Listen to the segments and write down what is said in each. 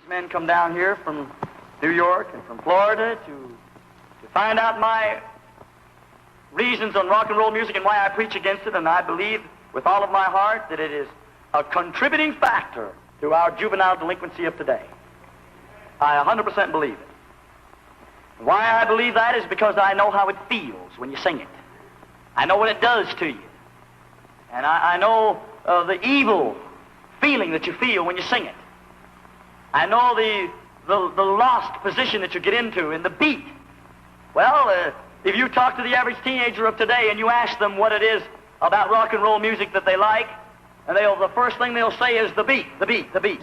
Men come down here from New York and from Florida to find out my reasons on rock and roll music and why I preach against it, and I believe with all of my heart that it is a contributing factor to our juvenile delinquency of today. I 100% believe it. And why I believe that is because I know how it feels when you sing it. I know what it does to you. And I know the evil feeling that you feel when you sing it. I know the lost position that you get into in the beat. Well, if you talk to the average teenager of today and you ask them what it is about rock and roll music that they like, and the first thing they'll say is the beat, the beat, the beat.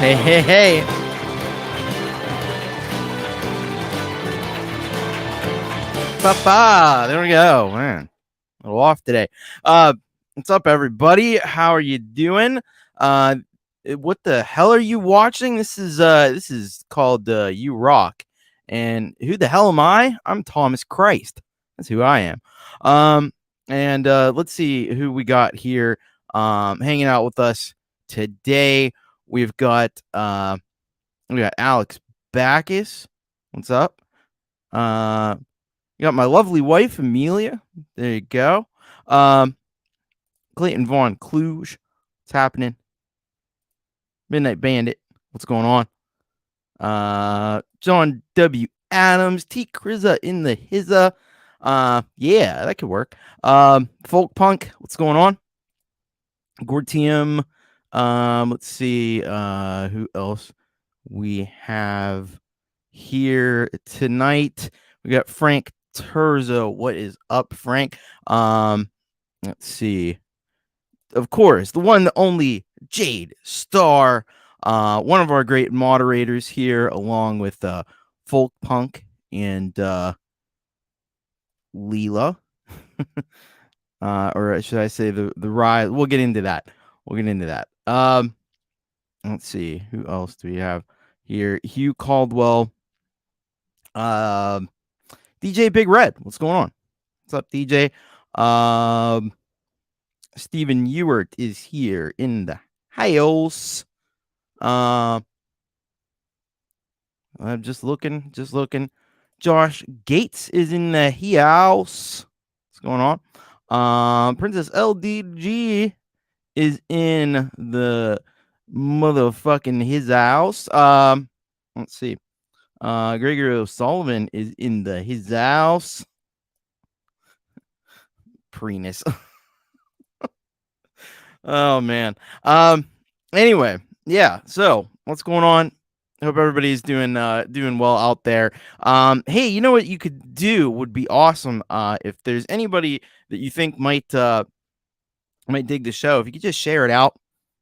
Hey, hey, hey. Papa, there we go. Man, a little off today. What's up, everybody? How are you doing? What the hell are you watching? This is called You Rock. And who the hell am I? I'm Thomas Christ. That's who I am. And let's see who we got here hanging out with us today. We've got Alex Backus. What's up? You got my lovely wife, Amelia. There you go. Clayton Vaughn Kluge. What's happening? Midnight Bandit. What's going on? John W. Adams. T. Krizza in the hizza. Yeah, that could work. Folk Punk. What's going on? Gortium. Let's see who else we have here tonight. We got Frank Terzo. What is up, Frank? Let's see. Of course, the one, the only Jade Star, one of our great moderators here, along with Folk Punk and Leela. Or should I say the rise? We'll get into that. Let's see, who else do we have here? Hugh Caldwell, DJ Big Red. What's going on? What's up, DJ? Stephen Ewert is here in the house. I'm just looking. Josh Gates is in the house. What's going on? Princess LDG is in the motherfucking his house. Let's see. Gregory O'Sullivan is in the his house. Prenus. Oh man. Anyway, yeah. So what's going on? I hope everybody's doing well out there. Hey, you know what you could do would be awesome. If there's anybody that you think might dig the show, if you could just share it out,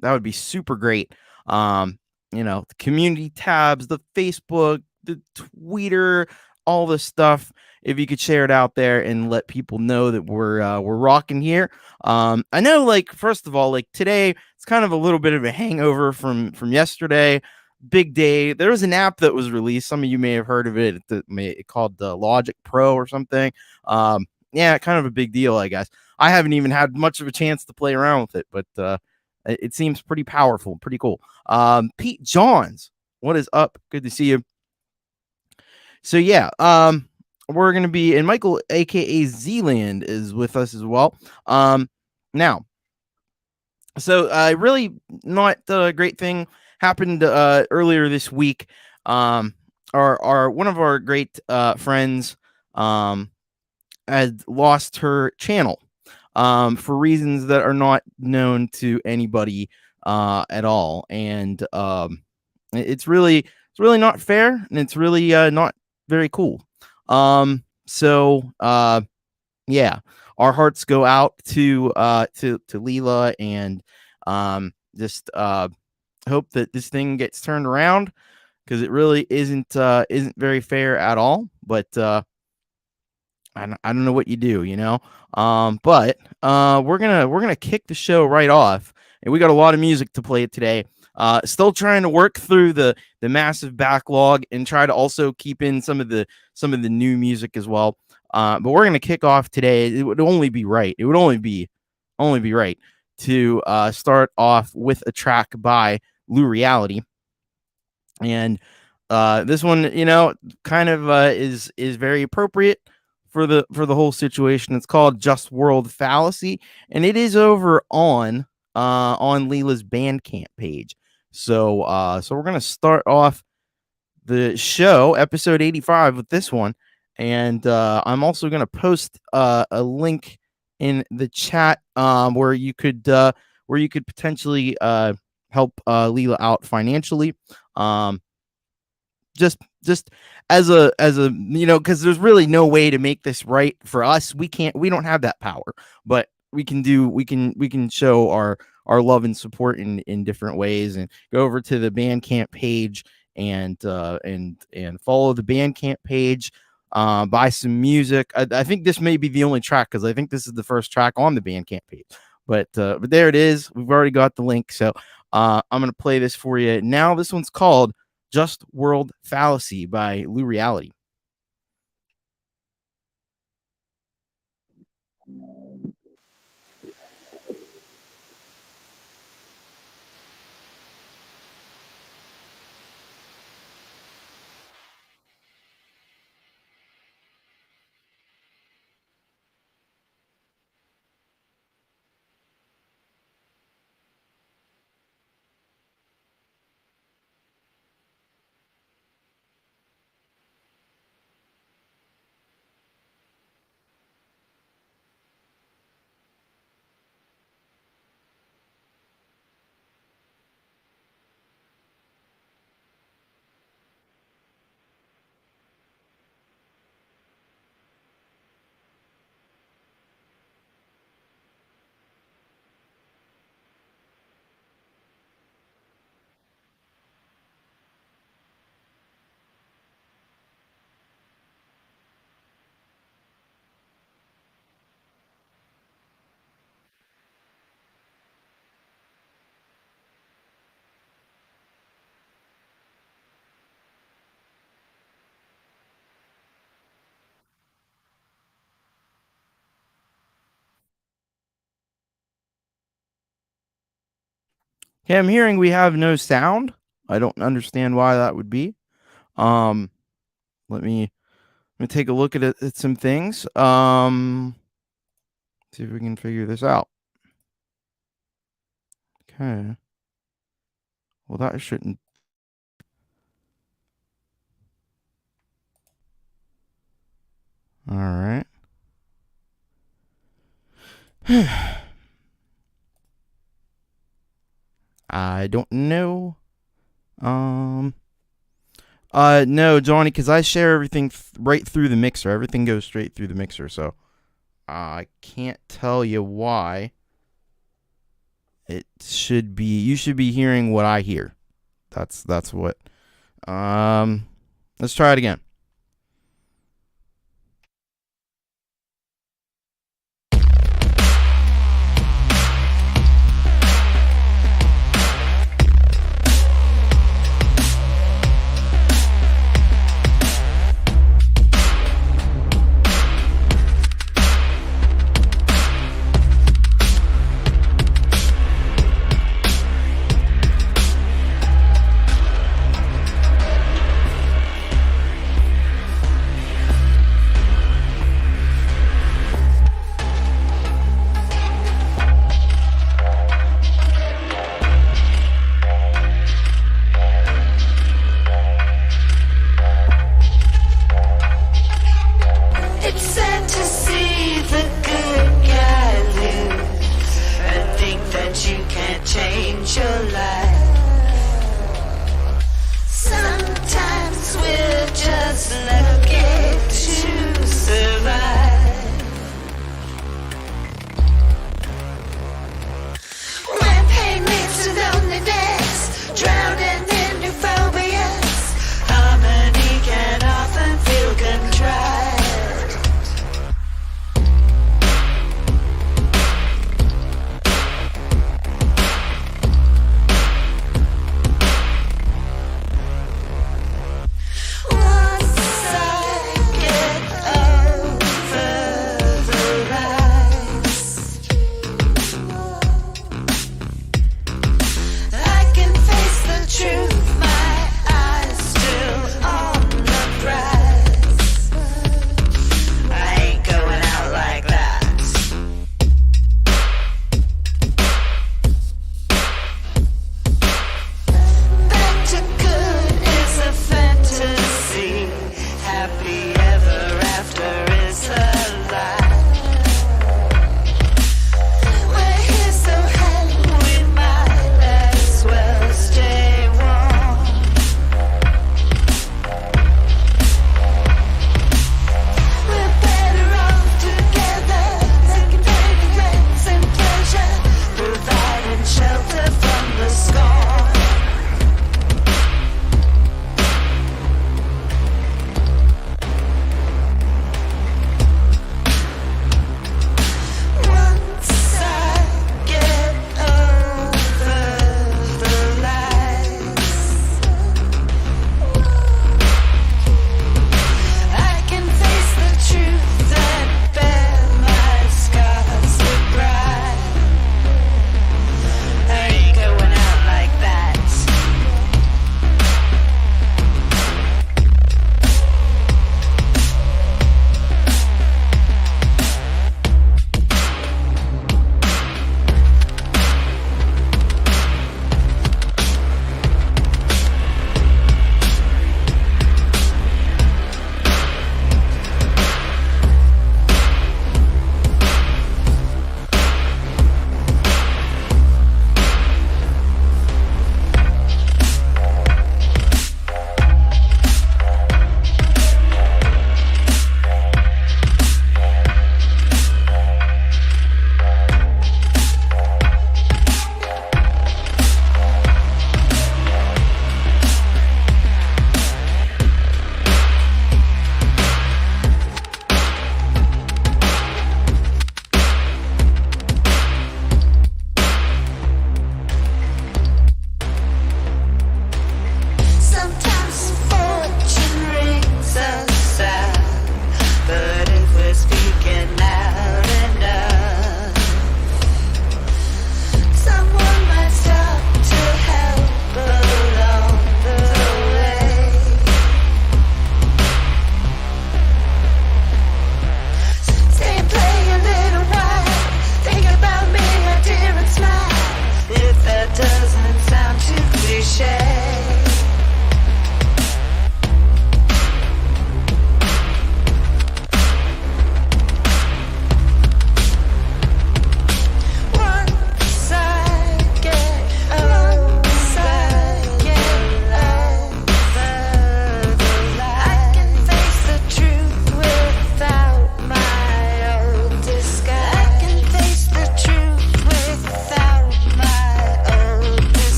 that would be super great. The community tabs, the Facebook, the Twitter, all this stuff. If you could share it out there and let people know that we're rocking here. I know, like, first of all, like today, it's kind of a little bit of a hangover from yesterday. Big day. There was an app that was released. Some of you may have heard of it. It called the Logic Pro or something. Yeah, kind of a big deal, I guess. I haven't even had much of a chance to play around with it, but it seems pretty powerful, pretty cool. Pete Johns, what is up? Good to see you. So yeah, we're gonna be, and Michael, aka Zealand, is with us as well. Now, so really not a great thing happened earlier this week. Our one of our great friends had lost her channel for reasons that are not known to anybody at all, and it's really not fair, and it's really not very cool. So yeah, our hearts go out to Leela, and just hope that this thing gets turned around, because it really isn't very fair at all. But I don't know what you do, you know. But we're gonna kick the show right off, and we got a lot of music to play today. Still trying to work through the massive backlog, and try to also keep in some of the new music as well. But we're gonna kick off today. It would only be right. It would only be right to start off with a track by Lou Reality. And this one, kind of is very appropriate for the whole situation. It's called Just World Fallacy, and it is over on Leela's Bandcamp page. So we're gonna start off the show, episode 85, with this one, and I'm also gonna post a link in the chat where you could potentially help Leela out financially. Just as a because there's really no way to make this right for us. We don't have that power, but we can show our love and support in different ways, and go over to the Bandcamp page and follow the Bandcamp page, buy some music. I think this may be the only track, because I think this is the first track on the Bandcamp page, but there it is. We've already got the link, so I'm gonna play this for you now. This one's called Just World Fallacy by Lou Reality. Okay, I'm hearing we have no sound. I don't understand why that would be. Um, let me take a look at some things. See if we can figure this out. Okay. Well, that shouldn't. All right. I don't know. No, Johnny, because I share everything right through the mixer. Everything goes straight through the mixer, so I can't tell you why. It should be. You should be hearing what I hear. That's what. Let's try it again.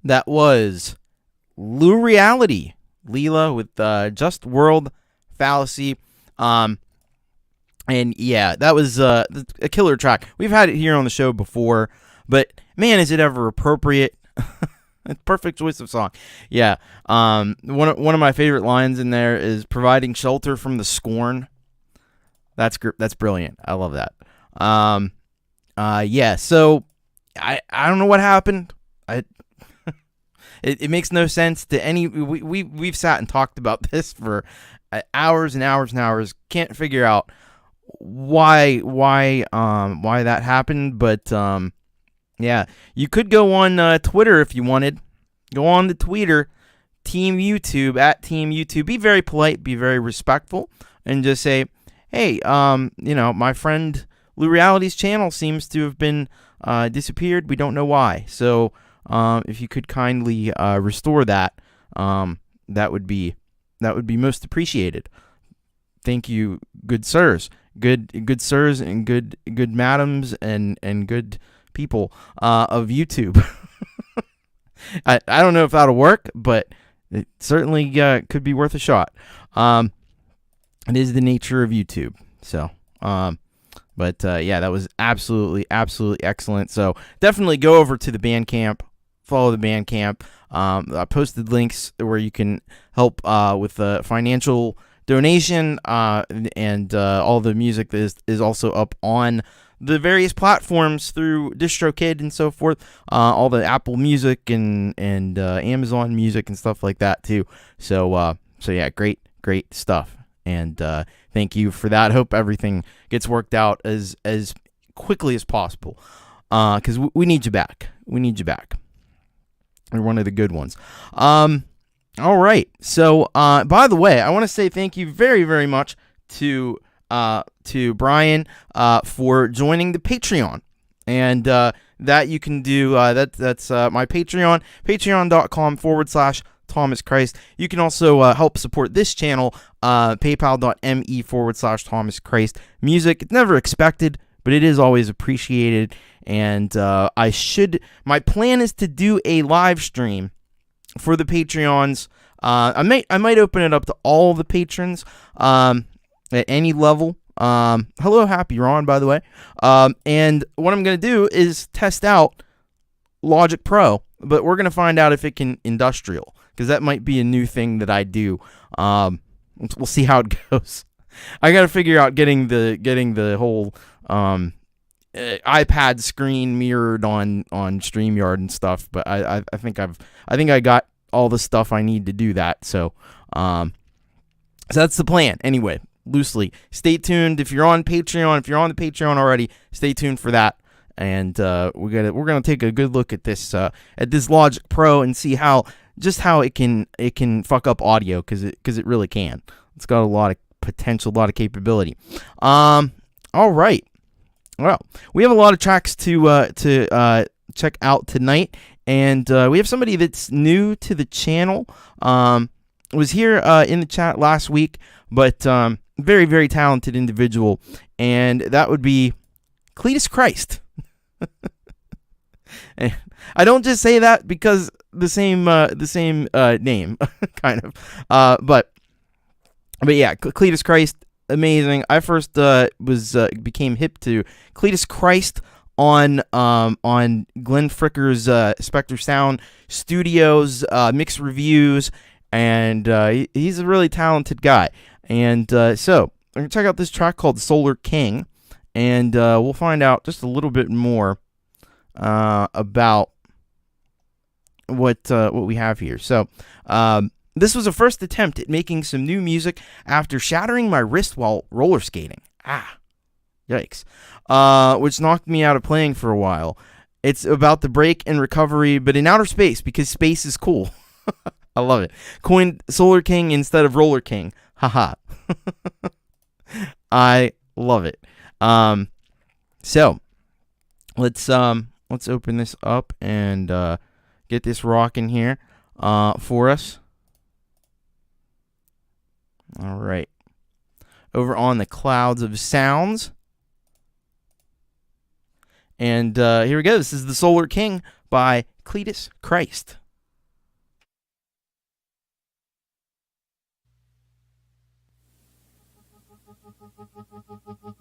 That was Lou Reality, Leela with Just World Fallacy. And yeah, that was a killer track. We've had it here on the show before, but man, is it ever appropriate? Perfect choice of song. Yeah. One of my favorite lines in there is providing shelter from the scorn. That's brilliant. I love that. Yeah. So I don't know what happened. It makes no sense to any. We've sat and talked about this for hours and hours and hours. Can't figure out why that happened, but yeah, you could go on Twitter if you wanted. Go on the Twitter, Team YouTube, at Team YouTube. Be very polite, be very respectful, and just say, hey, my friend Lou Reality's channel seems to have been disappeared. We don't know why. So if you could kindly restore that, that would be most appreciated. Thank you, good sirs, good sirs, and good madams, and good people of YouTube. I don't know if that'll work, but it certainly could be worth a shot. It is the nature of YouTube. So, yeah, that was absolutely excellent. So definitely go over to the Bandcamp, follow the Bandcamp. I posted links where you can help with the financial donation, and all the music that is also up on the various platforms through DistroKid and so forth, all the Apple Music and Amazon Music and stuff like that too. So yeah, great stuff, and thank you for that. Hope everything gets worked out as quickly as possible, because we need you back. You're one of the good ones. All right. So, by the way, I want to say thank you very, very much to Brian for joining the Patreon, and that you can do. That's my Patreon, patreon.com/Thomas Christ. You can also help support this channel, paypal.me/Thomas Christ Music. It's never expected, but it is always appreciated. And my plan is to do a live stream for the Patreons. I might open it up to all the patrons at any level. Hello, Happy Ron, by the way. And what I'm going to do is test out Logic Pro, but we're going to find out if it can industrial, because that might be a new thing that I do. We'll see how it goes. I got to figure out getting the whole iPad screen mirrored on StreamYard and stuff, but I think I got all the stuff I need to do that. So that's the plan. Anyway, loosely, stay tuned. If you're on Patreon, if you're on the Patreon already, stay tuned for that. And we're gonna take a good look at this Logic Pro and see how it can fuck up audio, because it really can. It's got a lot of potential, a lot of capability. All right. Well, we have a lot of tracks to check out tonight, and we have somebody that's new to the channel. Was here in the chat last week, but very, very talented individual, and that would be Cletus Christ. I don't just say that because the same name, kind of, but yeah, Cletus Christ. Amazing. I first became hip to Cletus Christ on Glenn Fricker's Spectre Sound Studios mix reviews, and he's a really talented guy. And so we're gonna check out this track called Solar King, and we'll find out just a little bit more about what we have here. So this was a first attempt at making some new music after shattering my wrist while roller skating. Yikes. Which knocked me out of playing for a while. It's about the break and recovery, but in outer space, because space is cool. I love it. Coined Solar King instead of Roller King. Haha. I love it. So let's open this up and get this rocking here for us. All right. Over on the Clouds of Sounds. And here we go. This is the Solar King by Cletus Christ. With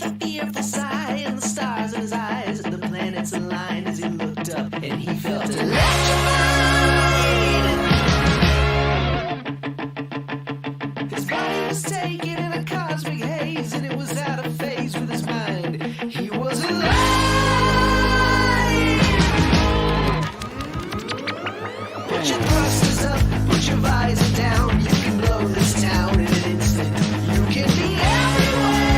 a fearful sigh and the stars in his eyes, the planets aligned as he looked up and he felt electrified. His body was taken in a cosmic haze, and it was out of phase with his mind. He was alive. Put your thrusters up, put your visor down. You can blow this town in an instant. You can be everywhere.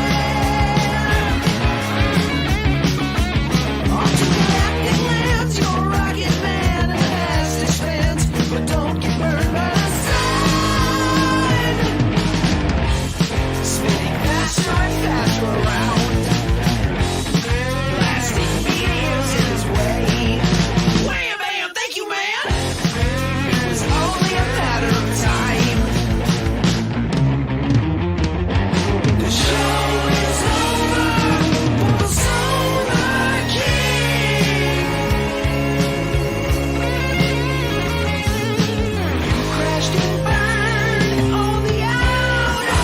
Onto galactic lands, you're a rocket man, and the past expands. But don't get burned by the sun. Spinning faster and faster around, blasting meteors in his way. Wham, bam, thank you, man. It was only a matter of time. The show is over for the Solar King. You crashed and burned on the outer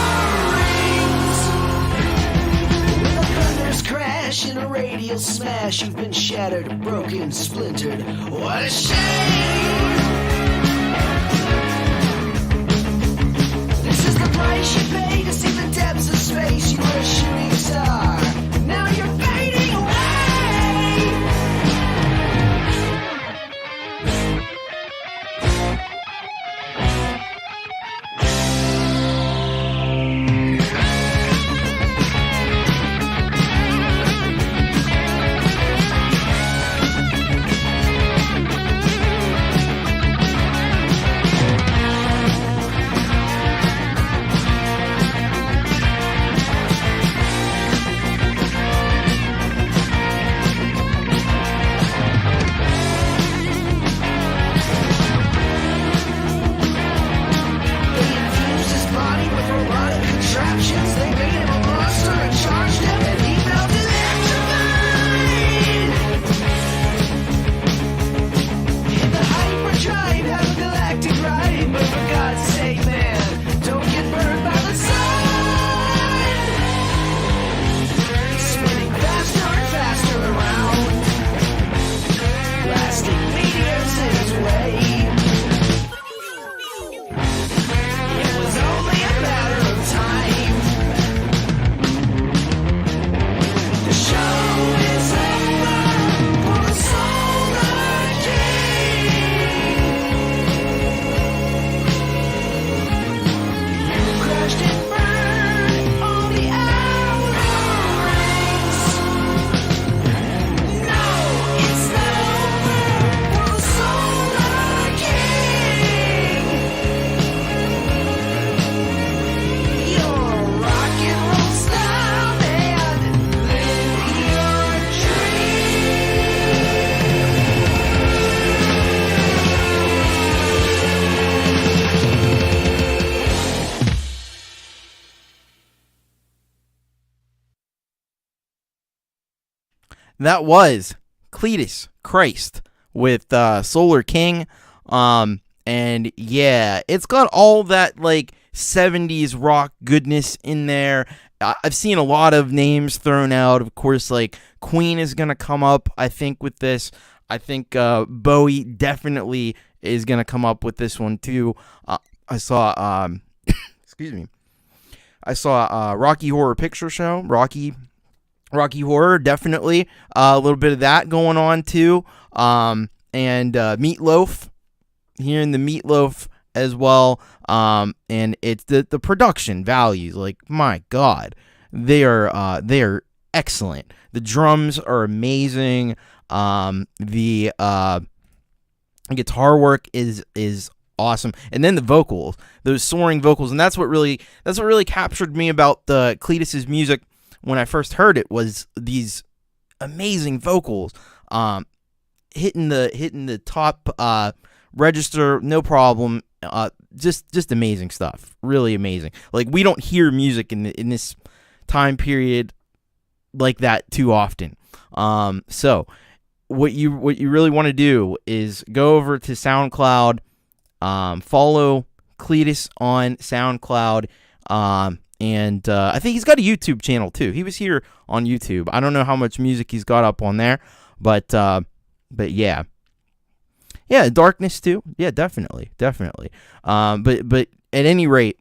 rings. With a thunderous crash and a radial smash, you've been shattered, broken, splintered. What a shame! This is the price you pay to see the depths of space. You were a shooting star. Now you're fading away. They infused his body with robotic contraptions. They made him a monster and charged him, and he felt electrified. In the hyperdrive, have a galactic ride, but for God's sake, man, don't get burned by the sun. Spinning faster and faster around, blasting meteors in his way. It was only a matter of time. The show is over for the Solar King. You crashed and burned on the outer rings. No, it's not over for the Solar King. You're a rock and roll star, man. Live your That was Cletus Christ with Solar King. And yeah, it's got all that like 70s rock goodness in there. I've seen a lot of names thrown out. Of course, like Queen is going to come up, I think, with this. I think Bowie definitely is going to come up with this one too. I saw, excuse me, I saw Rocky Horror Picture Show, Rocky Horror, definitely. A little bit of that going on too. And Meatloaf, hearing the Meatloaf as well. And it's the production values, like, my God, they are excellent. The drums are amazing. The guitar work is awesome, and then the vocals, those soaring vocals, and that's what really captured me about the Cletus's music when I first heard it, was these amazing vocals, hitting the top register, no problem. Just amazing stuff, really amazing. Like, we don't hear music in this time period like that too often. So what you really want to do is go over to SoundCloud, follow Cletus on SoundCloud, and I think he's got a YouTube channel too. He was here on YouTube. I don't know how much music he's got up on there, but yeah. Yeah, Darkness too. Yeah, definitely. But at any rate,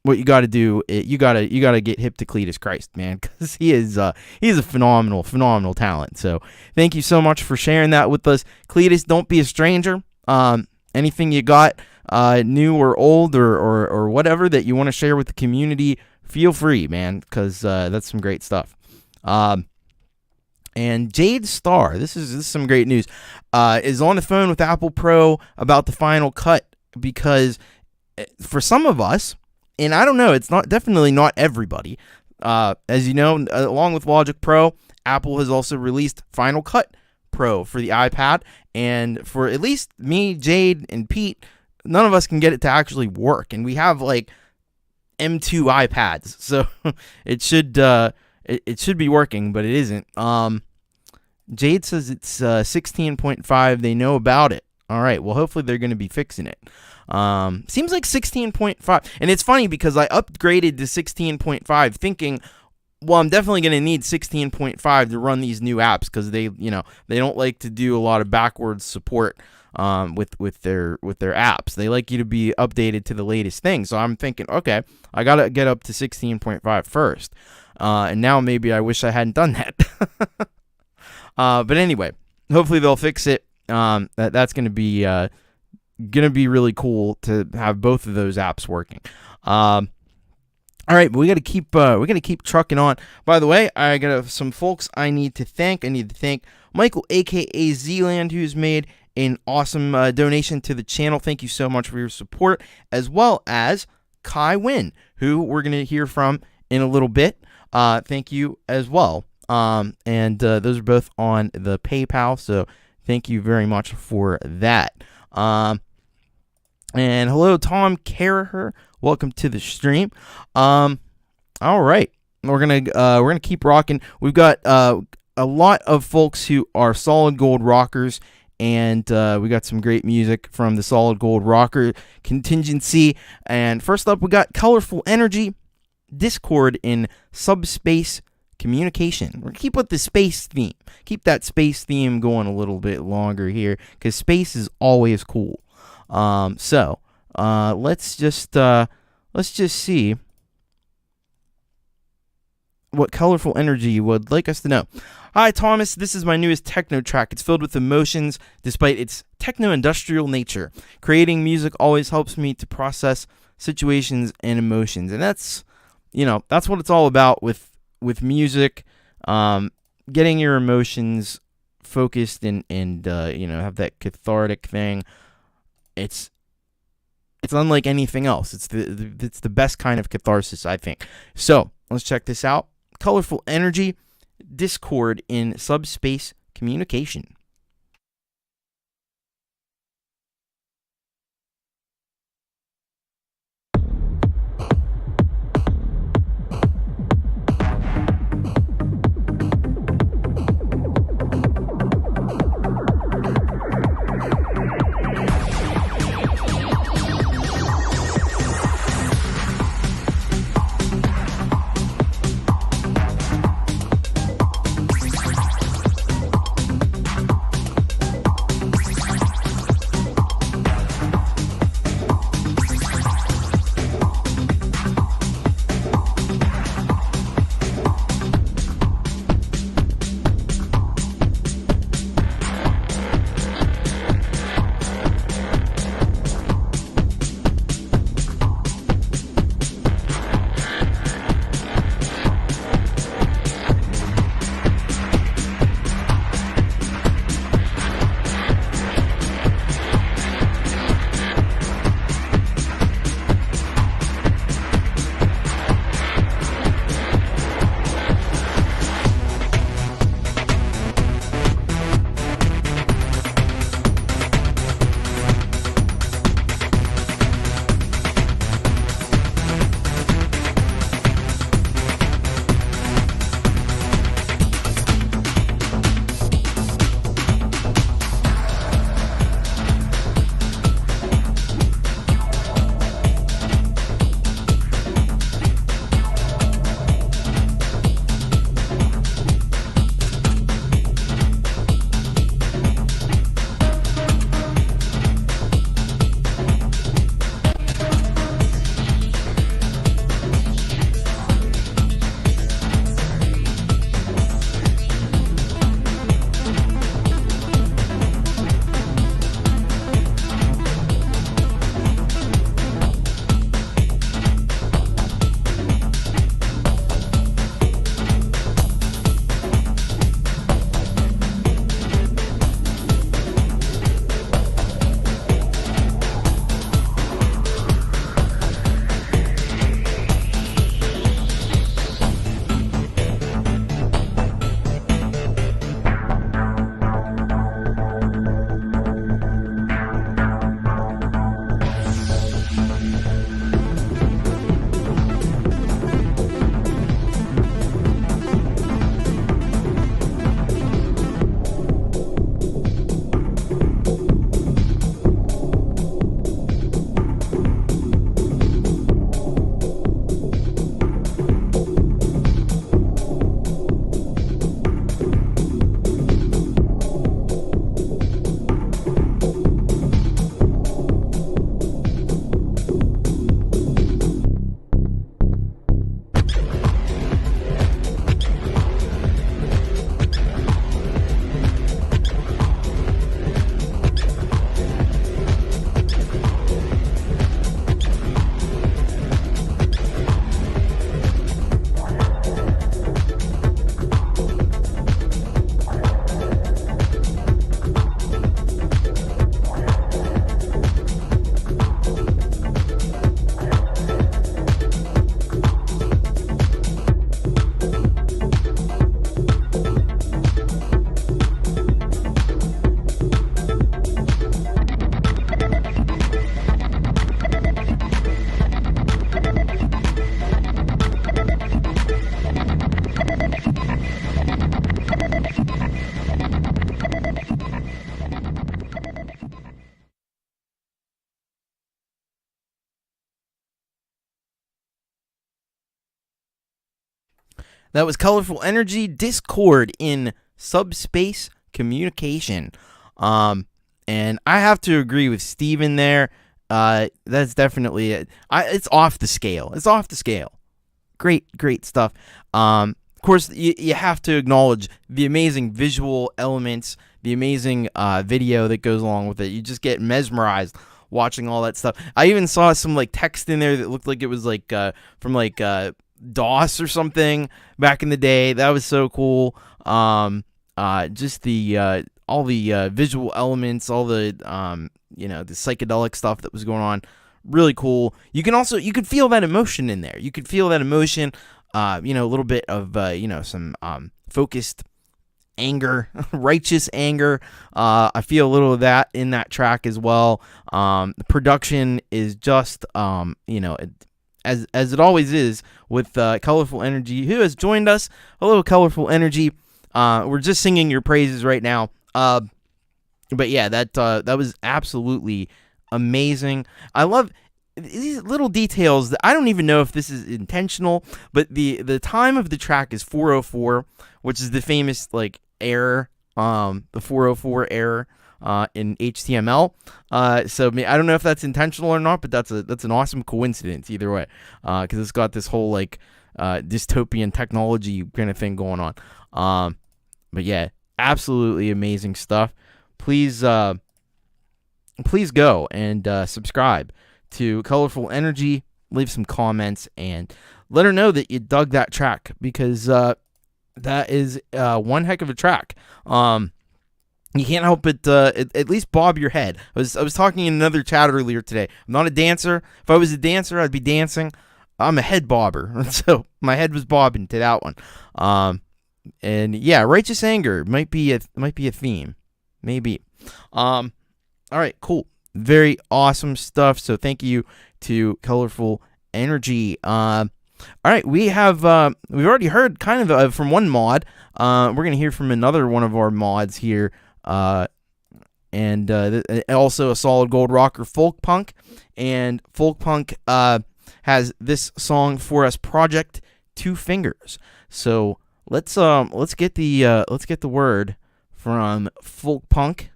what you got to do, you gotta get hip to Cletus Christ, man, because he's a phenomenal talent. So thank you so much for sharing that with us, Cletus. Don't be a stranger. Anything you got, new or old or whatever that you want to share with the community, feel free, man, because that's some great stuff. And Jade Starr, this is some great news, is on the phone with Apple Pro about the Final Cut, because for some of us, and I don't know, it's definitely not everybody, as you know, along with Logic Pro, Apple has also released Final Cut Pro for the iPad, and for at least me, Jade, and Pete, none of us can get it to actually work, and we have like M2 iPads, so it should be working, but it isn't. Jade says it's 16.5. They know about it. All right. Well, hopefully they're going to be fixing it. Seems like 16.5. And it's funny because I upgraded to 16.5 thinking, well, I'm definitely going to need 16.5 to run these new apps, because they don't like to do a lot of backwards support with their apps. They like you to be updated to the latest thing. So I'm thinking, okay, I got to get up to 16.5 first. And now maybe I wish I hadn't done that. But anyway, hopefully they'll fix it. That's going to be really cool to have both of those apps working. All right, but we got to keep trucking on. By the way, I got some folks I need to thank. I need to thank Michael, aka Zealand, who's made an awesome donation to the channel. Thank you so much for your support, as well as Kai Wynn, who we're going to hear from in a little bit. Thank you as well. And those are both on the PayPal, so thank you very much for that. And hello, Tom Caraher. Welcome to the stream. All right, we're gonna keep rocking. We've got a lot of folks who are Solid Gold rockers, and we got some great music from the Solid Gold rocker contingency. And first up, we got Colorful Energy, Discord in Subspace Communication. We're going to keep with the space theme. Keep that space theme going a little bit longer here, because space is always cool. So let's just see what Colorful Energy would like us to know. Hi, Thomas. This is my newest techno track. It's filled with emotions despite its techno-industrial nature. Creating music always helps me to process situations and emotions. And that's what it's all about with music, getting your emotions focused and have that cathartic thing. It's unlike anything else. It's the best kind of catharsis, I think. So let's check this out. Colorful Energy, Discord in Subspace Communication. That was Colorful Energy, Discord in Subspace Communication. And I have to agree with Steven there. That's definitely it. It's off the scale. It's off the scale. Great stuff. Of course, you have to acknowledge the amazing visual elements, the amazing video that goes along with it. You just get mesmerized watching all that stuff. I even saw some like text in there that looked like it was like from like DOS or something back in the day. That was so cool. Just the all the visual elements, all the the psychedelic stuff that was going on, really cool. You could feel that emotion in there. You could feel that emotion, a little bit of some focused anger, righteous anger. I feel a little of that in that track as well. The production is just as it always is with Colorful Energy, who has joined us. Hello, Colorful Energy. We're just singing your praises right now. But yeah, that was absolutely amazing. I love these little details that I don't even know if this is intentional, but the time of the track is 4:04, which is the famous like error, the 4:04 error in HTML. So I don't know if that's intentional or not, but that's an awesome coincidence either way, because it's got this whole like dystopian technology kind of thing going on. But yeah, absolutely amazing stuff. Please go and subscribe to Colorful Energy. Leave some comments and let her know that you dug that track, because that is one heck of a track. You can't help but at least bob your head. I was talking in another chat earlier today. I'm not a dancer. If I was a dancer, I'd be dancing. I'm a head bobber, so my head was bobbing to that one. And yeah, righteous anger might be a theme, maybe. All right, cool, very awesome stuff. So thank you to Colorful Energy. All right, we've already heard kind of from one mod. We're gonna hear from another one of our mods here, and also a solid gold rocker, folk punk, and folk punk has this song for us, Project Two Fingers. So let's get the word from folk punk,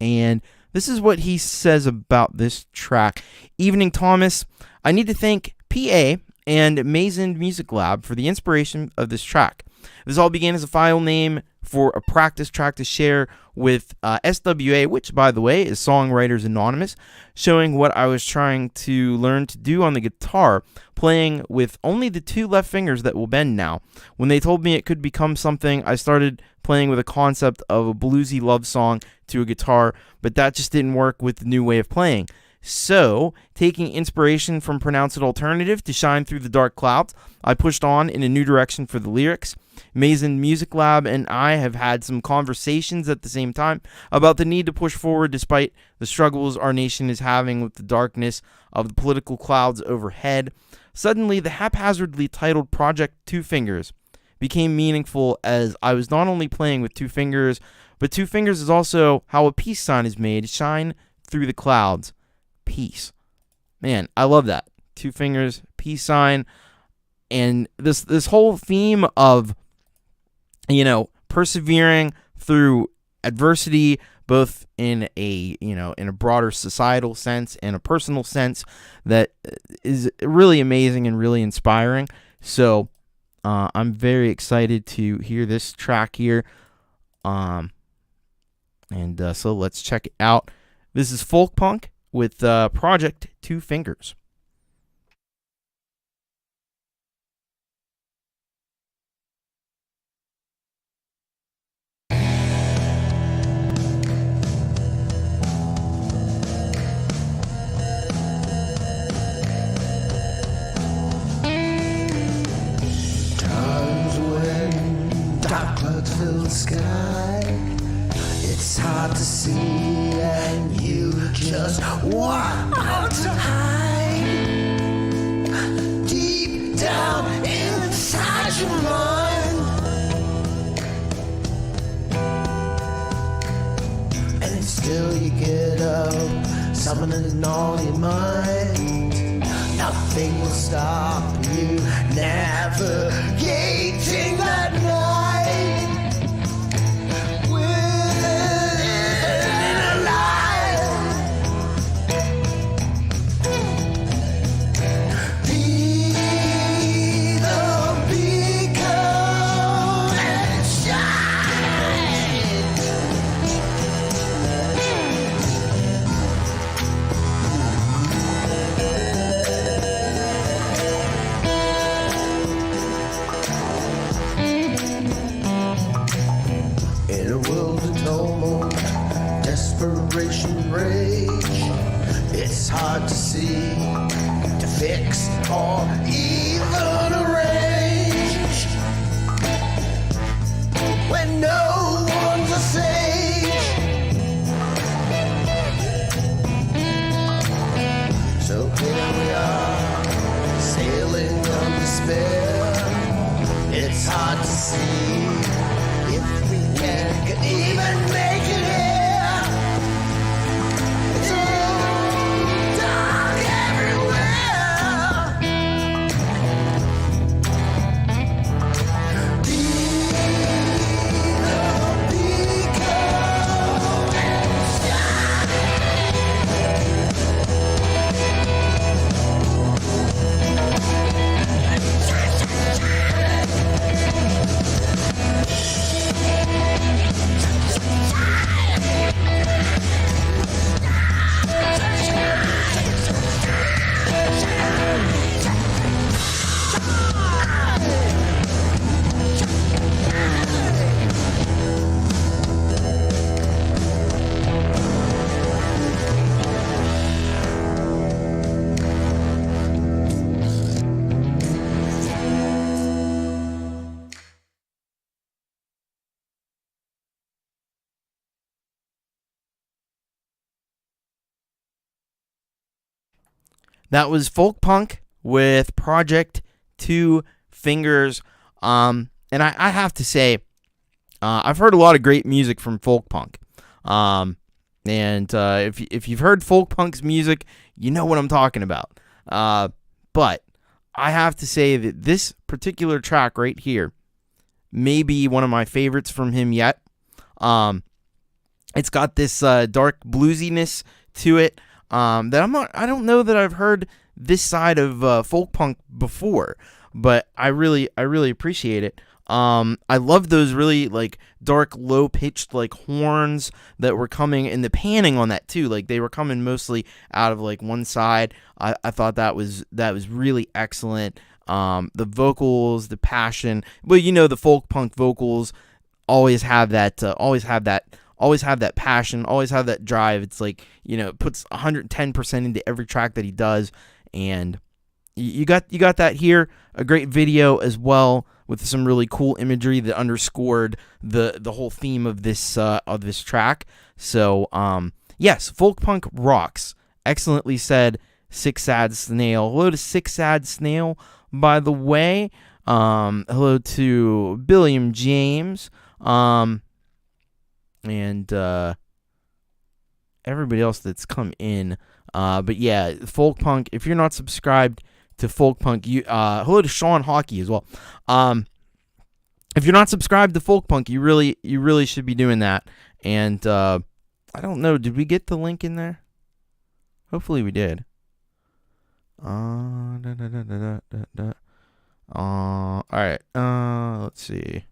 and this is what he says about this track. Evening, Thomas. I need to thank PA and Mason Music Lab for the inspiration of this track. This all began as a file name for a practice track to share with SWA, which, by the way, is Songwriters Anonymous, showing what I was trying to learn to do on the guitar, playing with only the two left fingers that will bend now. When they told me it could become something, I started playing with a concept of a bluesy love song to a guitar, but that just didn't work with the new way of playing. So, taking inspiration from Pronounce It Alternative to Shine Through the Dark Clouds, I pushed on in a new direction for the lyrics. Mason Music Lab and I have had some conversations at the same time about the need to push forward despite the struggles our nation is having with the darkness of the political clouds overhead. Suddenly, the haphazardly titled Project Two Fingers became meaningful, as I was not only playing with two fingers, but two fingers is also how a peace sign is made. Shine through the clouds. Peace. Man, I love that. Two fingers, peace sign. And this whole theme of, persevering through adversity, both in a broader societal sense and a personal sense, that is really amazing and really inspiring. So I'm very excited to hear this track here. So let's check it out. This is folk punk with Project Two Fingers. Times when dark clouds fill the sky, it's hard to see and you just want to hide. Deep down inside your mind, and still you get up, summoning all your mind. Nothing will stop you now. navigating that night within a light. Be the beacon and shine. In a world of tumult, desperation, rage, it's hard to see, to fix, or even arrange. When no one's a sage, so here we are, sailing on despair. It's hard to see if we can even make it here. It's all dark everywhere. Be the beacon and shine. That was folk punk with Project Two Fingers. And I have to say, I've heard a lot of great music from folk punk. And if you've heard folk punk's music, you know what I'm talking about. But I have to say that this particular track right here may be one of my favorites from him yet. It's got this dark bluesiness to it. That I don't know that I've heard this side of folk punk before, but I really appreciate it. I love those really like dark, low pitched like horns that were coming, and the panning on that too. Like they were coming mostly out of like one side. I thought that was really excellent. The vocals, the passion. Well, you know, the folk punk vocals always have that passion, always have that drive. It's like, you know, it puts 110% into every track that he does, and you got that here. A great video as well with some really cool imagery that underscored the whole theme of this track. So yes, folk punk rocks. Excellently said, Sick Sad Snail. Hello to Sick Sad Snail, by the way. Hello to Billiam James. And everybody else that's come in. But yeah, folk punk. If you're not subscribed to folk punk, you hello to Sean Hockey as well. If you're not subscribed to folk punk, you really should be doing that. And I don't know, did we get the link in there? Hopefully we did. All right. Let's see.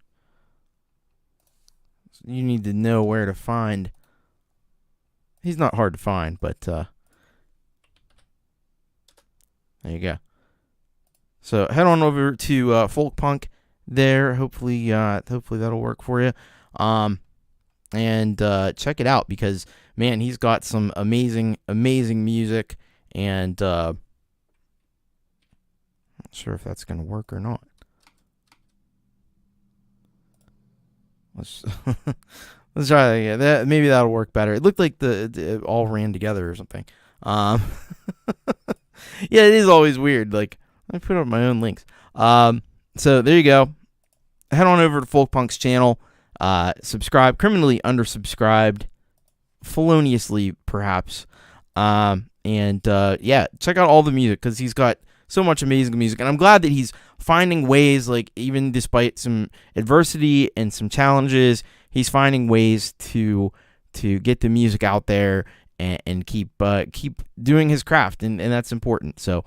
You need to know where to find. He's not hard to find, but there you go. So head on over to folk punk there. Hopefully that'll work for you. And check it out, because man, he's got some amazing music, and not sure if that's gonna work or not. Let's try that again. Maybe that'll work better. It looked like it all ran together or something. Yeah, it is always weird. Like, I put up my own links. So there you go. Head on over to Folk Punk's channel. Subscribe. Criminally undersubscribed. Feloniously, perhaps. And yeah, check out all the music, because he's got so much amazing music. And I'm glad that he's finding ways, like even despite some adversity and some challenges, he's finding ways to get the music out there and keep doing his craft, and that's important. So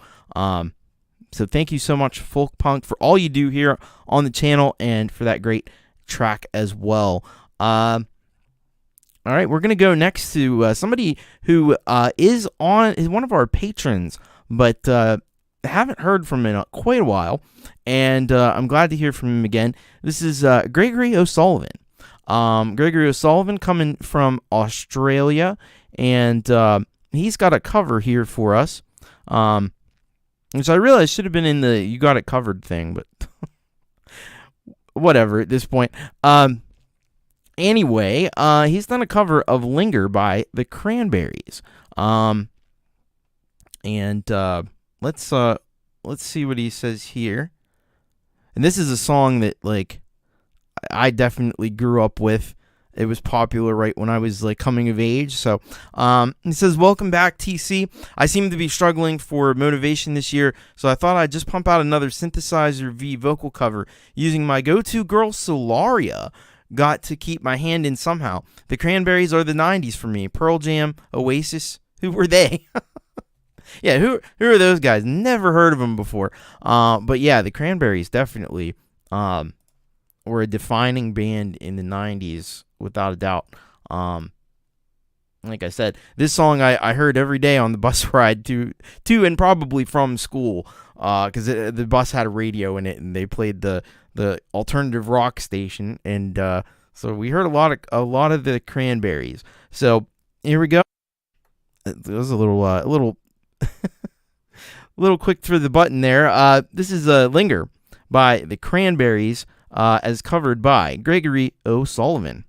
thank you so much, Folk Punk, for all you do here on the channel and for that great track as well. All right, we're gonna go next to somebody who is one of our patrons, but haven't heard from him in quite a while, and I'm glad to hear from him again. This is Gregory O'Sullivan. Gregory O'Sullivan coming from Australia, and he's got a cover here for us, which I realized should have been in the You Got It Covered thing, but whatever at this point. Anyway, he's done a cover of Linger by the Cranberries. And let's see what he says here. And this is a song that, like, I definitely grew up with. It was popular right when I was, like, coming of age. So he says, welcome back, TC. I seem to be struggling for motivation this year, so I thought I'd just pump out another Synthesizer V vocal cover using my go-to girl, Solaria. Got to keep my hand in somehow. The Cranberries are the 90s for me. Pearl Jam, Oasis, who were they? Yeah, who are those guys? Never heard of them before. But yeah, the Cranberries definitely were a defining band in the 90s, without a doubt. Like I said, this song I heard every day on the bus ride to and probably from school, because the bus had a radio in it, and they played the alternative rock station, and so we heard a lot of the Cranberries. So here we go. It was a little little quick through the button there. This is Linger by the Cranberries, as covered by Gregory O'Sullivan.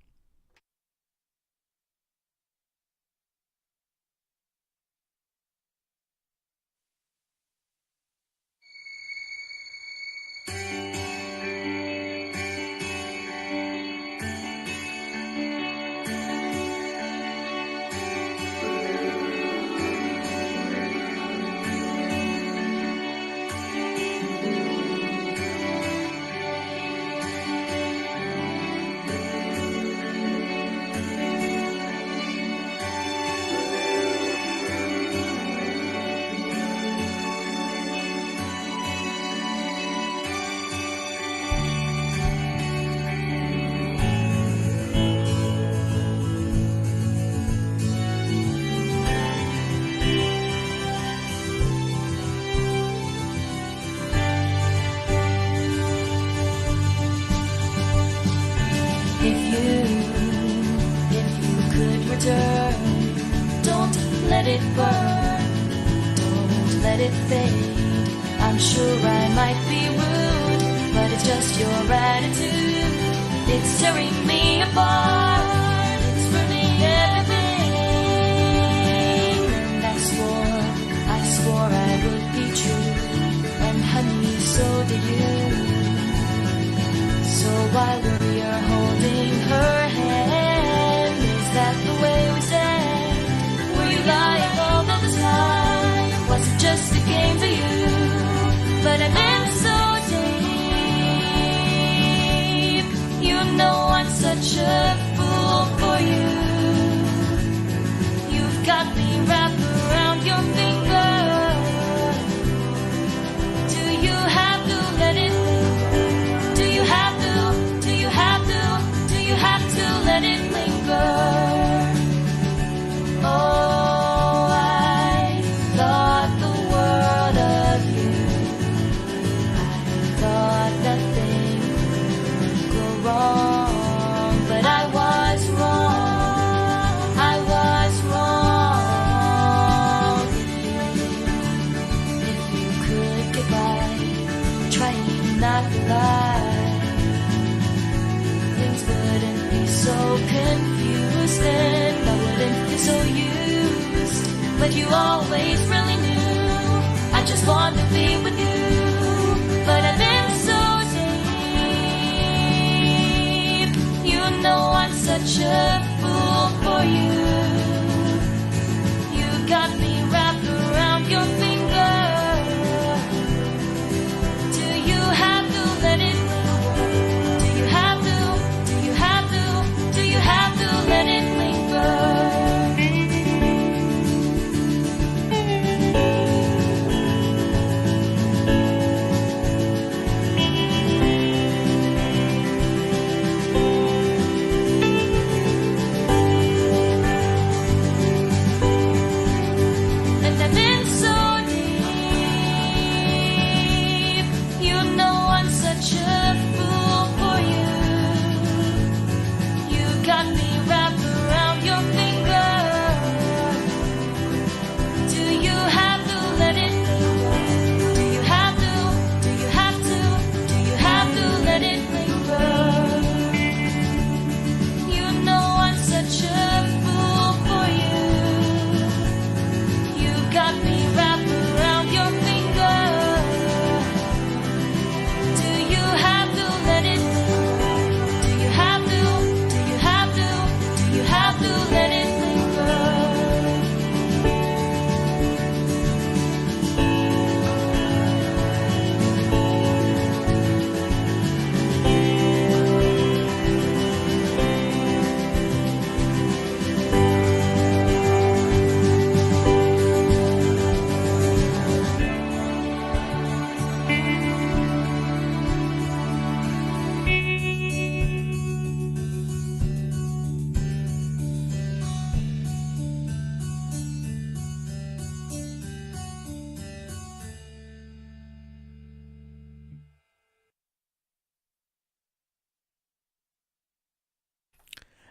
Don't let it burn, don't let it fade. I'm sure I might be rude, but it's just your attitude. It's tearing me apart, it's ruining everything. And I swore I would be true, and honey, so did you. So while we are holding her hand, is that the way we stand? Were you lying all of the time? Was it just a game for you? But I meant so deep. You know I'm such a fool for you. You've got me wrapped around your finger. Do you have to let it linger? Do you have to? Do you have to? Do you have to let it linger? Oh, I thought the world of you. I thought nothing could go wrong, but I was wrong. I was wrong. If you could get by, trying not to lie, things wouldn't be so confused, and I wouldn't feel so used. But you always really knew I just want to be with you. But I've been so deep. You know I'm such a fool for you. You got me wrapped around your finger. Do you have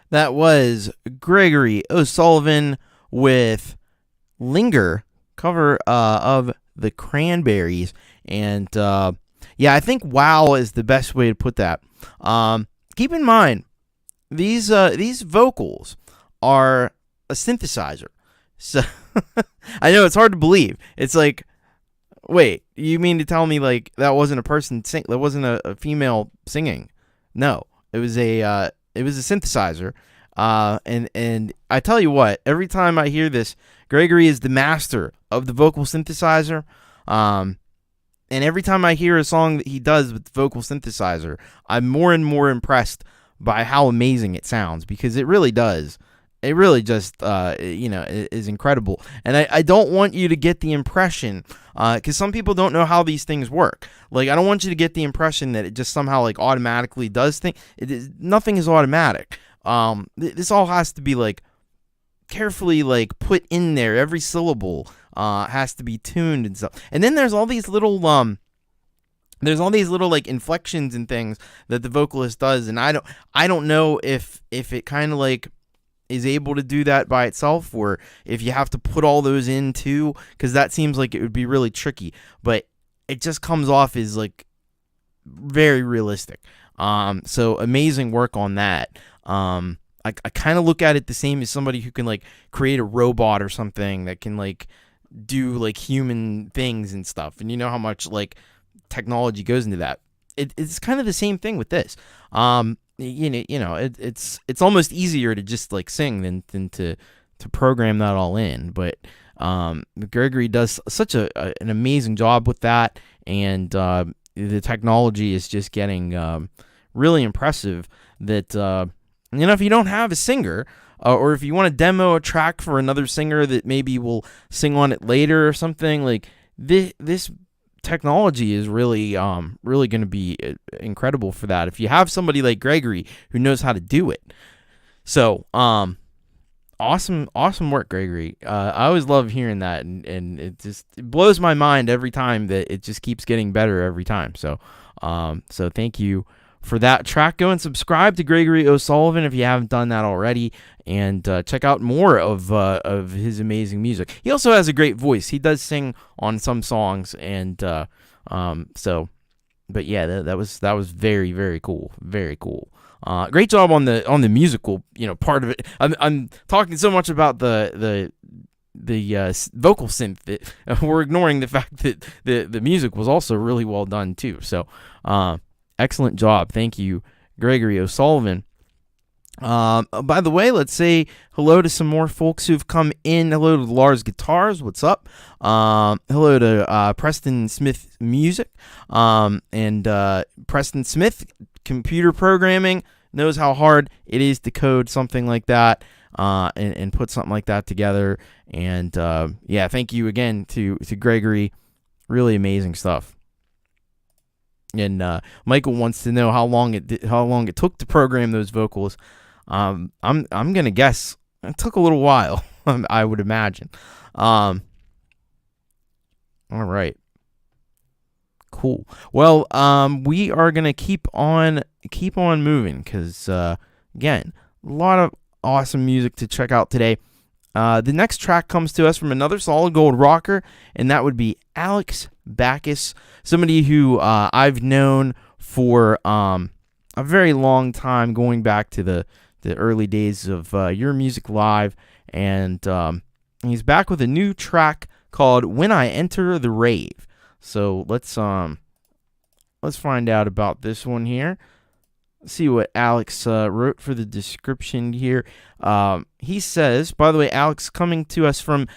That was Gregory O'Sullivan with Linger, cover of the Cranberries. And yeah, I think wow is the best way to put that. Keep in mind, these vocals are a synthesizer. So I know it's hard to believe. It's like, wait, you mean to tell me like that wasn't a person that wasn't a female singing? No, it was a synthesizer. And I tell you what, every time I hear this, Gregory is the master of the vocal synthesizer. And every time I hear a song that he does with the vocal synthesizer, I'm more and more impressed by how amazing it sounds, because it really does. It really just, is incredible. And I don't want you to get the impression, because some people don't know how these things work. Like, I don't want you to get the impression that it just somehow, like, automatically does things. Nothing is automatic. This all has to be, like, carefully, like, put in there. Every syllable has to be tuned and stuff. And then there's all these little, like, inflections and things that the vocalist does. And I don't know if it kind of, like, is able to do that by itself, or if you have to put all those in too, because that seems like it would be really tricky. But it just comes off as like very realistic. So amazing work on that. I kind of look at it the same as somebody who can like create a robot or something that can like do like human things and stuff. And you know how much like technology goes into that. It's kind of the same thing with this. It's almost easier to just like sing than to program that all in. But Gregory does such an amazing job with that, and the technology is just getting really impressive. That if you don't have a singer, or if you want to demo a track for another singer that maybe will sing on it later or something, like this technology is really going to be incredible for that, if you have somebody like Gregory who knows how to do it. So awesome work, Gregory. I always love hearing that, and it blows my mind every time that it just keeps getting better every time. So thank you for that track. Go and subscribe to Gregory O'Sullivan if you haven't done that already, and check out more of his amazing music. He also has a great voice. He does sing on some songs, and but yeah, that was very, very cool. Very cool. Great job on the musical part of it. I'm talking so much about the vocal synth that we're ignoring the fact that the music was also really well done too. So excellent job. Thank you, Gregory O'Sullivan. By the way, let's say hello to some more folks who've come in. Hello to Lars Guitars. What's up? Hello to Preston Smith Music. And Preston Smith, computer programming, knows how hard it is to code something like that, and put something like that together. And yeah, thank you again to Gregory. Really amazing stuff. And Michael wants to know how long it took to program those vocals. I'm gonna guess it took a little while. I would imagine. All right. Cool. Well, we are gonna keep on moving, because again, a lot of awesome music to check out today. The next track comes to us from another solid gold rocker, and that would be Alex Backus, somebody who I've known for a very long time, going back to the early days of Your Music Live, and he's back with a new track called When I Enter the Rave. So let's find out about this one here. See what Alex wrote for the description here. He says, by the way, Alex coming to us from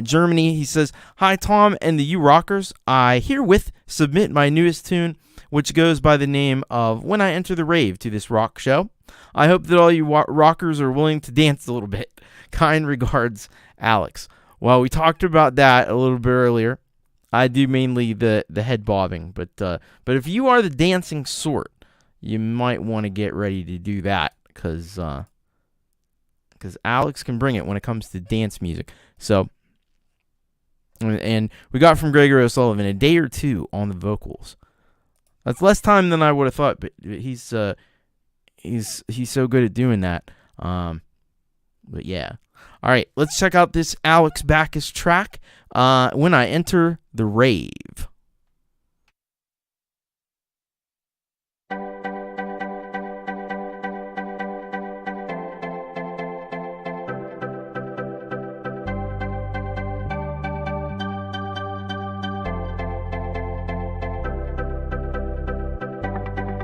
Germany. He says, "Hi, Tom and the U Rockers. I herewith submit my newest tune, which goes by the name of When I Enter the Rave, to this rock show. I hope that all you rockers are willing to dance a little bit. Kind regards, Alex." Well, we talked about that a little bit earlier. I do mainly the head bobbing, but if you are the dancing sort, you might want to get ready to do that, because Alex can bring it when it comes to dance music. So, and we got from Gregory O'Sullivan a day or two on the vocals. That's less time than I would have thought, but he's so good at doing that. But yeah. All right, let's check out this Alex Backus track, When I Enter the Rave.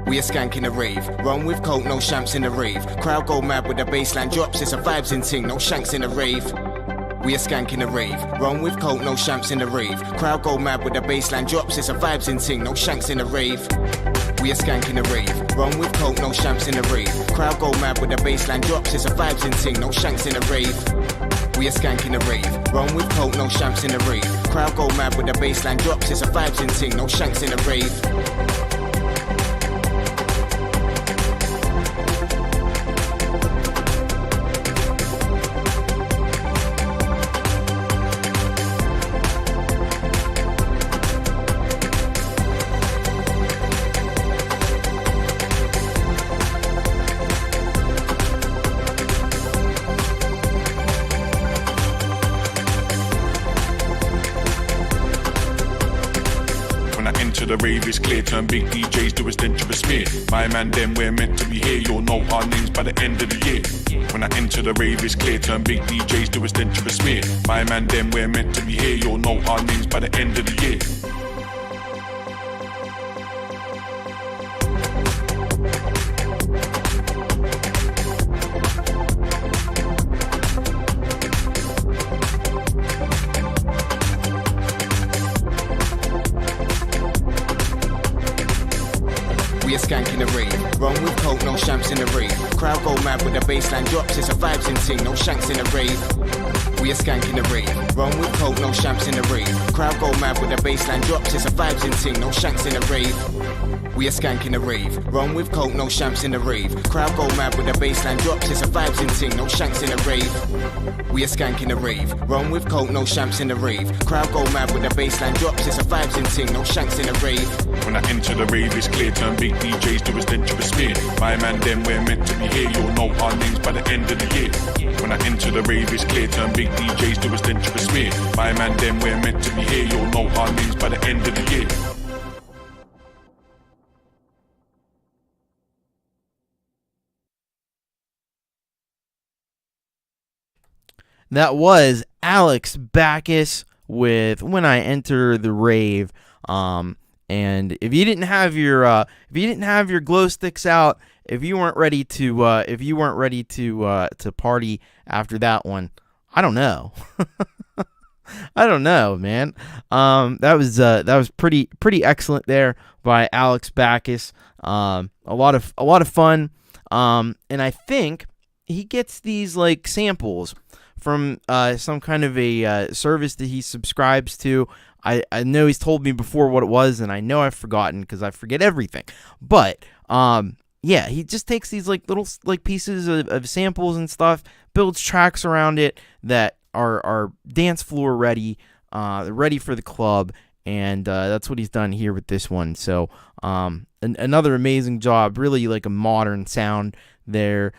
We a skank in the rave. Run with coke, no shamps in the rave. Crowd go mad with the bassline drops. It's a vibes in ting, no shanks in the rave. We a skank in the rave. Run with coke, no shamps in the rave. Crowd go mad with the bassline drops. It's a vibes in ting, no shanks in the rave. We a skank in the rave. Run with coke, no shamps in the rave. Crowd go mad with the bassline drops. It's a vibes in ting, no shanks in the rave. We a skank in the rave. Run with coke, no shamps in the rave. Crowd go mad with the bassline drops. It's a vibes in ting, no shanks in the rave. The rave is clear, turn big DJs to a stench of a smear. My man, them we're meant to be here. You'll know our names by the end of the year. When I enter the rave is clear, turn big DJs to a stench of a smear. My man, them we're meant to be here. You'll know our names by the end of the year. We a skank in the rave. Run with coke, no shamps in the rave. Crowd go mad with the bassline drops. It's a vibes in ting, no shanks in the rave. We a skank in the rave. Run with coke, no shamps in the rave. Crowd go mad with the bassline drops. It's a vibes in ting, no shanks in the rave. We a skank in the rave. Run with coke, no shamps in the rave. Crowd go mad with the bassline drops. It's a vibes in ting, no shanks in the rave. We a skank in the rave. Run with coke, no shamps in the rave. Crowd go mad with the bassline drops. It's a vibes in ting, no shanks in the rave. When I enter the rave, it's clear, turn big DJs to a stench of a smear. My man, them we're meant to be here. You'll know our names by the end of the year. When I enter the rave, it's clear, turn big DJs to a stench of a smear. My man, them we're meant to be here. You'll know our names by the end of the year. That was Alex Backus with When I Enter the Rave. And if you didn't have your glow sticks out, if you weren't ready to party after that one, I don't know. I don't know, man. That was pretty excellent there by Alex Backus. A lot of fun. And I think he gets these like samples from some kind of a service that he subscribes to. I know he's told me before what it was, and I know I've forgotten because I forget everything. But yeah, he just takes these like little like pieces of samples and stuff, builds tracks around it that are dance floor ready, ready for the club, and that's what he's done here with this one. So another amazing job, really like a modern sound there.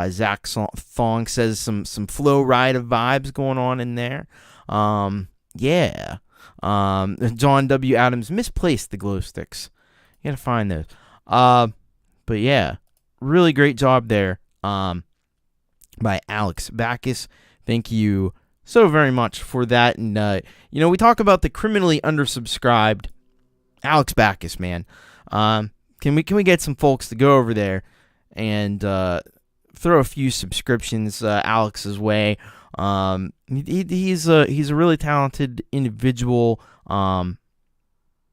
Zach Thong says some flow ride of vibes going on in there. Yeah. John W. Adams misplaced the glow sticks. You gotta find those. But yeah, really great job there. By Alex Backus. Thank you so very much for that. And we talk about the criminally undersubscribed. Alex Backus, man. Can we get some folks to go over there and throw a few subscriptions Alex's way? He's a really talented individual.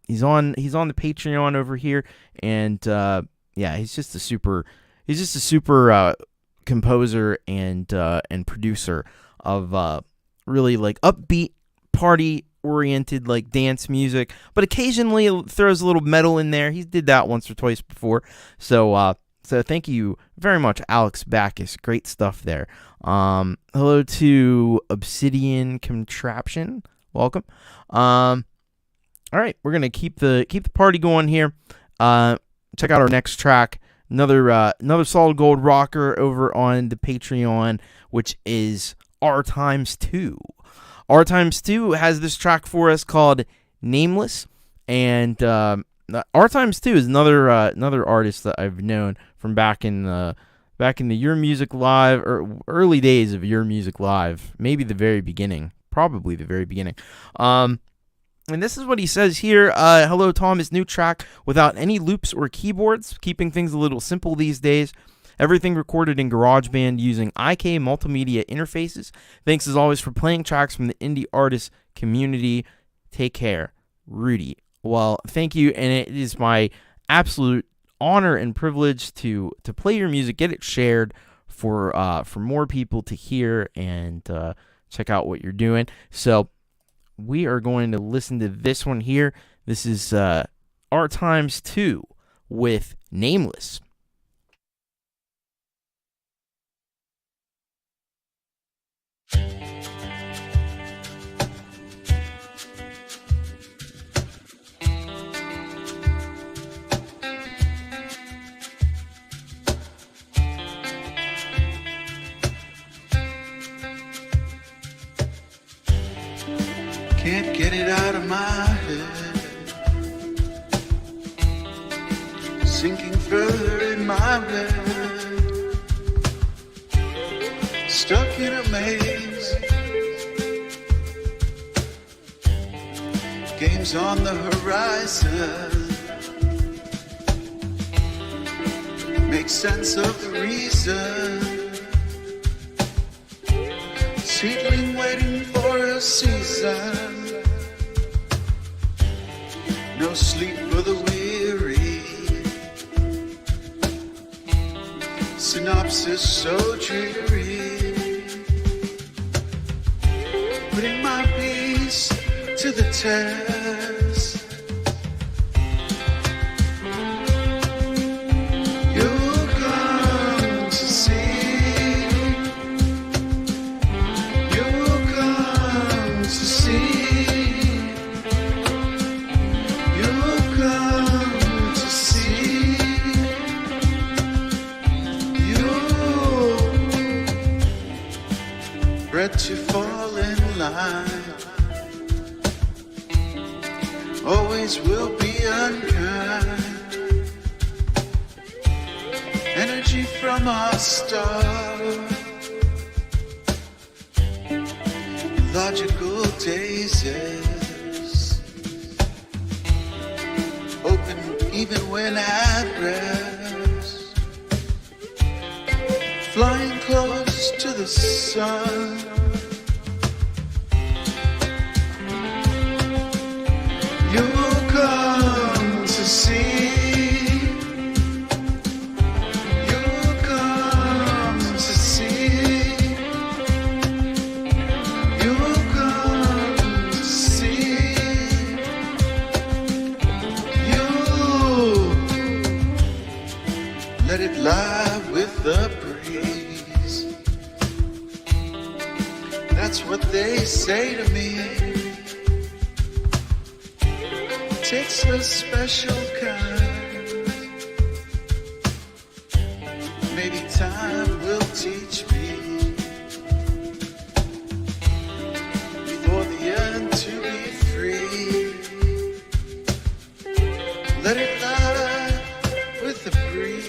He's on the Patreon over here, and yeah, he's just a super composer and producer of really like upbeat party oriented like dance music, but occasionally throws a little metal in there. He did that once or twice before. So thank you very much, Alex Backus. Great stuff there. Hello to Obsidian Contraption. Welcome. All right, we're gonna keep the party going here. Check out our next track. another solid gold rocker over on the Patreon, which is R times 2. R times 2 has this track for us called Nameless, and R times 2 is another artist that I've known from back in the Your Music Live, or early days of Your Music Live, maybe the very beginning, probably the very beginning. And this is what he says here. Hello, Tom. His new track without any loops or keyboards, keeping things a little simple these days. Everything recorded in GarageBand using IK multimedia interfaces. Thanks as always for playing tracks from the indie artist community. Take care, Rudy. Well, thank you, and it is my absolute honor and privilege to play your music, get it shared for more people to hear and check out what you're doing. So we are going to listen to this one here. This is R times 2 with Nameless. Can't get it out of my head, sinking further in my bed, stuck in a maze, games on the horizon, make sense of the reason, seedling waiting for a season. No sleep for the weary. Synopsis so dreary. Putting my piece to the test. You'll come to see. You'll come to see. To fall in line, always will be unkind. Energy from our start, logical daisies, open even when at rest, flying close to the sun. You'll come to see. You'll come to see. You'll come to see. You'll let it lie with the breeze. That's what they say to me. Takes a special kind. Maybe time will teach me before the end to be free. Let it lie with the breeze.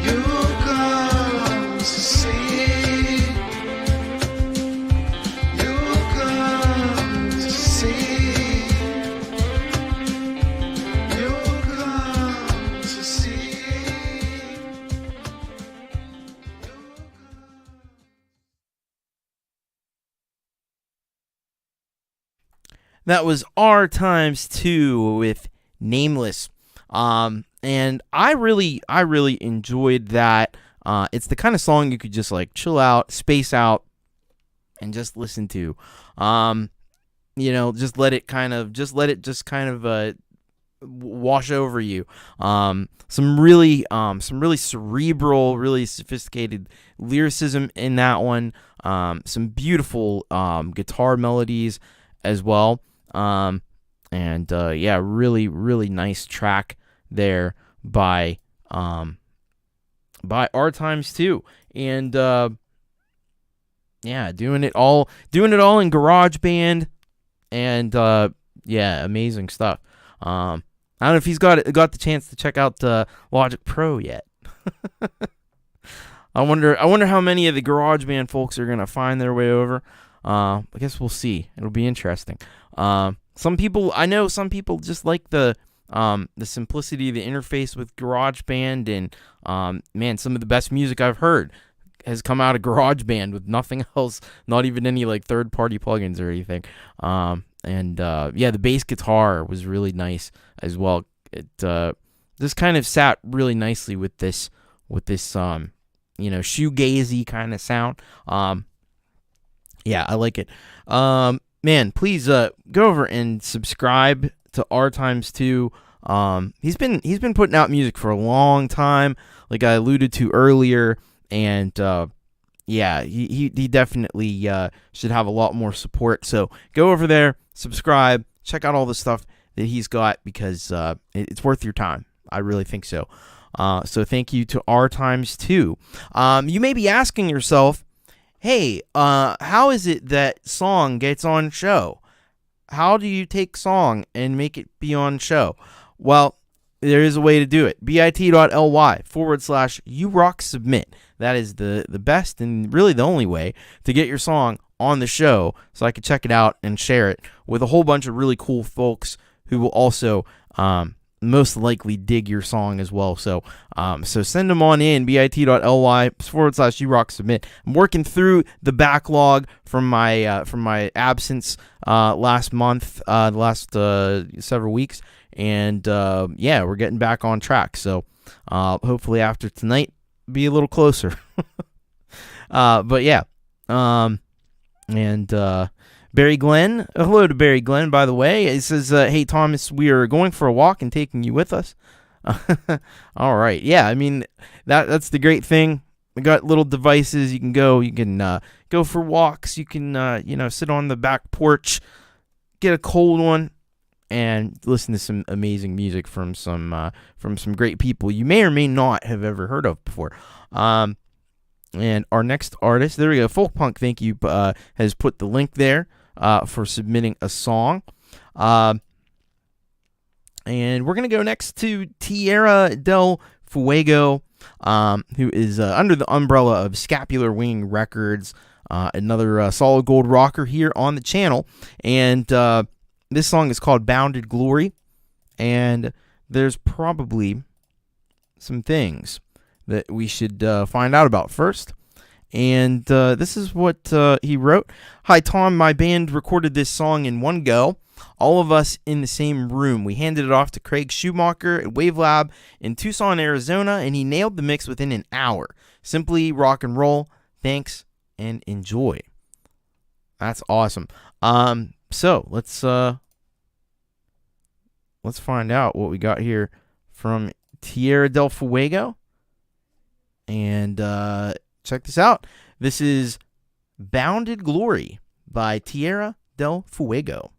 You'll come to see. That was R times 2 with Nameless. And I really enjoyed that. It's the kind of song you could just like chill out, space out, and just listen to. Just let it kind of wash over you. Some really cerebral, really sophisticated lyricism in that one. Some beautiful guitar melodies as well. And yeah, really, really nice track there by Our Times Too. And yeah, doing it all in GarageBand, and yeah, amazing stuff. I don't know if he's got the chance to check out Logic Pro yet. I wonder how many of the GarageBand folks are gonna find their way over. I guess we'll see. It'll be interesting. Some people just like the simplicity of the interface with GarageBand, and man, some of the best music I've heard has come out of GarageBand with nothing else, not even any like third-party plugins or anything. And yeah, the bass guitar was really nice as well. It this kind of sat really nicely with this shoegazy kind of sound. Yeah, I like it. Man, please go over and subscribe to Our Times Too. He's been putting out music for a long time, like I alluded to earlier, and yeah, he definitely should have a lot more support. So go over there, subscribe, check out all the stuff that he's got, because it's worth your time. I really think so. So thank you to Our Times Too. You may be asking yourself, hey, how is it that song gets on show? How do you take song and make it be on show? Well, there is a way to do it. bit.ly/urocksubmit. That is the best and really the only way to get your song on the show, so I can check it out and share it with a whole bunch of really cool folks who will also most likely dig your song as well. So send them on in, bit.ly/urocksubmit. I'm working through the backlog from my absence last month, the last several weeks, and yeah, we're getting back on track. So hopefully after tonight, be a little closer. But yeah, and Barry Glenn, hello to Barry Glenn, by the way. It says, hey, Thomas, we are going for a walk and taking you with us. All right. Yeah, I mean, that's the great thing. We got little devices. You can go go for walks. You can, sit on the back porch, get a cold one, and listen to some amazing music from some great people you may or may not have ever heard of before. And our next artist, there we go, Folk Punk, thank you, has put the link there for submitting a song. And we're going to go next to Tierra del Fuego, who is under the umbrella of Scapular Wing Records, another solid gold rocker here on the channel. And this song is called Bounded Glory. And there's probably some things that we should find out about first. And this is what he wrote. Hi, Tom. My band recorded this song in one go. All of us in the same room. We handed it off to Craig Schumacher at Wavelab in Tucson, Arizona, and he nailed the mix within an hour. Simply rock and roll. Thanks and enjoy. That's awesome. So let's find out what we got here from Tierra del Fuego. And check this out. This is Bounded Glory by Tierra del Fuego.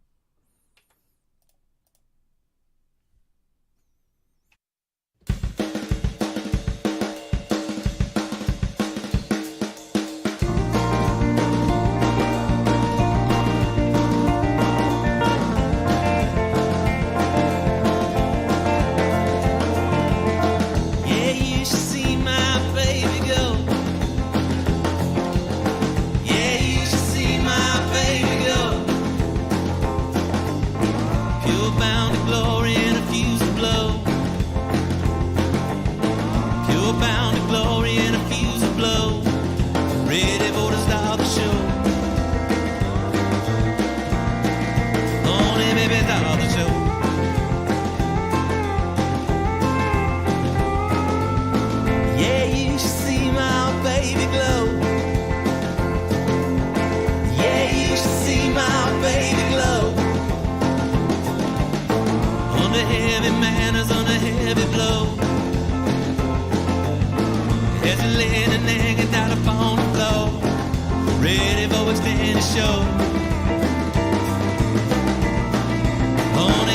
Ready for extended show. On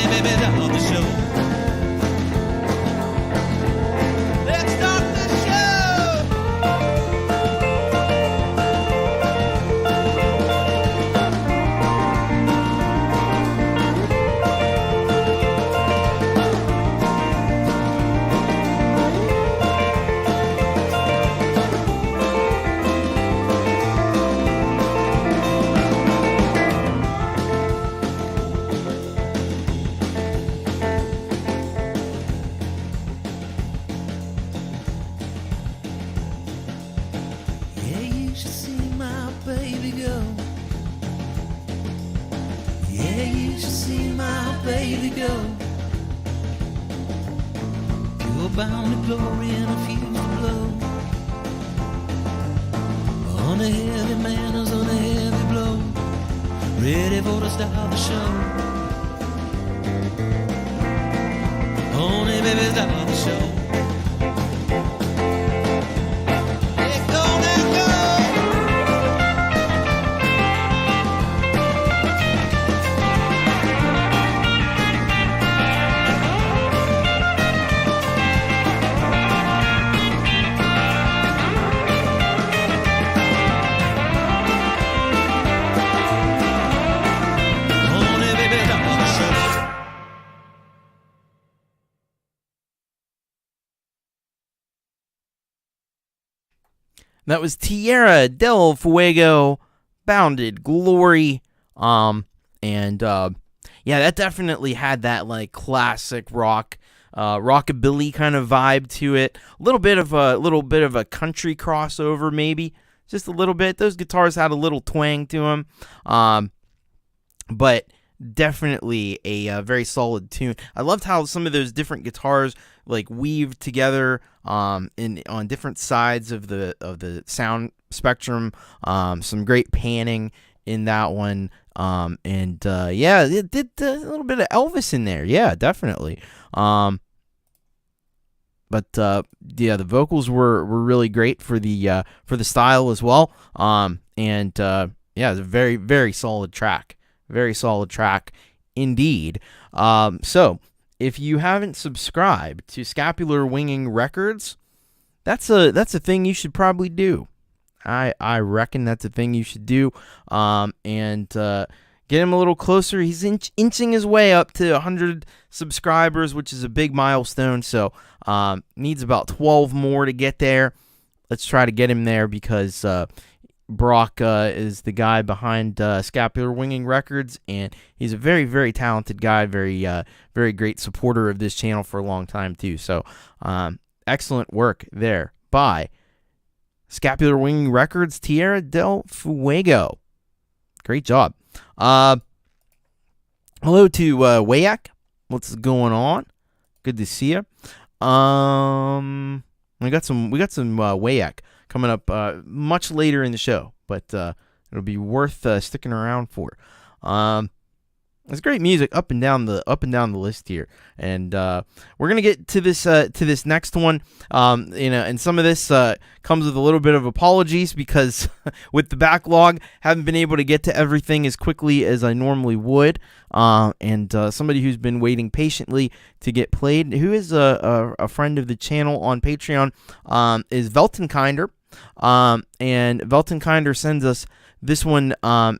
Yeah, you should see my baby go. You're bound to glory and refuse to blow. On a heavy manners, on a heavy blow. Ready for the start the show. On it, baby, start the show. Let go, let go. On it, baby, start the show. That was Tierra del Fuego, Bounded Glory. Yeah, that definitely had that like classic rock, rockabilly kind of vibe to it. A little bit of a country crossover, maybe just a little bit. Those guitars had a little twang to them, but definitely a very solid tune. I loved how some of those different guitars like weave together on different sides of the sound spectrum. Some great panning in that one. Yeah, it did a little bit of Elvis in there. Yeah, definitely. But the vocals were really great for the style as well. Yeah, it's a very, very solid track. Very solid track indeed. So if you haven't subscribed to Scapular Winging Records, that's a thing you should probably do. I reckon that's a thing you should do. Get him a little closer. He's inching his way up to 100 subscribers, which is a big milestone. So needs about 12 more to get there. Let's try to get him there because Brock is the guy behind Scapular Winging Records, and he's a very, very talented guy, very great supporter of this channel for a long time too. So excellent work there by Scapular Winging Records, Tierra del Fuego. Great job. Hello to Wayak. What's going on? Good to see you. We got some Wayak coming up much later in the show, but it'll be worth sticking around for. It's great music up and down the list here, and we're gonna get to this next one. And some of this comes with a little bit of apologies because with the backlog, haven't been able to get to everything as quickly as I normally would. And somebody who's been waiting patiently to get played, who is a friend of the channel on Patreon, is Veltenkinder. And Veltenkinder sends us this one.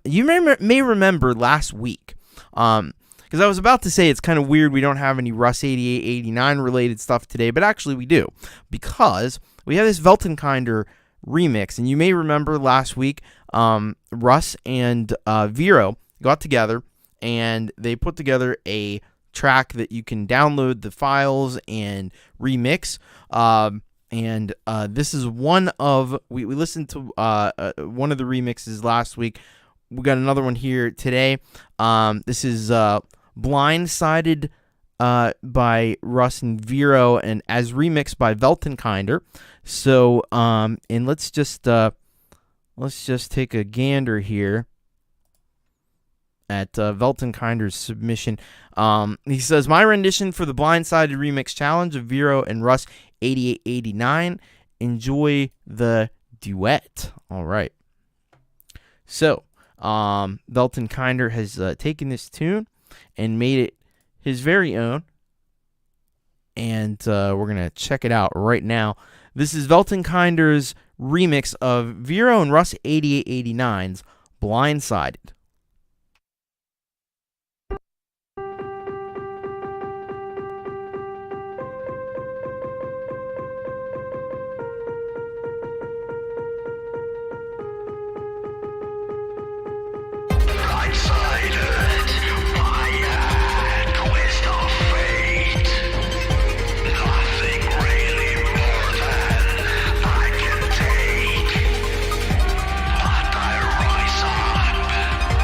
You may remember last week. Because I was about to say it's kind of weird we don't have any Russ 88, 89 related stuff today, but actually we do, because we have this Veltenkinder remix, and you may remember last week Russ and Vero got together, and they put together a track that you can download the files and remix. And this is one of, we listened to one of the remixes last week. We got another one here today. This is Blindsided by Russ and Vero, and as remixed by Veltenkinder. So, and let's just take a gander here at Veltenkinder's submission. He says, my rendition for the Blindsided Remix Challenge of Vero and Russ 8889. Enjoy the duet. All right. So, Veltenkinder has taken this tune and made it his very own, and we're gonna check it out right now. This is Veltenkinder's remix of Vero and Russ 8889's Blindsided. But I rise up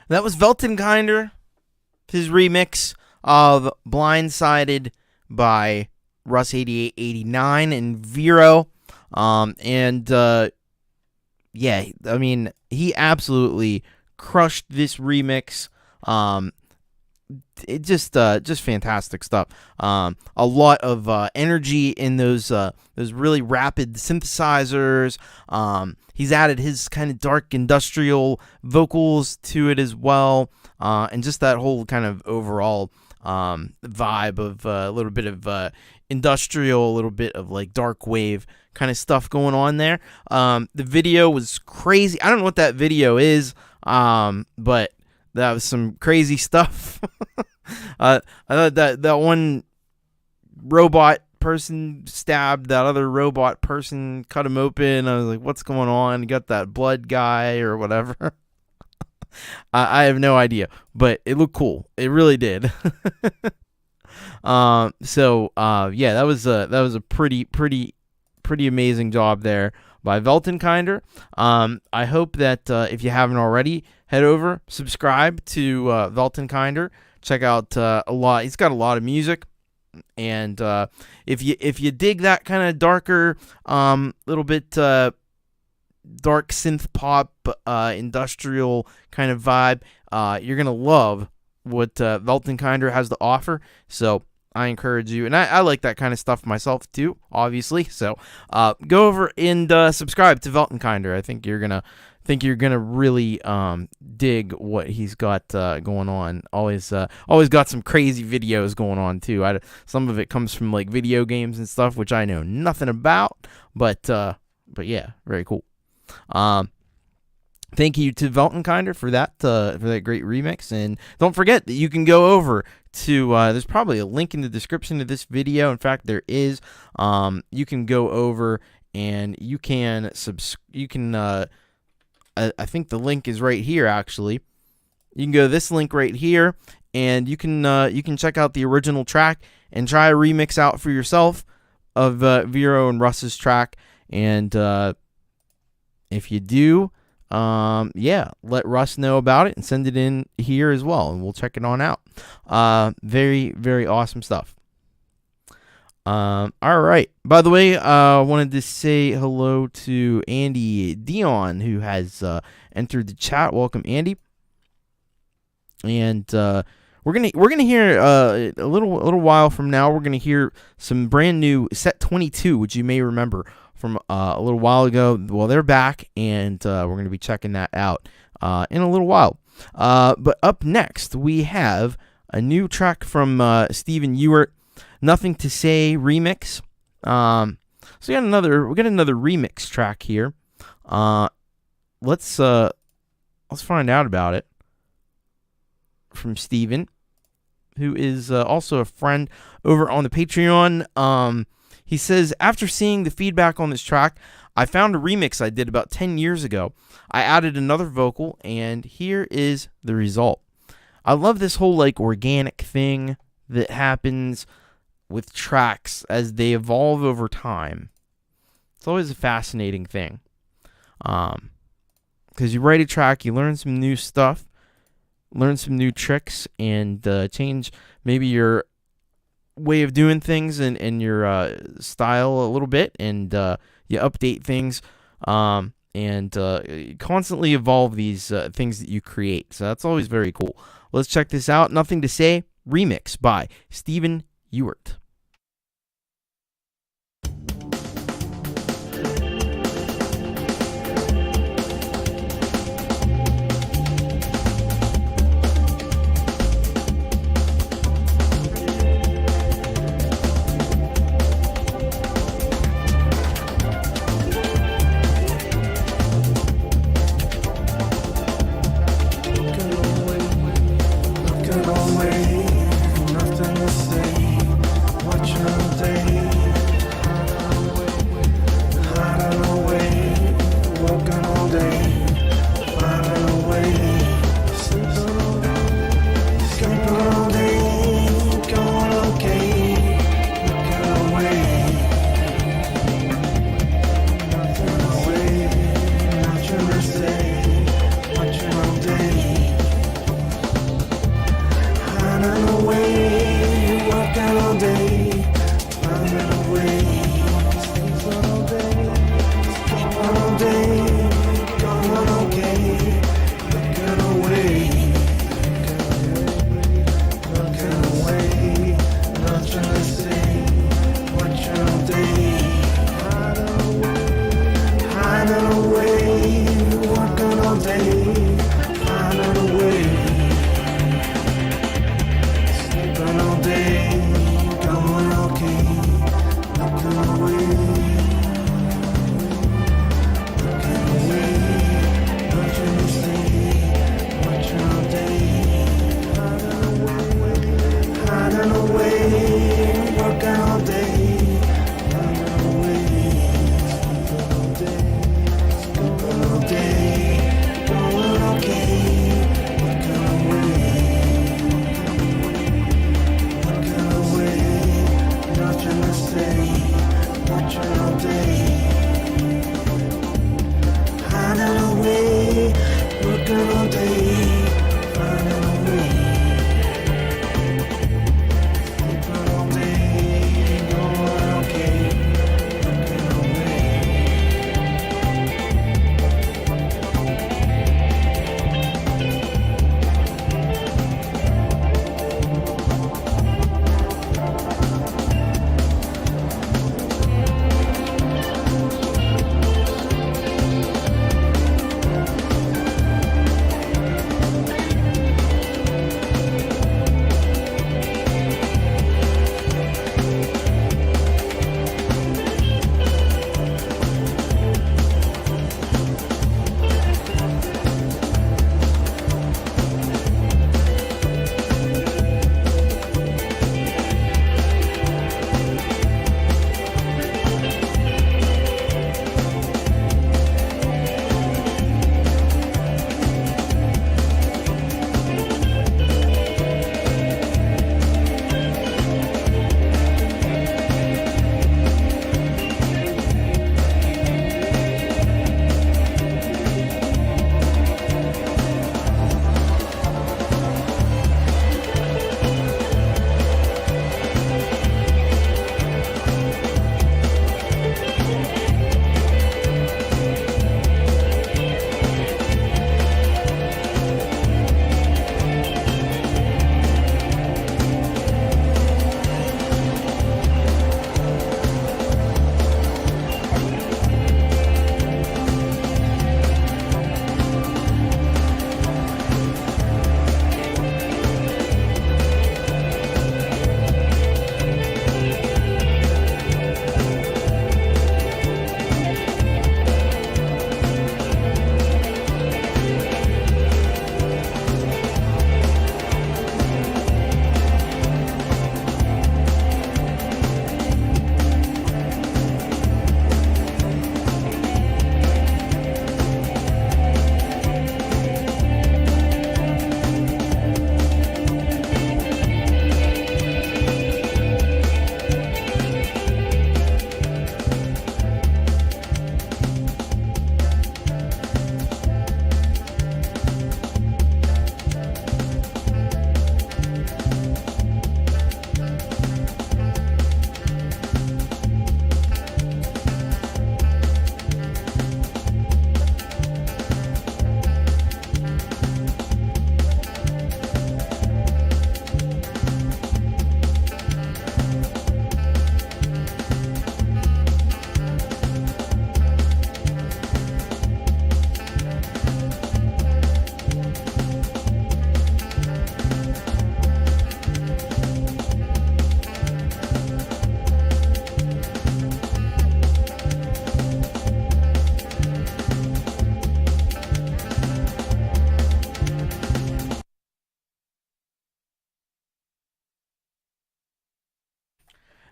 That was Weltenkinder, his remix of Blindsided by Russ 8889 and Vero. Yeah, I mean, he absolutely crushed this remix. It just fantastic stuff. A lot of energy in those really rapid synthesizers. He's added his kind of dark industrial vocals to it as well, and just that whole kind of overall vibe of a little bit of industrial, a little bit of like dark wave kind of stuff going on there. The video was crazy. I don't know what that video is, but that was some crazy stuff. I thought that one robot person stabbed that other robot person, cut him open. I was like, what's going on? You got that blood guy or whatever. I have no idea, but it looked cool. It really did. Yeah, that was a pretty amazing job there by Weltenkinder. I hope that if you haven't already, head over, subscribe to Weltenkinder. Check out a lot. He's got a lot of music, and if you dig that kind of darker, little bit dark synth pop, industrial kind of vibe, you're gonna love what Weltenkinder has to offer. So I encourage you, and I like that kind of stuff myself too, obviously. So go over and subscribe to Weltenkinder. I think you're gonna really dig what he's got going on. Always got some crazy videos going on too. Some of it comes from like video games and stuff, which I know nothing about, but yeah, very cool. Thank you to Weltenkinder for that great remix, and don't forget that you can go over to there's probably a link in the description of this video. In fact, there is. You can go over and you can I think the link is right here. Actually, you can go to this link right here, and you can check out the original track and try a remix out for yourself of Vero and Russ's track. And if you do, let Russ know about it and send it in here as well, and we'll check it on out. Very, very awesome stuff. All right. By the way, I wanted to say hello to Andy Dion, who has entered the chat. Welcome, Andy. And we're gonna hear a little while from now. We're gonna hear some brand new Set 22, which you may remember from a little while ago. Well, they're back, and we're gonna be checking that out in a little while. But up next, we have a new track from Stephen Ewart. Nothing to Say remix. So we got another remix track here. Let's find out about it from Steven, who is also a friend over on the Patreon. He says, after seeing the feedback on this track, I found a remix I did about 10 years ago. I added another vocal, and here is the result. I love this whole like organic thing that happens with tracks as they evolve over time. It's always a fascinating thing. Because you write a track, you learn some new stuff, learn some new tricks, and change maybe your way of doing things and your style a little bit, and you update things, and constantly evolve these things that you create. So that's always very cool. Let's check this out. Nothing to Say remix by Stephen Ewart. Nothing to say. all day, finding a way. Sleeping all day, going okay, looking away. Looking away, watching you stay, watching all day, hiding away, working all day, hiding away. Sleeping all day, going okay, looking away, looking away, watching you stay, watching all day. Hiding away, working all day, finding a way. Sleeping all day, going okay, looking away.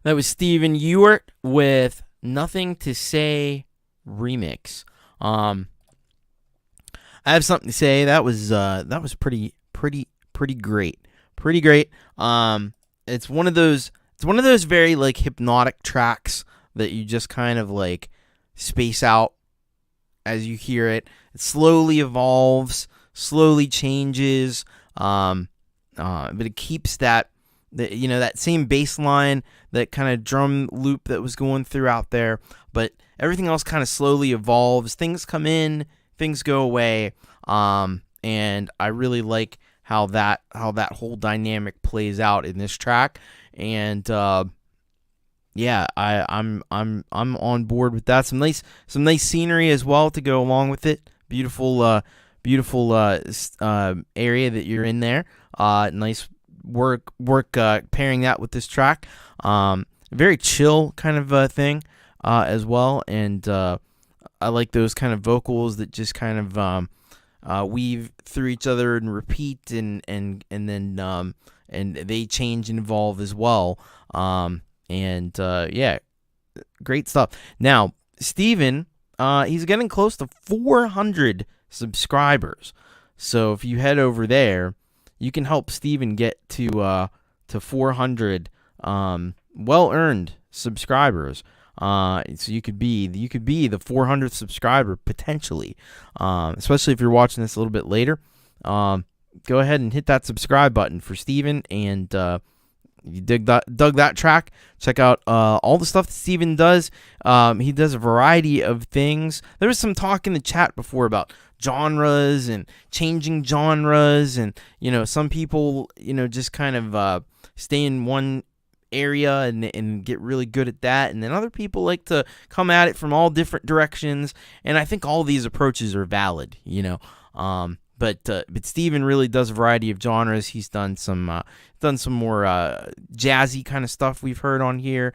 That was Steven Ewart with Nothing to Say remix. I have something to say. That was pretty great. Pretty great. It's one of those very like hypnotic tracks that you just kind of like space out as you hear it. It slowly evolves, slowly changes, but it keeps that same bass line, that kind of drum loop that was going throughout there, but everything else kind of slowly evolves. Things come in, things go away, and I really like how that whole dynamic plays out in this track, and yeah, I'm on board with that. Some nice scenery as well to go along with it. Beautiful beautiful area that you're in there. Nice work pairing that with this track. Very chill kind of thing as well, and I like those kind of vocals that just kind of weave through each other and repeat, and then and they change and evolve as well. Yeah, great stuff. Now, Steven, he's getting close to 400 subscribers. So if you head over there, you can help Steven get to 400 well-earned subscribers. So you could be the 400th subscriber potentially, especially if you're watching this a little bit later. Go ahead and hit that subscribe button for Steven, and you dug that track. Check out all the stuff that Steven does. He does a variety of things. There was some talk in the chat before about genres and changing genres, and some people just kind of stay in one area and get really good at that, and then other people like to come at it from all different directions, and I think all these approaches are valid, But Steven really does a variety of genres. He's done some more jazzy kind of stuff we've heard on here.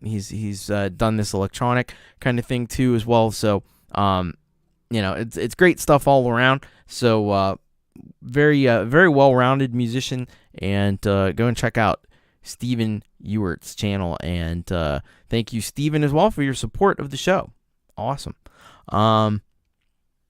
He's done this electronic kind of thing too as well. So it's great stuff all around. So very well-rounded musician, and go and check out Steven Ewert's channel. And thank you, Steven, as well, for your support of the show. Awesome.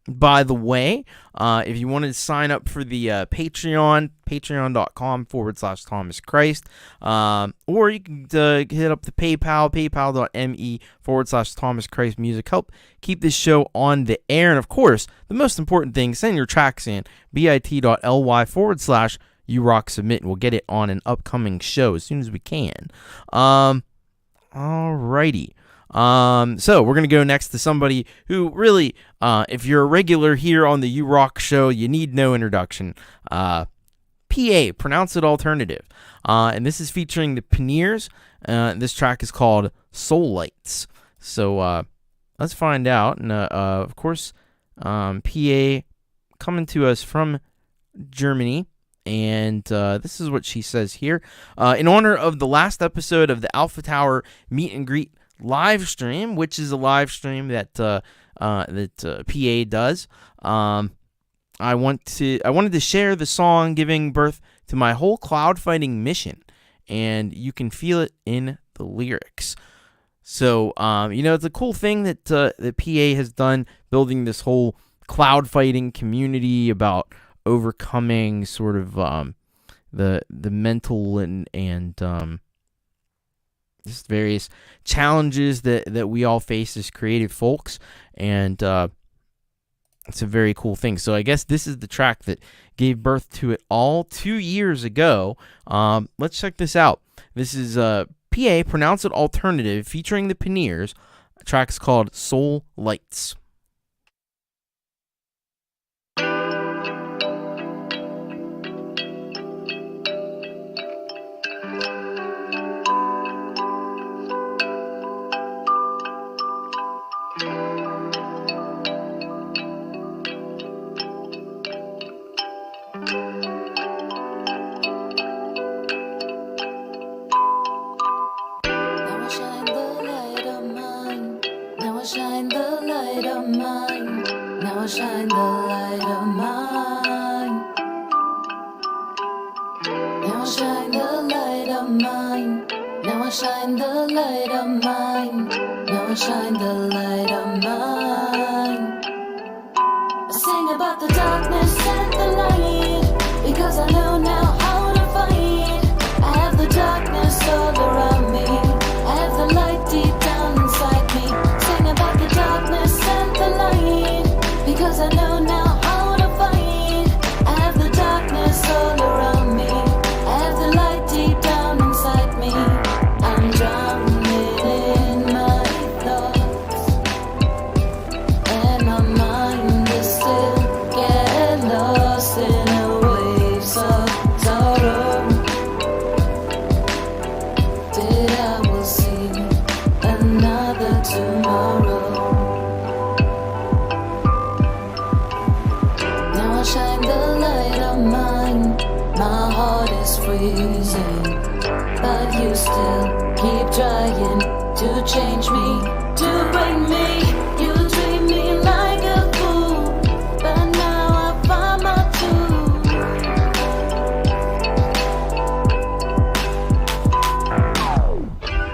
By the way, if you wanted to sign up for the Patreon, patreon.com/Thomas Christ, or you can hit up the PayPal, paypal.me/Thomas Christ Music. Help keep this show on the air. And of course, the most important thing, send your tracks in, bit.ly/YouRockSubmit, and we'll get it on an upcoming show as soon as we can. Alrighty. So we're going to go next to somebody who really, if you're a regular here on the You Rock show, you need no introduction. PA, Pronounce It Alternative. And this is featuring the Pioneers. This track is called Soul Lights. So, let's find out. And, of course, PA coming to us from Germany. And this is what she says here. In honor of the last episode of the Alpha Tower Meet and Greet live stream, which is a live stream that PA does. I wanted to share the song giving birth to my whole cloud fighting mission, and you can feel it in the lyrics. So it's a cool thing that the PA has done, building this whole cloud fighting community about overcoming sort of the mental and just various challenges that we all face as creative folks, and it's a very cool thing. So I guess this is the track that gave birth to it all 2 years ago. Let's check this out. This is PA, Pronounce It Alternative, featuring the Pioneers. The track's called Soul Lights. Shine the light of mine. Now I shine the light of mine. Now I shine the light of mine. Now I shine the light of mine. Now I shine the light of mine. I sing about the darkness and the light, because I know now how to fight. I have the darkness all around me. I have the light deep down inside me. About the darkness and the light, because I know now how to fight. I have the darkness all around me. I have the light deep down inside me. I'm drowning in my thoughts, and my mind is still getting lost in the waves of sorrow. Did I will see another tomorrow? poison. But you still keep trying to change me, to break me. You treat me like a fool, but now I find my truth.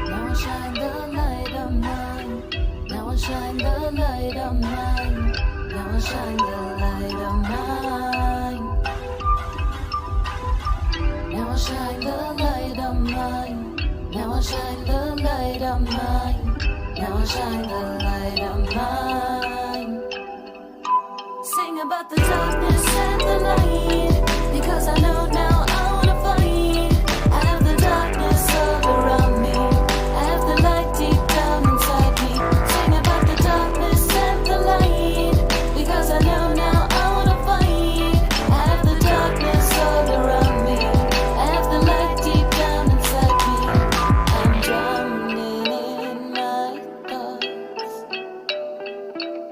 Now I shine the light of mine. Now I shine the light of mine. Now I shine the light of mine. Now I shine the light of mine. Now I shine the light of mine. Now I shine the light of mine. Sing about the darkness and the light, because I know now I wanna fight. I have the darkness all around me. I have the light deep down inside me. Sing about the darkness and the light, because I know now I wanna fight. I have the darkness all around me. I have the light deep down inside me. I'm drowning in my thoughts,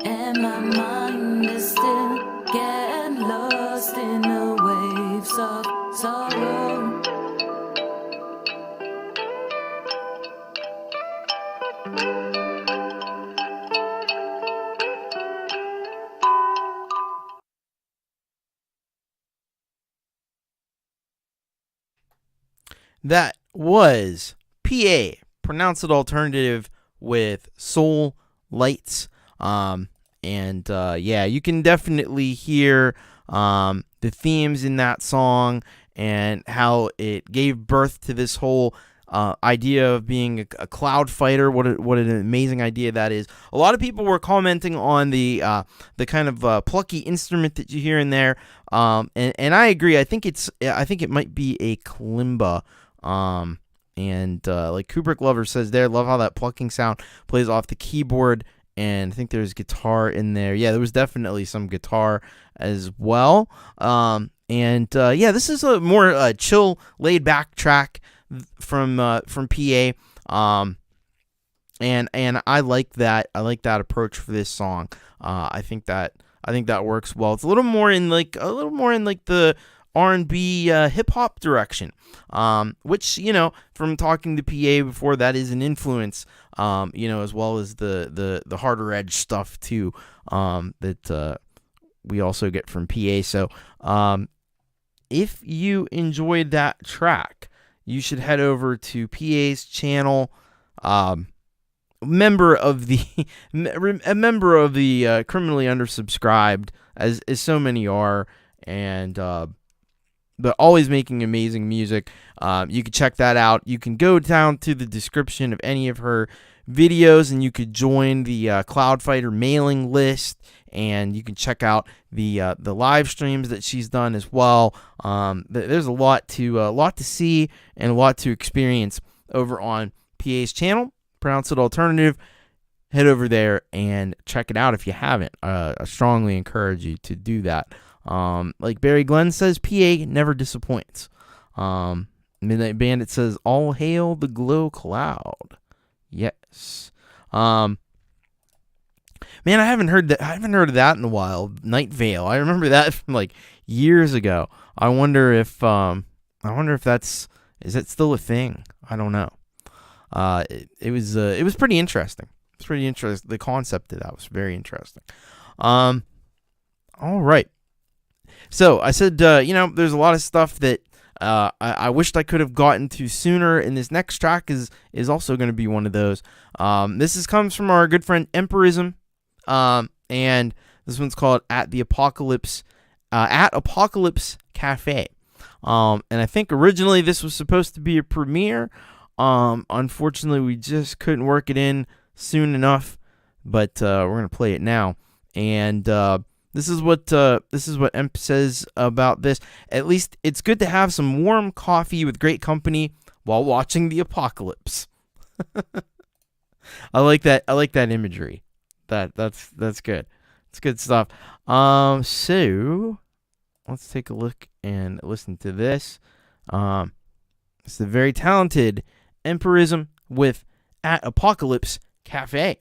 and my mind is still getting lost in the waves of sorrow. That was PA, Pronounced Alternative with Soul Lights. Yeah, you can definitely hear the themes in that song and how it gave birth to this whole idea of being a cloud fighter. What an amazing idea that is. A lot of people were commenting on the kind of plucky instrument that you hear in there, and I agree. I think it might be a kalimba. Like Kubrick Lover says there, love how that plucking sound plays off the keyboard, and I think there's guitar in there. Yeah, there was definitely some guitar as well. This is a more chill, laid back track from PA. And I like that. I like that approach for this song. I think that works well. It's a little more in like the R&B hip hop direction, which, from talking to PA before, that is an influence, as well as the harder edge stuff too, that we also get from PA. So if you enjoyed that track, you should head over to PA's channel. A member of the criminally undersubscribed, as so many are, and but always making amazing music. You can check that out. You can go down to the description of any of her videos, and you could join the Cloud Fighter mailing list, and you can check out the live streams that she's done as well. There's a lot to see and a lot to experience over on PA's channel, Pronounce It Alternative. Head over there and check it out if you haven't. I strongly encourage you to do that. Like Barry Glenn says, PA never disappoints. Midnight Bandit says, all hail the glow cloud. Yes. Man, I haven't heard that. I haven't heard of that in a while. Night Vale. I remember that from like years ago. I wonder if that's, is it still a thing? I don't know. It was pretty interesting. It's pretty interesting. The concept of that was very interesting. All right. So I said, there's a lot of stuff that I wished I could have gotten to sooner, and this next track is also going to be one of those. This comes from our good friend Empirism, and this one's called At Apocalypse Cafe. And I think originally this was supposed to be a premiere. Unfortunately, we just couldn't work it in soon enough, but we're going to play it now. And this is what Emp says about this. At least it's good to have some warm coffee with great company while watching the apocalypse. I like that imagery. That's good. It's good stuff. So let's take a look and listen to this. It's the very talented Empirism with At Apocalypse Cafe.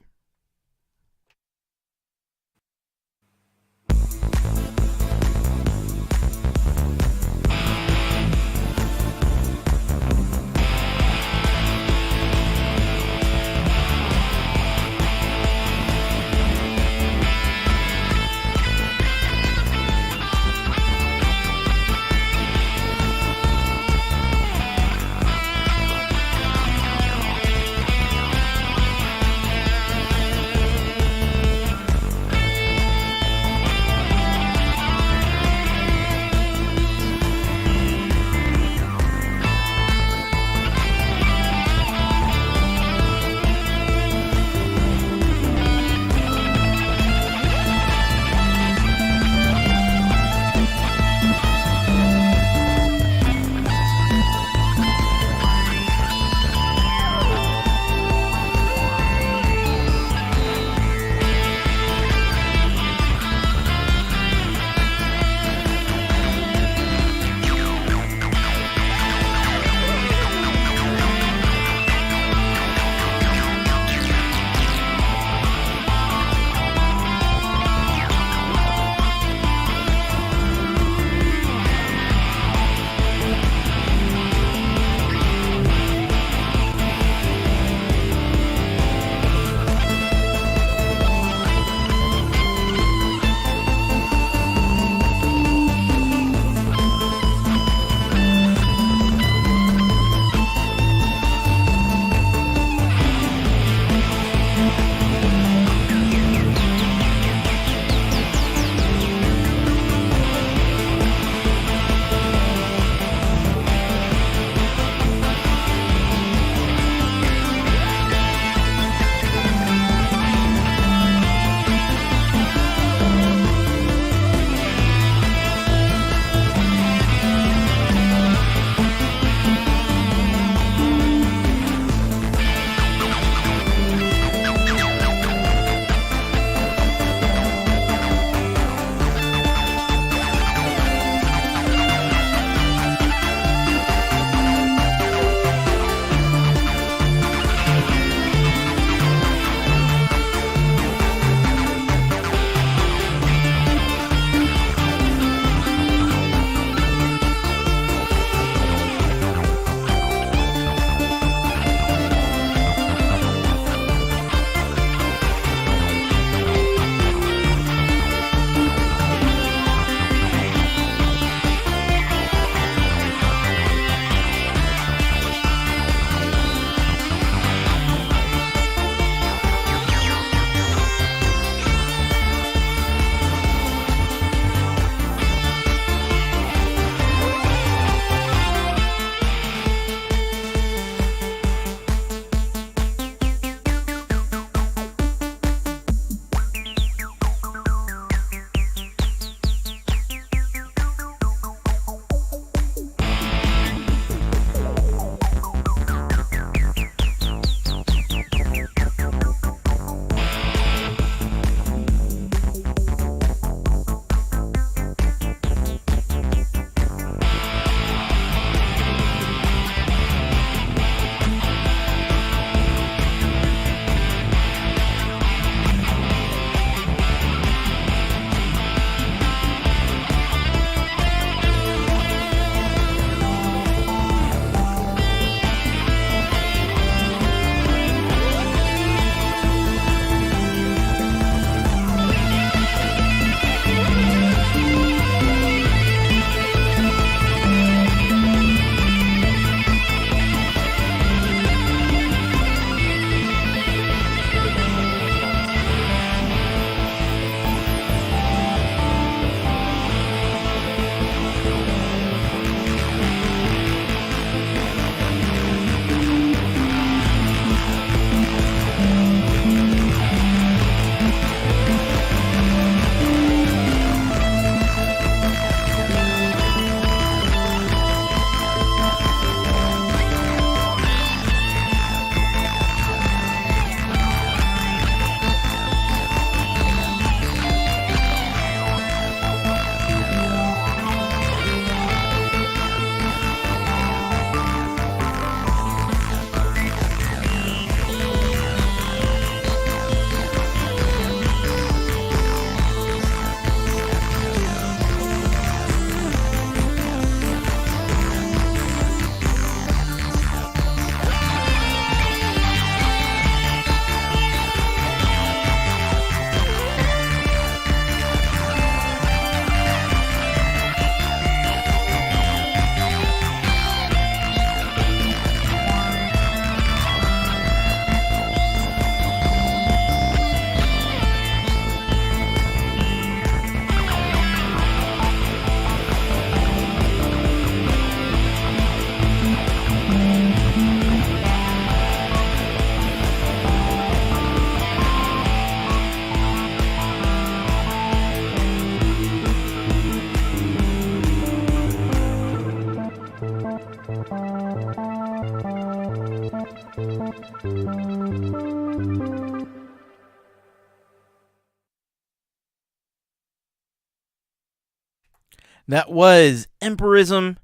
That was Empirism,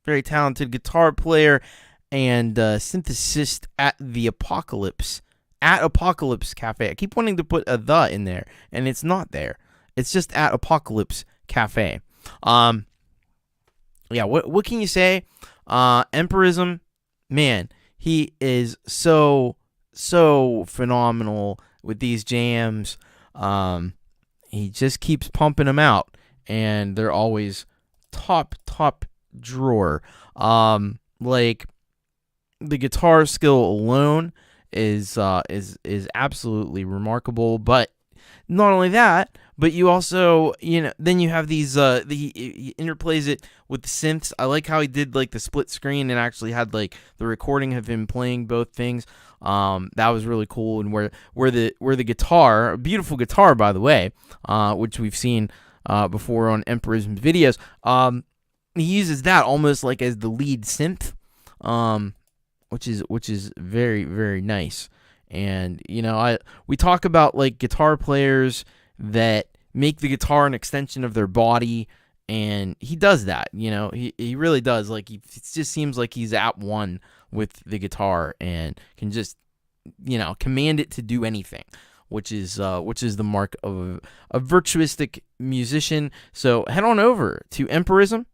very talented guitar player and synthesist at the Apocalypse Cafe. I keep wanting to put a "the" in there, and it's not there. It's just at Apocalypse Cafe. Yeah, what can you say? Empirism, man, he is so phenomenal with these jams. He just keeps pumping them out, and they're always top drawer. Like, the guitar skill alone is absolutely remarkable. But not only that, but you also, then you have these, he interplays it with the synths. I like how he did like the split screen and actually had like the recording of him playing both things. That was really cool. And where the guitar, a beautiful guitar, by the way, which we've seen before on Empirism's videos, he uses that almost like as the lead synth, which is very, very nice. And we talk about like guitar players that make the guitar an extension of their body, and he does that. He really does. Like, it just seems like he's at one with the guitar and can just command it to do anything, which is the mark of a virtuistic musician. So head on over to Empirism,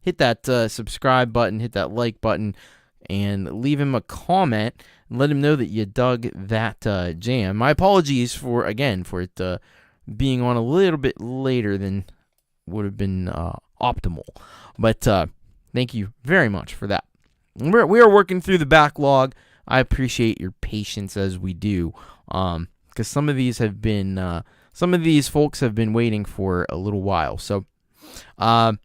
hit that subscribe button, hit that like button, and leave him a comment and let him know that you dug that jam. My apologies for it being on a little bit later than would have been optimal, but thank you very much for that. We are working through the backlog. I appreciate your patience as we do, because some of these folks have been waiting for a little while. So we're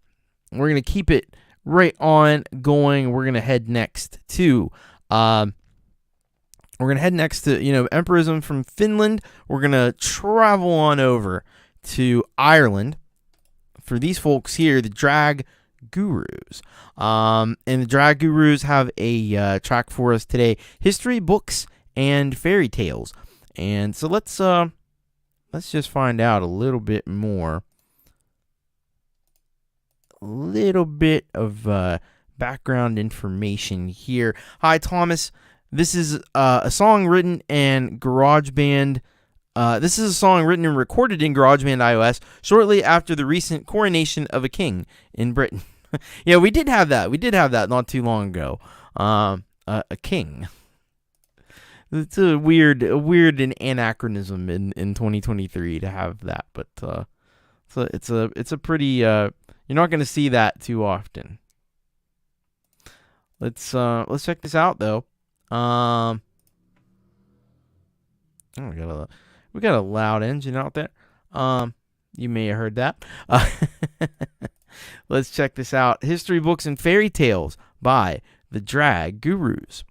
gonna keep it right on going. We're gonna head next to Empirism from Finland. We're gonna travel on over to Ireland for these folks here, the Drag Gurus. And the Drag Gurus have a track for us today: History, Books, and Fairy Tales. And so let's just find out a little bit more. A little bit of background information here. Hi, Thomas. This is a song written in GarageBand. This is a song written and recorded in GarageBand iOS shortly after the recent coronation of a king in Britain. Yeah, we did have that. We did have that not too long ago. A king. It's a weird anachronism in 2023 to have that, but so it's a pretty. You're not going to see that too often. Let's check this out though. We got a loud engine out there. You may have heard that. Let's check this out. History, Books, and Fairy Tales by the Drag Gurus.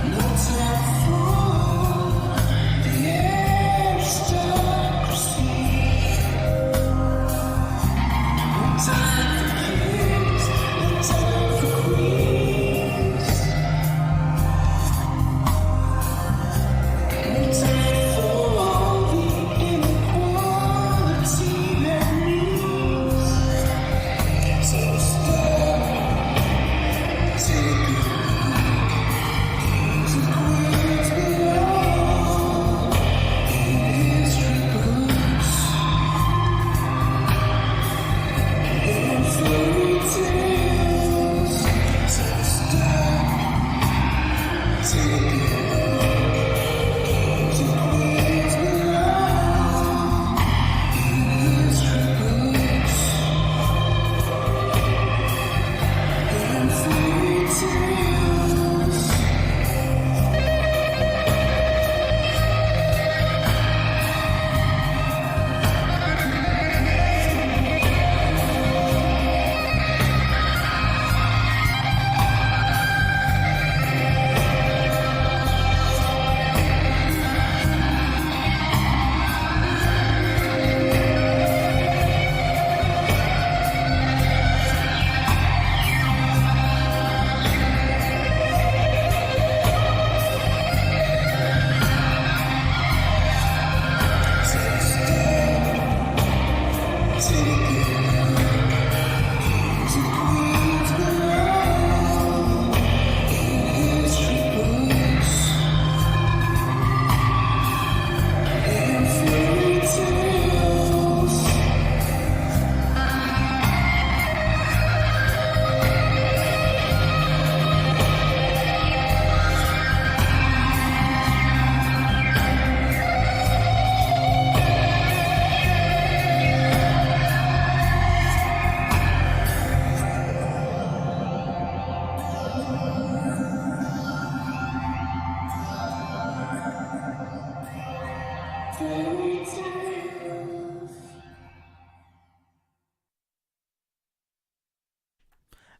No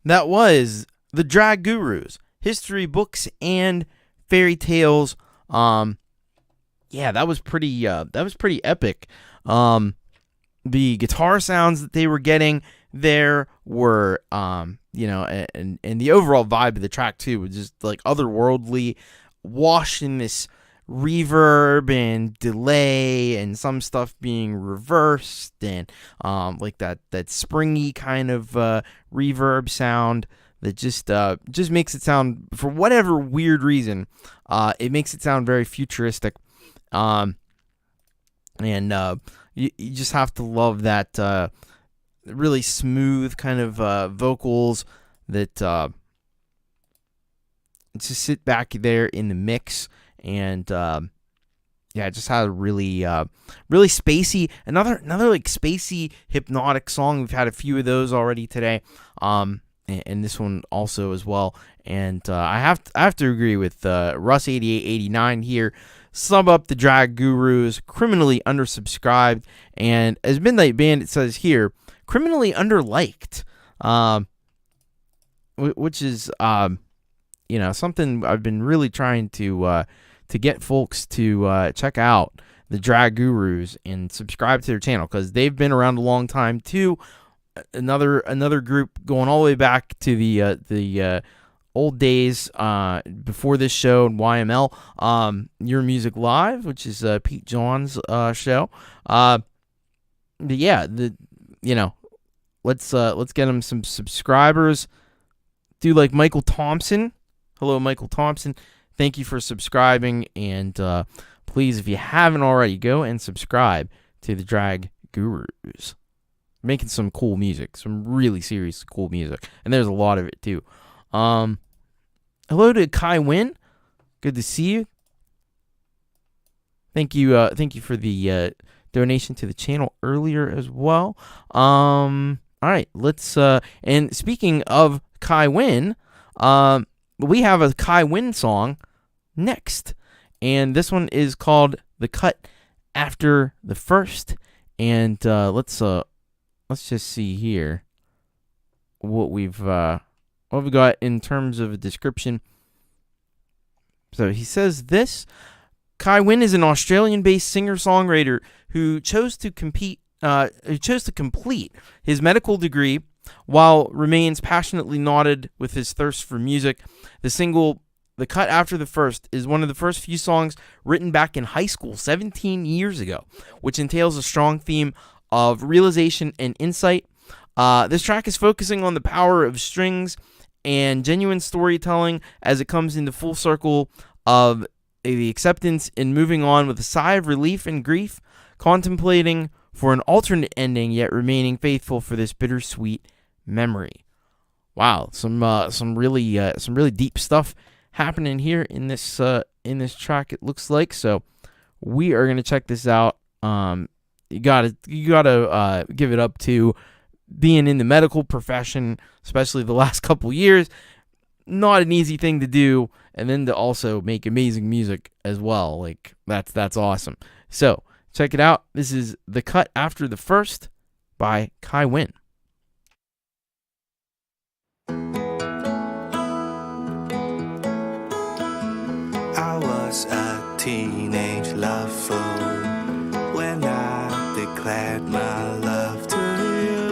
That was the Drag Gurus, history books and fairy tales. Yeah, that was pretty epic. The guitar sounds that they were getting there were, and the overall vibe of the track too was just like otherworldly, washed in this reverb and delay, and some stuff being reversed, and like that springy kind of reverb sound that just makes it sound, for whatever weird reason, it makes it sound very futuristic, and you just have to love that really smooth kind of vocals that just sit back there in the mix. And it just had a really spacey, another like spacey hypnotic song. We've had a few of those already today, and this one also as well. And I have to agree with Russ 8889 here. Sum up the Drag Gurus, criminally undersubscribed, and as Midnight Bandit says here, criminally underliked, which is something I've been really trying to get folks to check out the Drag Gurus and subscribe to their channel, because they've been around a long time too. Another group going all the way back to the old days before this show and YML, Your Music Live, which is Pete John's show. But yeah, let's get them some subscribers. Do like Michael Thompson. Hello, Michael Thompson. Thank you for subscribing, and please, if you haven't already, go and subscribe to the Drag Gurus. Making some cool music, some really serious cool music, and there's a lot of it too. Hello to Kai Wynn. Good to see you. Thank you for the donation to the channel earlier as well. All right, let's and speaking of Kai Wynn, we have a Kai Wynn song next, and this one is called "The Cut After the First." And let's just see here what we've got in terms of a description. So he says this: Kai Wynn is an Australian-based singer-songwriter who chose to complete his medical degree while remains passionately knotted with his thirst for music. The single "The Cut After the First" is one of the first few songs written back in high school 17 years ago, which entails a strong theme of realization and insight. This track is focusing on the power of strings and genuine storytelling as it comes into full circle of the acceptance and moving on with a sigh of relief and grief, contemplating for an alternate ending yet remaining faithful for this bittersweet memory. Wow, some really deep stuff happening here in this track, it looks like. So we are gonna check this out. You gotta give it up to being in the medical profession, especially the last couple years. Not an easy thing to do, and then to also make amazing music as well. Like that's awesome. So check it out. This is "The Cut After the First" by Kai Wynn. I was a teenage love fool when I declared my love to you.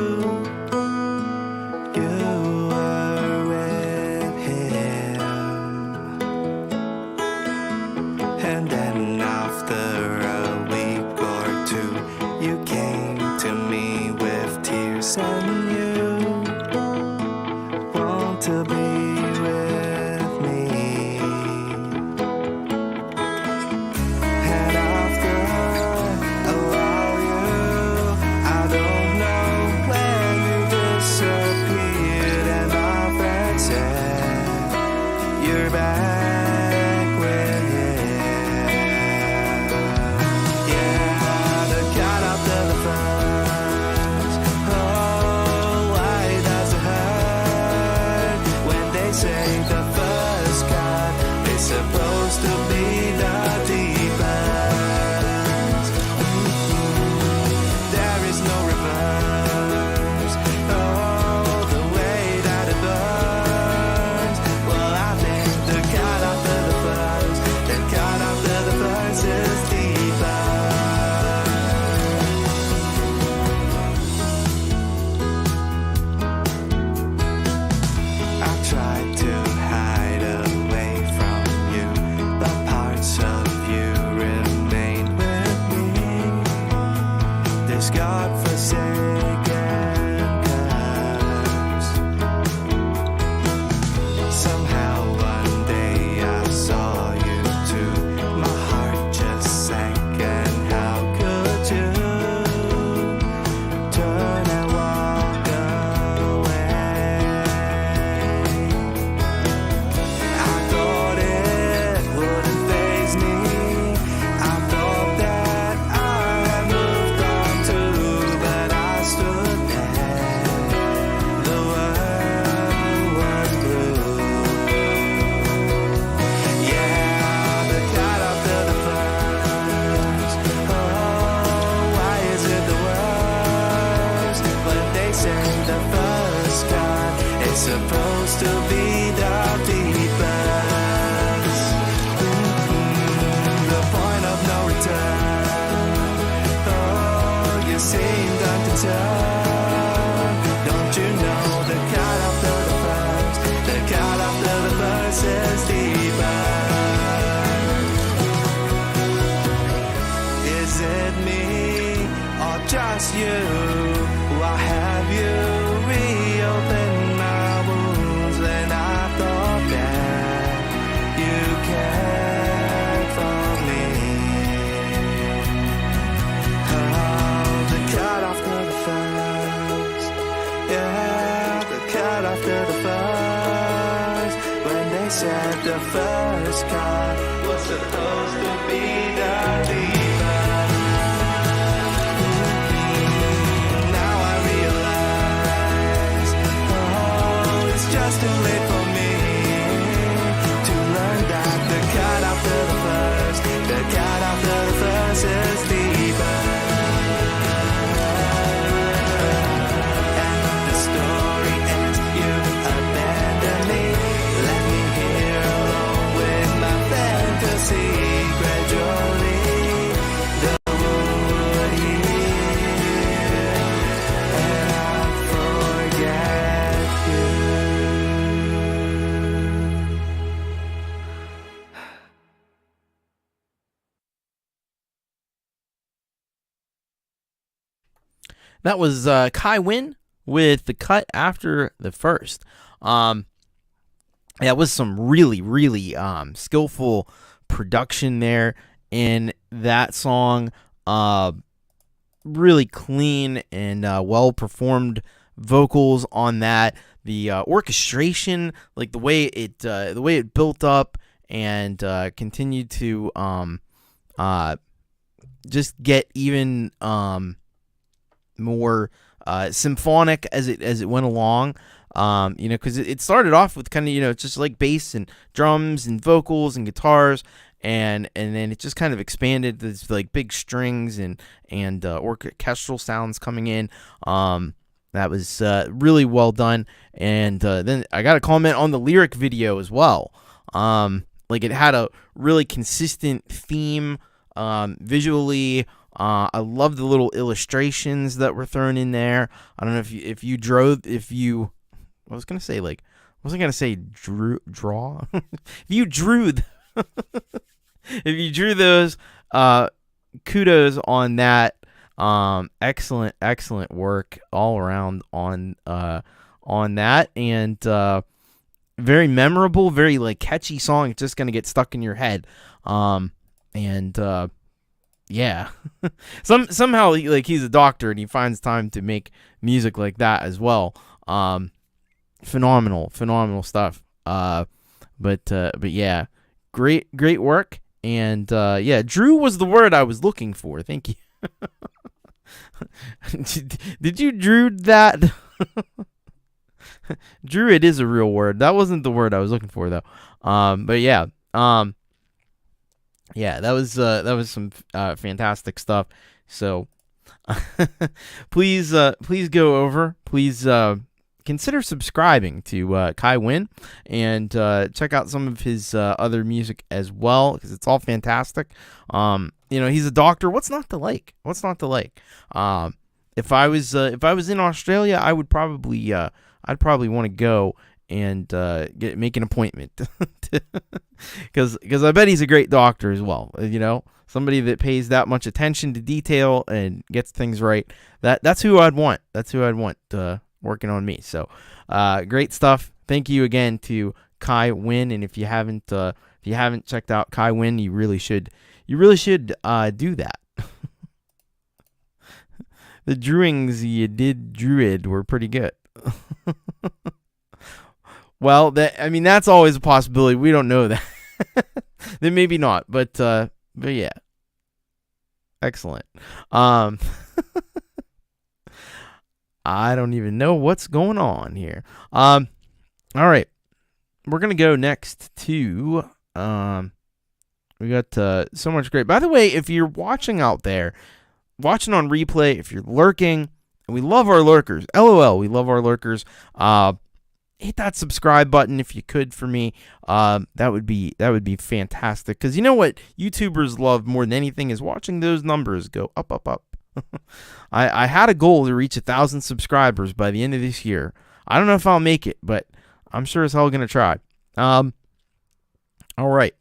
You were with him, and then after a week or two, you came to me with tears, and you want to be with me. And after a while, I don't know when you disappeared, and my friend said you're back with him. Yeah, the cut after the first. Oh, why does it hurt when supposed to be the deepest. The point of no return. Oh, you seem done to turn. Don't you know the cut after the verse, the cut after the verse is deeper. Is it me or just you? Why have you reopened my wounds when I thought that you cared for me? Oh, the cut after the first, yeah, the cut after the first. When they said the first cut was supposed to be the deeper. Just too late for me to learn that the cut after the first, the cut after the first is deeper. And the story ends, you abandon me, let me here alone with my fantasy. Gradually the wood heals, and I forget you. That was Kai Wynn with the cut after the first. That was some really, really skillful production there in that song. Really clean and well performed vocals on that. The orchestration, like the way it built up and continued to just get even more symphonic as it went along. Because it started off with kind of just like bass and drums and vocals and guitars, and then it just kind of expanded. There's like big strings and orchestral sounds coming in. That was really well done. And then I got a comment on the lyric video as well. Like it had a really consistent theme visually. I love the little illustrations that were thrown in there. I don't know if you draw. I was gonna say like, wasn't gonna say draw. If you drew, if you drew those, kudos on that. Excellent work all around on that, and very memorable, very like catchy song. It's just gonna get stuck in your head. Yeah, somehow like he's a doctor and he finds time to make music like that as well. Phenomenal stuff. But yeah, great work. And yeah, Drew was the word I was looking for. Thank you. Did you drew that? Druid is a real word. That wasn't the word I was looking for though. But yeah. Yeah, that was some fantastic stuff. So please go over. Please consider subscribing to Kai Wynn and check out some of his other music as well, because it's all fantastic. He's a doctor. What's not to like? If I was in Australia, I would probably I'd probably want to go and make an appointment, because I bet he's a great doctor as well. Somebody that pays that much attention to detail and gets things right. That's who I'd want. Working on me. So great stuff. Thank you again to Kai Wynn. And if you haven't checked out Kai Wynn, you really should do that. The drawings you did, Druid, were pretty good. Well, that's always a possibility. We don't know that. Then maybe not, but yeah. Excellent. I don't even know what's going on here. All right. We're going to go next to we got so much great. By the way, if you're watching out there, watching on replay, if you're lurking, we love our lurkers. LOL, we love our lurkers. hit that subscribe button if you could for me. That would be fantastic. Because you know what YouTubers love more than anything is watching those numbers go up, up, up. I had a goal to reach 1,000 subscribers by the end of this year. I don't know if I'll make it, but I'm sure as hell gonna try. All right.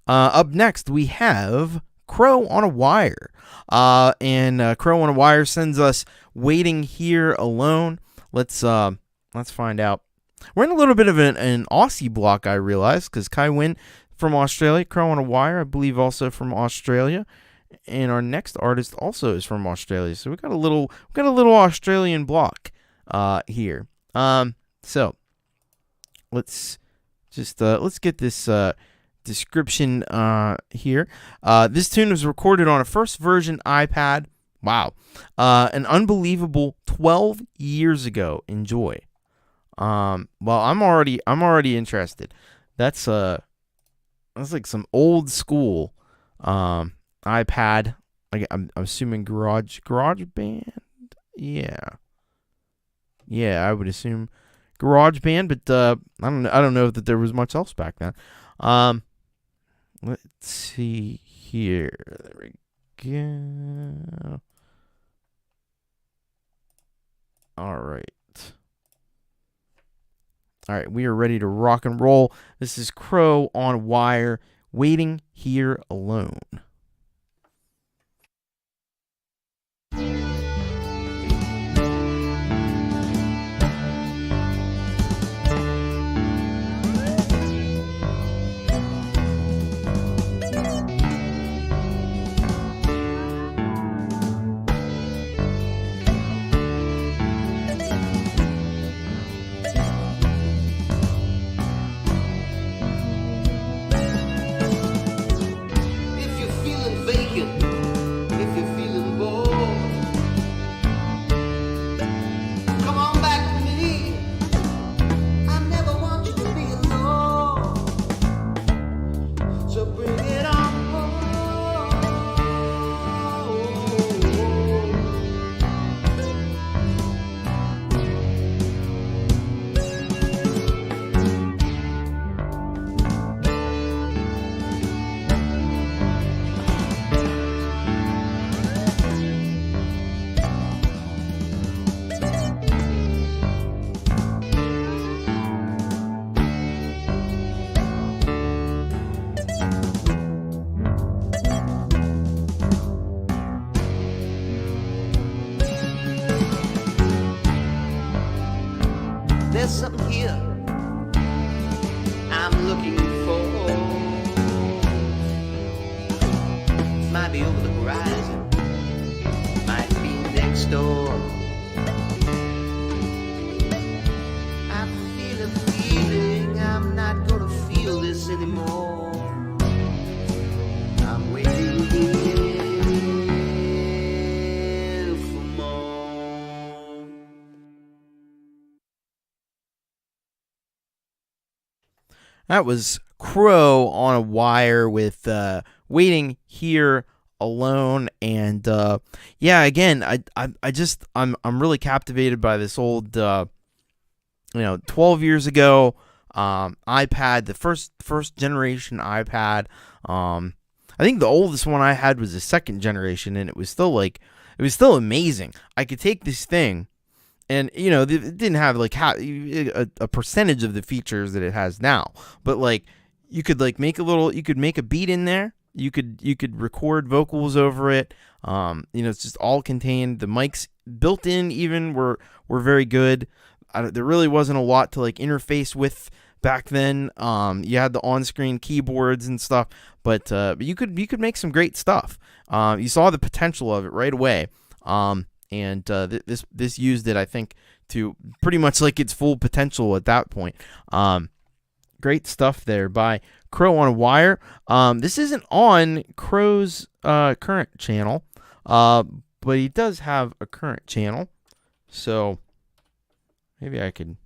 Up next we have Crow on a Wire. And Crow on a Wire sends us Waiting Here Alone. Let's find out. We're in a little bit of an Aussie block, I realize, because Kai Wynn from Australia, Crow on a Wire, I believe also from Australia. And our next artist also is from Australia. So we got a little Australian block here. So let's get this description here. This tune was recorded on a first version iPad. Wow. An unbelievable 12 years ago. Enjoy. Well, I'm already interested. That's like some old school iPad. I'm assuming Garage Band. Yeah, I would assume Garage Band, but I don't know that there was much else back then. Let's see here. There we go. All right, we are ready to rock and roll. This is Crow on Wire, Waiting Here Alone. There's something here I'm looking for. Might be over the horizon, might be next door. I feel a feeling I'm not gonna feel this anymore. I'm waiting here for more. That was Crow on a Wire with Waiting Here Alone. And yeah, again, I'm really captivated by this old 12 years ago iPad, the first generation iPad. I think the oldest one I had was the second generation, and it was still amazing. I could take this thing, and it didn't have like a percentage of the features that it has now, but like you could make a beat in there. You could record vocals over it. It's just all contained. The mics built in even were very good. There really wasn't a lot to like interface with back then. You had the on-screen keyboards and stuff, but you could make some great stuff. You saw the potential of it right away. And this used it, I think, to pretty much like its full potential at that point. Great stuff there by Crow on a Wire. This isn't on Crow's current channel, but he does have a current channel, so maybe I could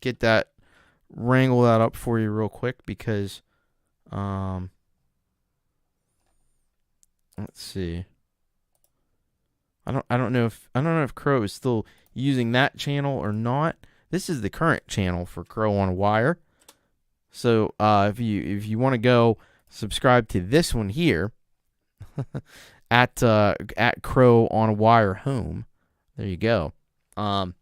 get that, wrangle that up for you real quick, because let's see. I don't know if Crow is still using that channel or not. This is the current channel for Crow on Wire. So if you want to go subscribe to this one here at Crow on Wire Home, there you go. But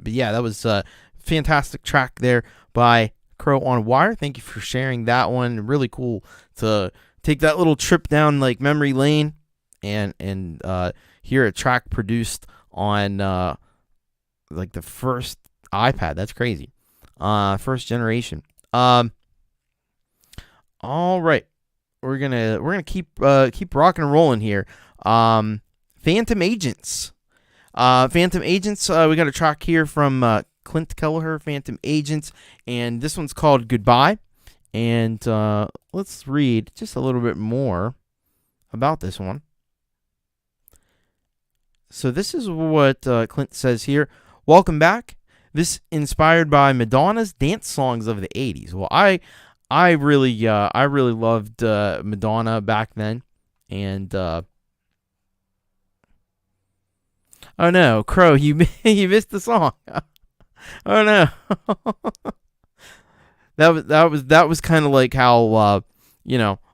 yeah, that was a fantastic track there by Crow on Wire. Thank you for sharing that one. Really cool to take that little trip down like memory lane and hear a track produced on like the first iPad. That's crazy. First generation. All right. We're gonna keep rocking and rolling here. Phantom Agents. Phantom Agents, we got a track here from Clint Kelleher, Phantom Agents, and this one's called Goodbye. And let's read just a little bit more about this one. So this is what Clint says here. Welcome back. This inspired by Madonna's dance songs of the 80s. Well, I really loved Madonna back then, and oh no, Crow, you missed the song. Oh no. that was kind of like how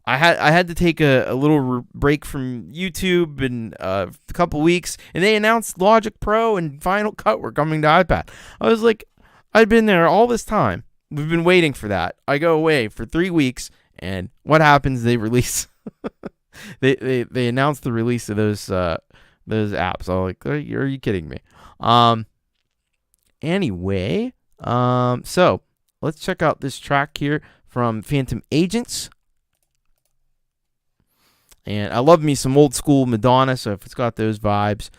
I had to take a little break from YouTube and a couple weeks, and they announced Logic Pro and Final Cut were coming to iPad. I was like, I'd been there all this time. We've been waiting for that. I go away for 3 weeks, and what happens? They release. they announced the release of those apps. I was like, are you kidding me? Anyway, so let's check out this track here from Phantom Agents. And I love me some old school Madonna, so if it's got those vibes,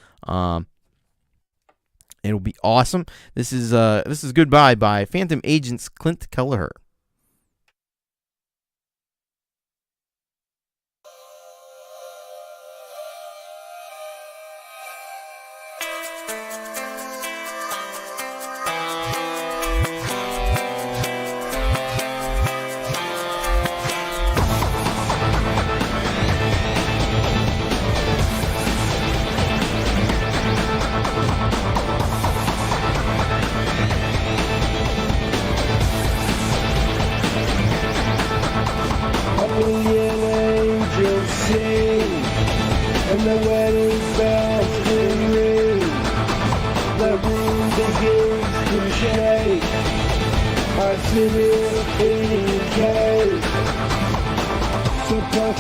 it'll be awesome. This is Goodbye by Phantom Agents, Clint Kelleher.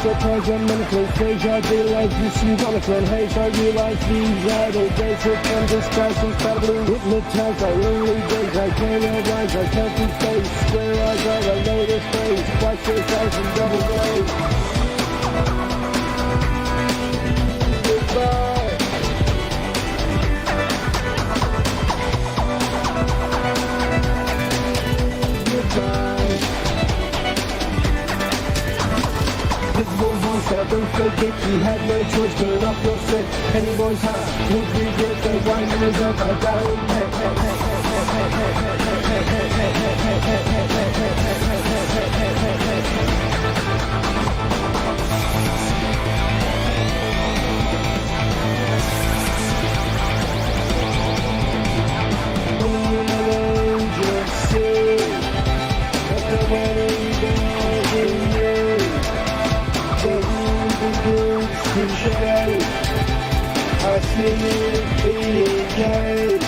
Surprise, I'm in a close stage. I realize this symbolic and hate. I realize these idle days are from disguise and traveling. Hypnotized by lonely days. I can't arise, I can't see face. Square eyes are a lotus face. Twice your size and double glaze. Goodbye. Goodbye. Don't forget you had no choice, turn off your set. Any voice high, would regret the winders up a down. I see it again.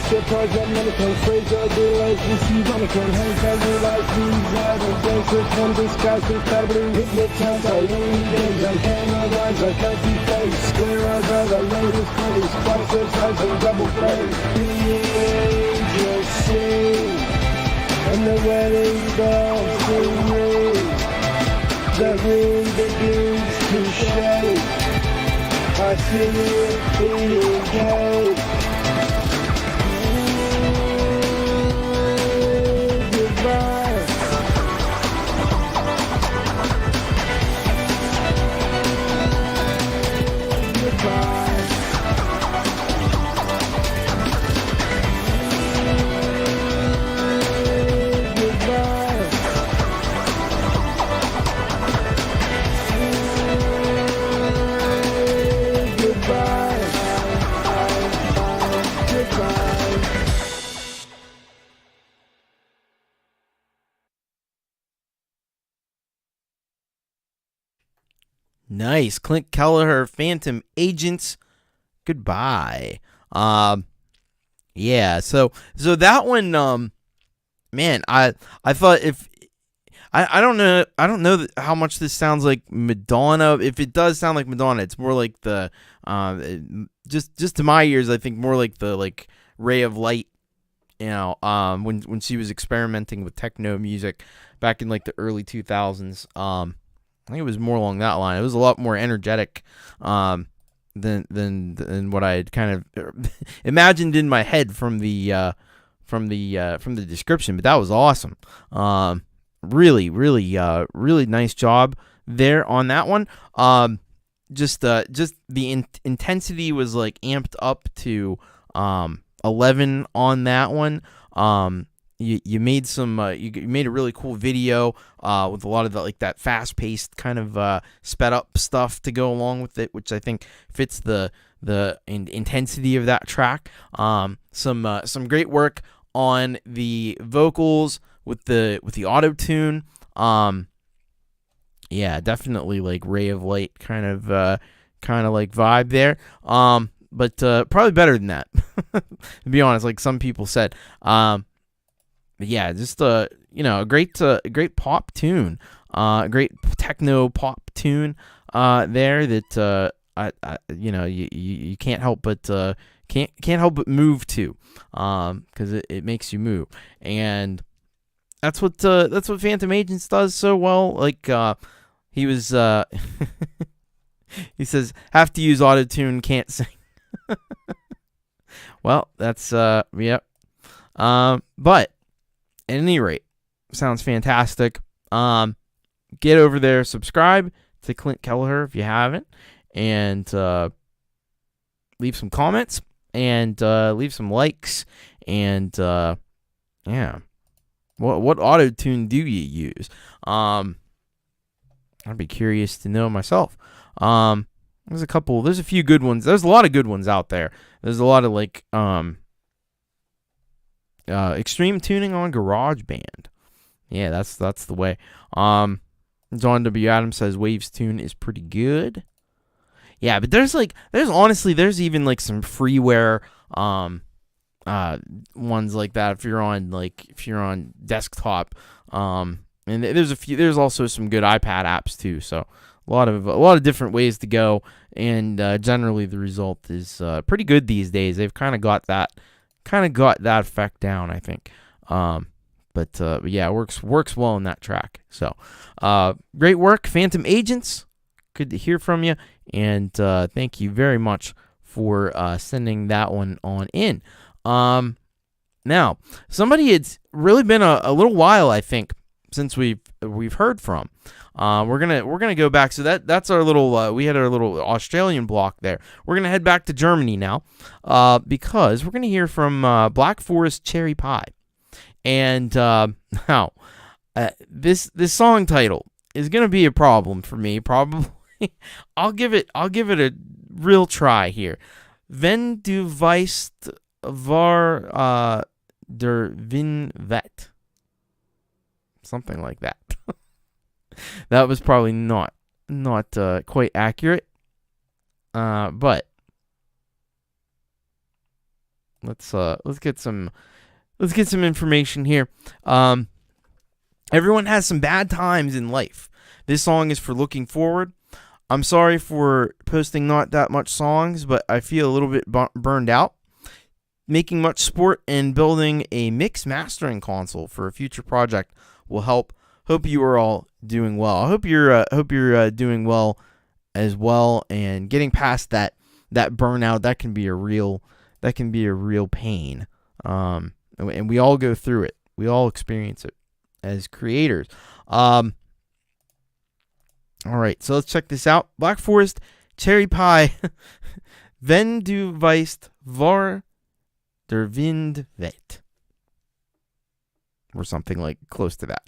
Surprise, I'm not a phrase. I realize this is on a con hands. I realize these idle days are from disguise and traveling. Hypnotized by lonely days. I can't arise, I can't see face. Square eyes are the latest place. Twice the size and double glaze. The angels sing, and the wedding bells ring. I The wind begins to shake. I see it being gay. Goodbye. Goodbye. Nice. Clint Kelleher, Phantom Agents. Goodbye. Yeah, so that one, man, I thought if I don't know how much this sounds like Madonna. If it does sound like Madonna, it's more like the just to my ears, I think more like the like Ray of Light, when she was experimenting with techno music back in like the early 2000s. I think it was more along that line. It was a lot more energetic than what I had kind of imagined in my head from the description. But that was awesome. Really nice job there on that one. Just the intensity was like amped up to 11 on that one. You made some you made a really cool video with a lot of that fast paced kind of sped up stuff to go along with it, which I think fits the intensity of that track. Some great work on the vocals with the auto tune. Yeah, definitely like Ray of Light kind of like vibe there. But probably better than that. To be honest, like some people said. But yeah, just a great pop tune, great techno pop tune there that you can't help but move to, because it makes you move, and that's what Phantom Agents does so well. Like he was he says have to use auto tune, can't sing. Well, that's yep. But at any rate, sounds fantastic. Get over there, subscribe to Clint Kelleher if you haven't, and leave some comments and leave some likes. And yeah, what auto tune do you use? I'd be curious to know myself. There's a few good ones. There's a lot of good ones out there. There's a lot of like extreme tuning on GarageBand. Yeah, that's the way. John W. Adams says Waves tune is pretty good. Yeah, but there's even like some freeware ones like that if you're on desktop. And there's also some good iPad apps too. So a lot of different ways to go, and generally the result is pretty good these days. They've kind of got that effect down, I think. But yeah, it works well in that track. So great work, Phantom Agents. Good to hear from you, and thank you very much for sending that one on in. Now, somebody, it's really been a little while, I think, since we've heard from. We're gonna go back. So that's our little. We had our little Australian block there. We're gonna head back to Germany now, because we're gonna hear from Black Forest Cherry Pie, and now this song title is gonna be a problem for me. Probably, I'll give it a real try here. Wenn du weißt, war der Wind weht. Something like that. That was probably not quite accurate. But let's get some information here. Everyone has some bad times in life. This song is for looking forward. I'm sorry for posting not that much songs, but I feel a little bit burned out. Making much sport and building a mix mastering console for a future project will help hope you are all doing well. I hope you're doing well as well, and getting past that burnout. That can be a real pain. And we all go through it. We all experience it as creators. All right, so let's check this out. Black Forest Cherry Pie. Wenn du weißt, wo der Wind weht. Or something like close to that.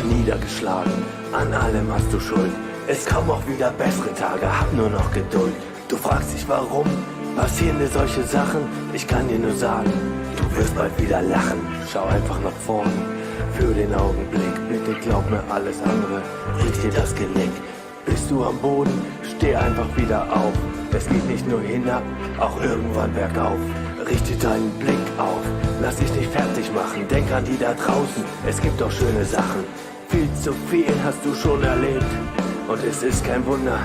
Niedergeschlagen, an allem hast du Schuld. Es kommen auch wieder bessere Tage, hab nur noch Geduld. Du fragst dich warum, passieren dir solche Sachen? Ich kann dir nur sagen, du wirst bald wieder lachen. Schau einfach nach vorn, für den Augenblick. Bitte glaub mir, alles andere bricht dir das Genick. Bist du am Boden, steh einfach wieder auf. Es geht nicht nur hinab, auch irgendwann bergauf. Richte deinen Blick auf, lass dich nicht fertig machen. Denk an die da draußen, es gibt auch schöne Sachen. Viel zu viel hast du schon erlebt. Und es ist kein Wunder,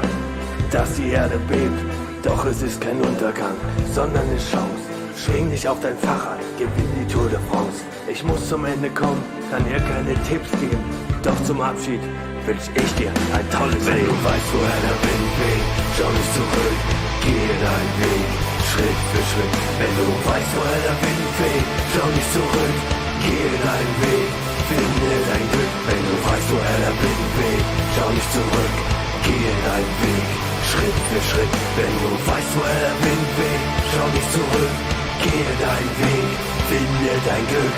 dass die Erde bebt. Doch es ist kein Untergang, sondern eine Chance. Schwing dich auf dein Fahrrad, gewinn die Tour de France. Ich muss zum Ende kommen, kann dir keine Tipps geben. Doch zum Abschied wünsch ich dir ein tolles Leben. Wenn du weißt, woher der Wind weht, schau nicht zurück, gehe deinen Weg, Schritt für Schritt. Wenn du weißt, woher der Wind weht, schau nicht zurück, gehe deinen Weg, finde dein Glück. Wenn du weißt, woher der Wind weht, schau nicht zurück, gehe deinen Weg, Schritt für Schritt. Wenn du weißt, woher der Wind weht, schau nicht zurück, gehe deinen Weg, finde dein Glück.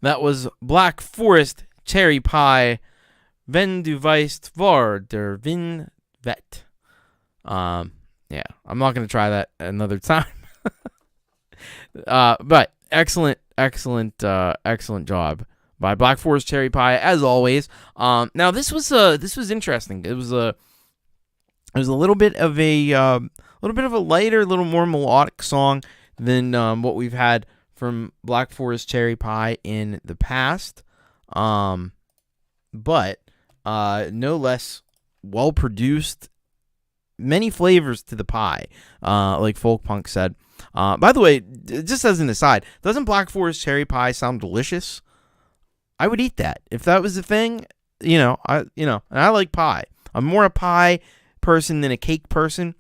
That was Black Forest Cherry Pie. Wenn du weißt, wo der Wind weht. Yeah, I'm not going to try that another time. But excellent job by Black Forest Cherry Pie, as always. Now this was interesting. It was a little bit of a lighter, a little more melodic song than what we've had from Black Forest Cherry Pie in the past, but no less well produced. Many flavors to the pie, like Folk Punk said. By the way, just as an aside, doesn't Black Forest Cherry Pie sound delicious? I would eat that if that was a thing. And I like pie. I'm more a pie person than a cake person,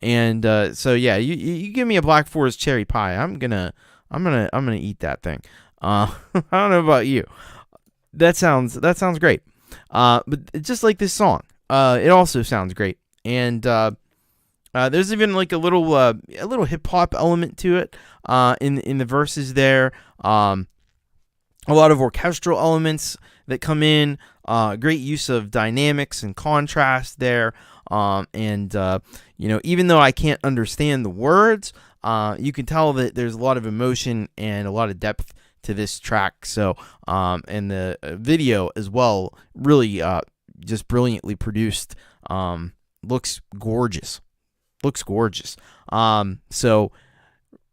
and so yeah, you give me a Black Forest Cherry Pie, I'm gonna eat that thing. I don't know about you. That sounds great. But just like this song, it also sounds great. And there's even like a little hip hop element to it. In the verses there. A lot of orchestral elements that come in. Great use of dynamics and contrast there. Even though I can't understand the words, you can tell that there's a lot of emotion and a lot of depth to this track. So, and the video as well, really just brilliantly produced. Looks gorgeous. So,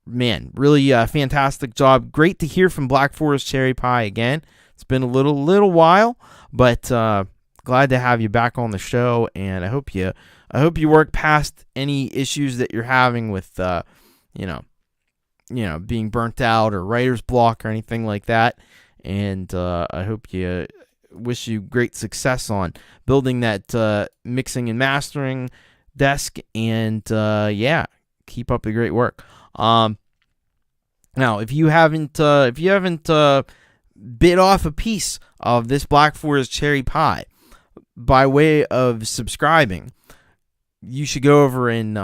man, really fantastic job. Great to hear from Black Forest Cherry Pie again. It's been a little while, but glad to have you back on the show, and I hope you work past any issues that you're having with being burnt out or writer's block or anything like that. And I hope wish you great success on building that mixing and mastering desk, and keep up the great work. Now, if you haven't bit off a piece of this Black Forest cherry pie by way of subscribing, you should go over and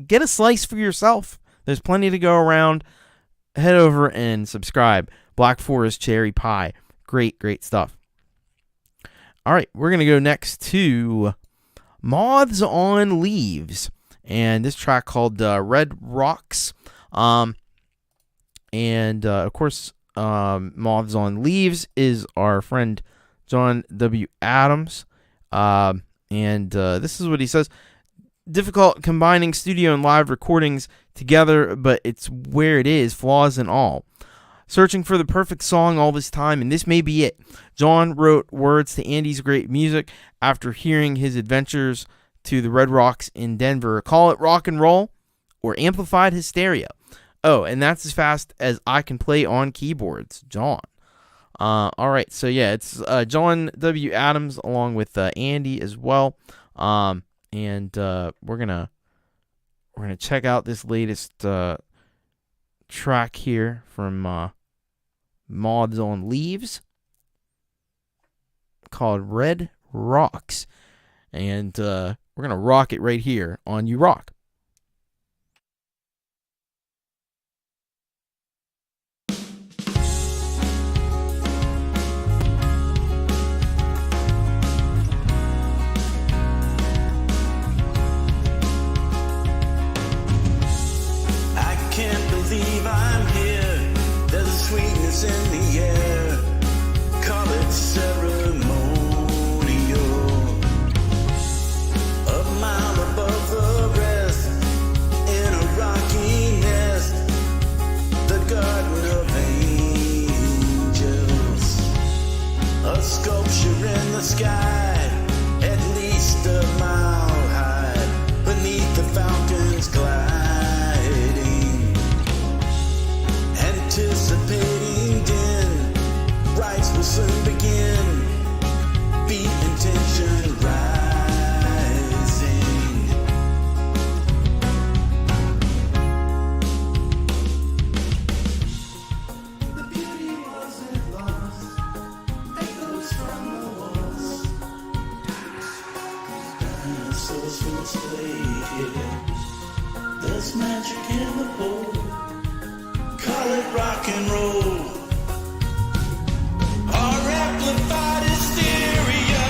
get a slice for yourself. There's plenty to go around. Head over and subscribe. Black Forest cherry pie, great stuff. All right, we're gonna go next to Moths on Leaves, and this track called Red Rocks. Of course, Moths on Leaves is our friend John W. Adams. This is what he says. Difficult combining studio and live recordings together, but it's where it is, flaws and all. Searching for the perfect song all this time, and this may be it. John wrote words to Andy's great music after hearing his adventures to the Red Rocks in Denver. Call it rock and roll or amplified hysteria. Oh, and that's as fast as I can play on keyboards, John. All right, so yeah, it's John W. Adams along with Andy as well. We're gonna check out this latest track here from Moths on Leaves called Red Rocks, and we're gonna rock it right here on You Rock. Sweetness in the air, call it ceremonial. A mile above the rest, in a rocky nest, the garden of angels. A sculpture in the sky, at least a mile high, beneath the fountain's gliding, anticipating din, rites will soon begin, beat and tension rising. The beauty wasn't lost, echoes from the walls, dinosaurs will stay here, there's magic in the bowl. Call it rock and roll or amplified hysteria.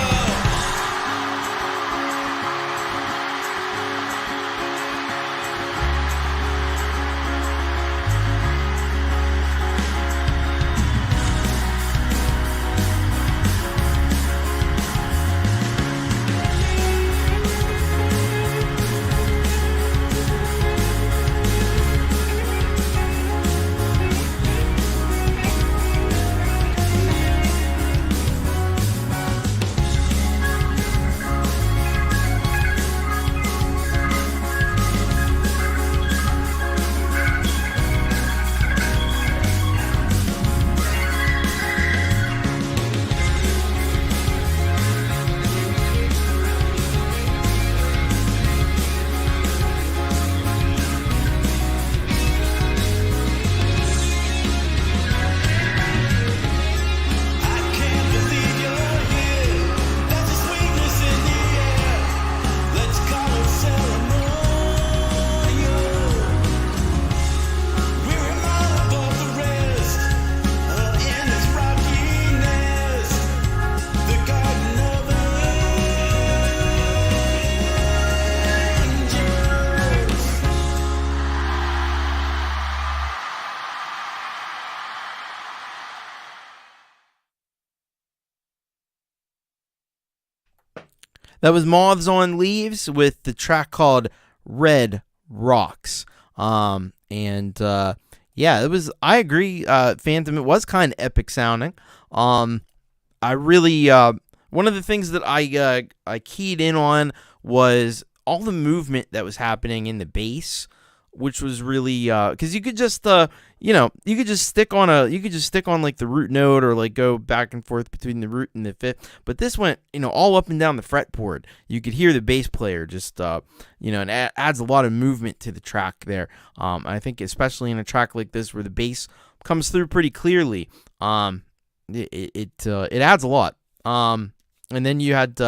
That was Moths on Leaves with the track called Red Rocks. It was, I agree, Phantom, it was kind of epic sounding. I really one of the things that I keyed in on was all the movement that was happening in the bass, which was really because you could just you could just stick on like the root note, or like go back and forth between the root and the fifth. But this went all up and down the fretboard. You could hear the bass player just and it adds a lot of movement to the track there. I think especially in a track like this where the bass comes through pretty clearly, it adds a lot. And then you had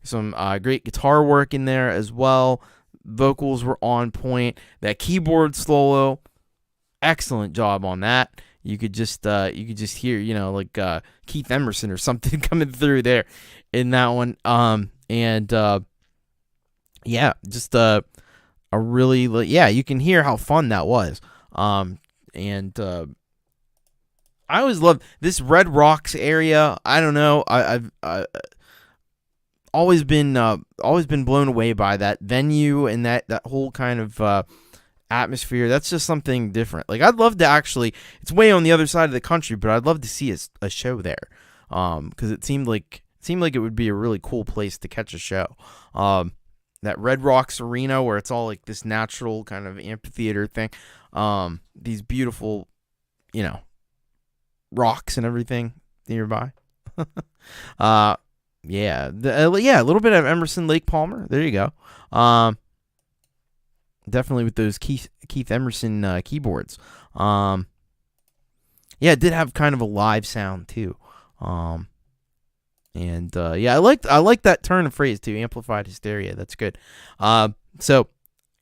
some great guitar work in there as well. Vocals were on point. That keyboard solo, excellent job on that. You could just hear like Keith Emerson or something coming through there in that one. Just a really you can hear how fun that was. I always loved this Red Rocks area. I don't know. I've always been blown away by that venue and that whole kind of atmosphere. That's just something different. Like, I'd love to actually. It's way on the other side of the country, but I'd love to see a show there. Because it seemed like it would be a really cool place to catch a show. That Red Rocks Arena where it's all like this natural kind of amphitheater thing. These beautiful, rocks and everything nearby. A little bit of Emerson, Lake Palmer. There you go. Definitely with those Keith Emerson keyboards. It did have kind of a live sound too. I like that turn of phrase too. Amplified hysteria. That's good. So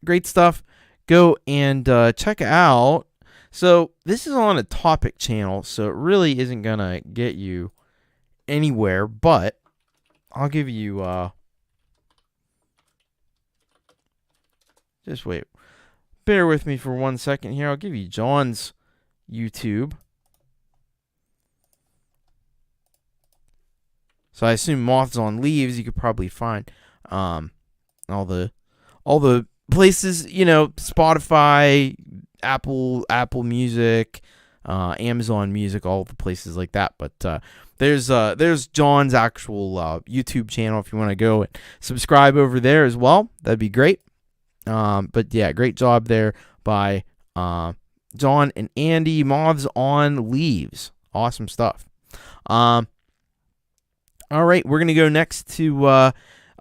great stuff. Go and check out. So this is on a topic channel, so it really isn't gonna get you anywhere, but I'll give you just wait. Bear with me for 1 second here. I'll give you John's YouTube. So I assume Moths on Leaves you could probably find all the places, Spotify, Apple Music, Amazon Music, all the places like that. But there's John's actual YouTube channel if you want to go and subscribe over there as well. That'd be great. But yeah, great job there by John and Andy. Moths on Leaves, awesome stuff. All right, we're gonna go next to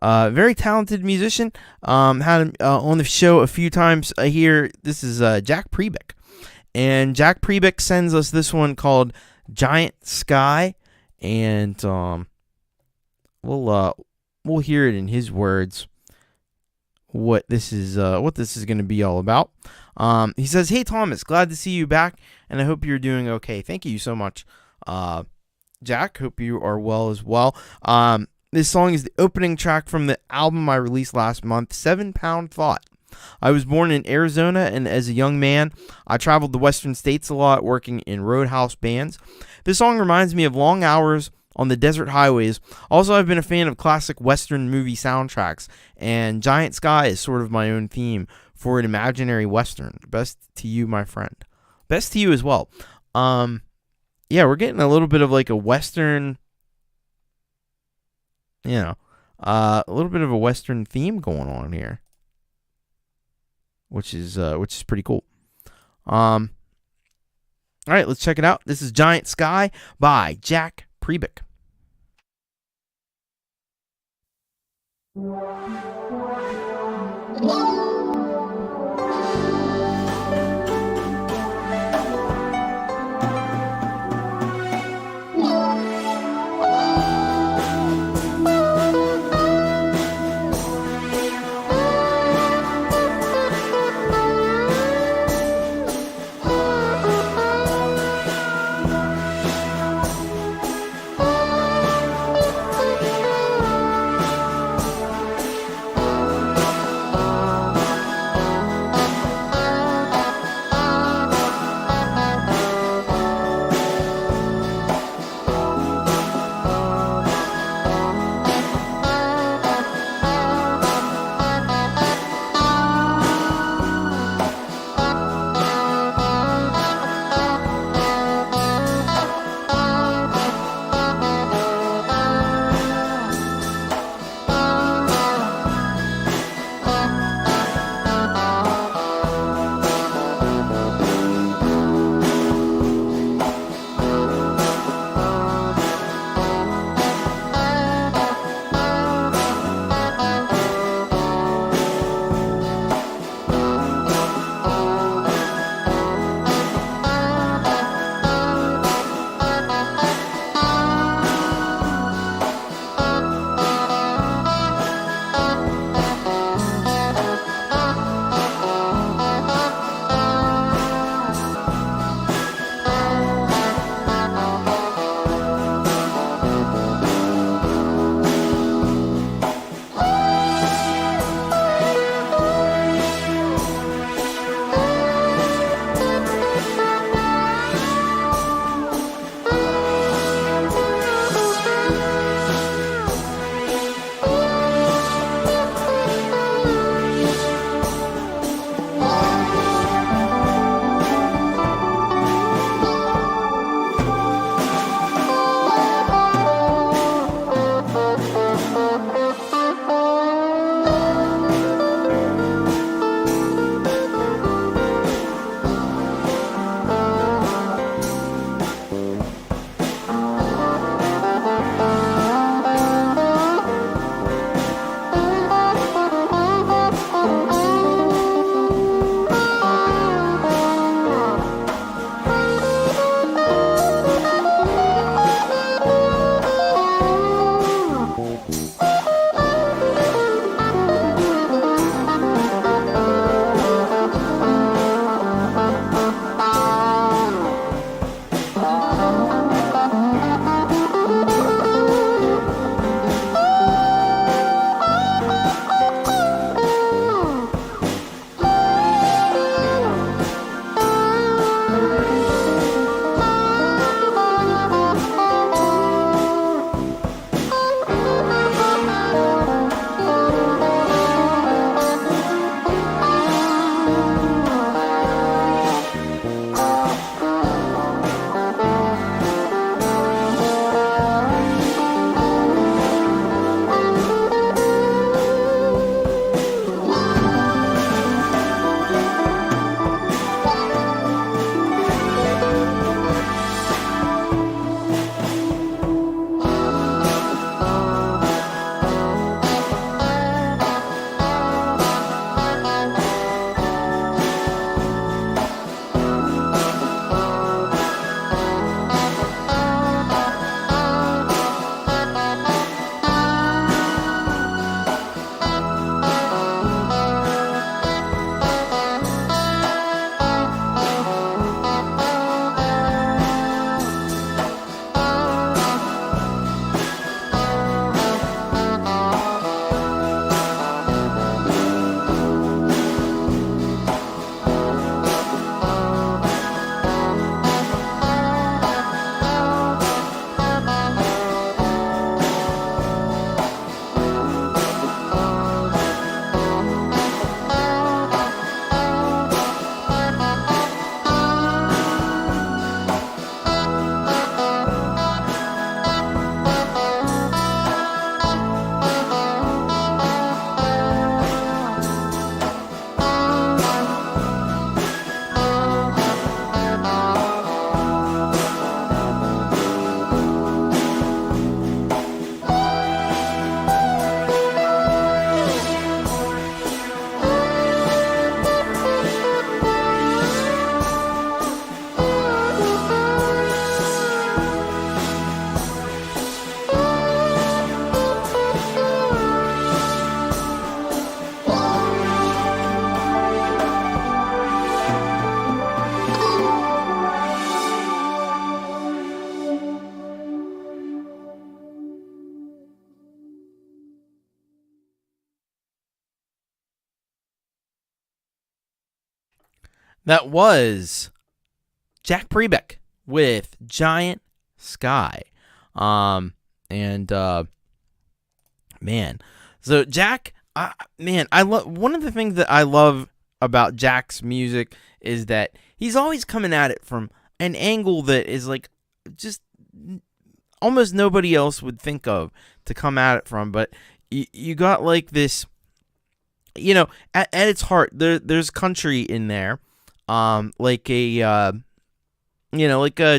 very talented musician. Had him on the show a few times here. This is Jack Prebick. And Jack Prebick sends us this one called Giant Sky. And we'll hear it in his words what this is going to be all about. He says, "Hey Thomas, glad to see you back, and I hope you're doing okay." Thank you so much, Jack. Hope you are well as well. This song is the opening track from the album I released last month, 7 Pound Thought. I was born in Arizona, and as a young man, I traveled the western states a lot, working in roadhouse bands. This song reminds me of long hours on the desert highways. Also, I've been a fan of classic western movie soundtracks, and Giant Sky is sort of my own theme for an imaginary western. Best to you, my friend. Best to you as well. We're getting a little bit of like a western, a little bit of a western theme going on here, which is pretty cool. All right, let's check it out. This is Giant Sky by Jack Prebick. That was Jack Prebeck with Giant Sky. Man, so Jack, I love, one of the things that I love about Jack's music is that he's always coming at it from an angle that is like just almost nobody else would think of to come at it from. But you got like this, at its heart, there's country in there, like a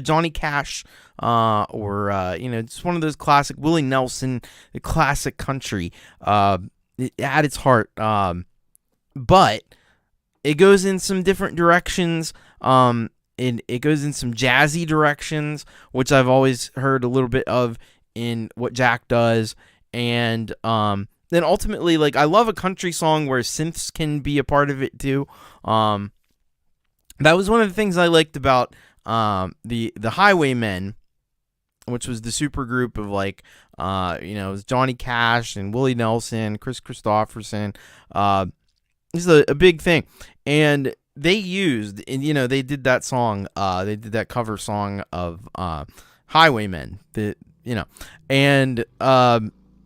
Johnny Cash, or just one of those classic Willie Nelson, the classic country, at its heart. But it goes in some different directions. And it goes in some jazzy directions, which I've always heard a little bit of in what Jack does. And then ultimately, like, I love a country song where synths can be a part of it too. That was one of the things I liked about the Highwaymen, which was the super group of like it was Johnny Cash and Willie Nelson, Chris Christopherson. This is a big thing, and they used, and they did that song. They did that cover song of Highwaymen. And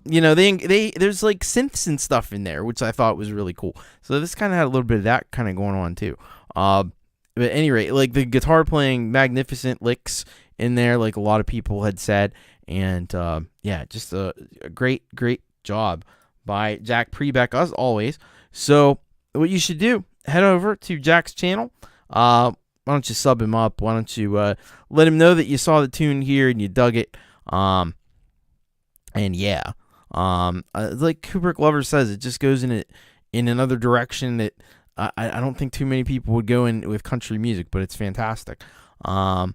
they there's like synths and stuff in there, which I thought was really cool. So this kind of had a little bit of that kind of going on too. But at any rate, like the guitar playing magnificent licks in there, like a lot of people had said, and just a great job by Jack Prebeck as always. So what you should do, head over to Jack's channel. Why don't you sub him up? Why don't you let him know that you saw the tune here and you dug it? Like Kubrick Lover says, it just goes in another direction that I don't think too many people would go in with country music, but it's fantastic. Hello,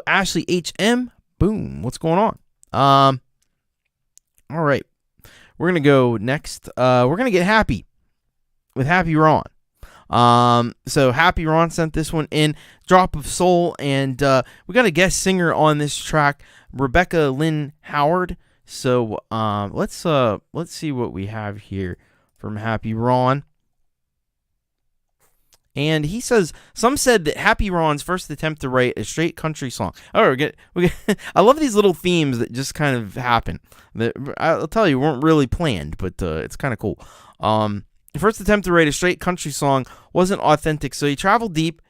Ashley HM. Boom. What's going on? All right. We're going to go next. We're going to get happy with Happy Ron. So Happy Ron sent this one in, Drop of Soul, and we got a guest singer on this track, Rebecca Lynn Howard. So let's see what we have here from Happy Ron. And he says, some said that Happy Ron's first attempt to write a straight country song. Oh, I love these little themes that just kind of happen. That I'll tell you, weren't really planned, but it's kind of cool. The first attempt to write a straight country song wasn't authentic, so he traveled deep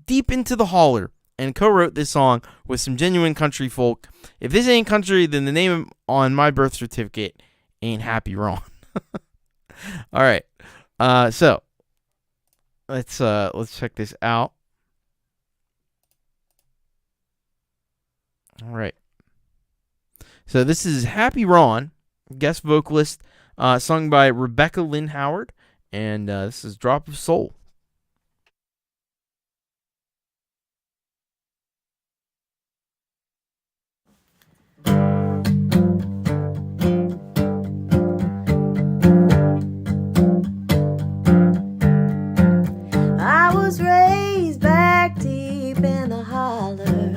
into the holler and co-wrote this song with some genuine country folk. If this ain't country, then the name on my birth certificate ain't Happy Ron. All right. So let's check this out. All right. So this is Happy Ron, guest vocalist, sung by Rebecca Lynn Howard, and this is Drop of Soul. I was raised back deep in the holler,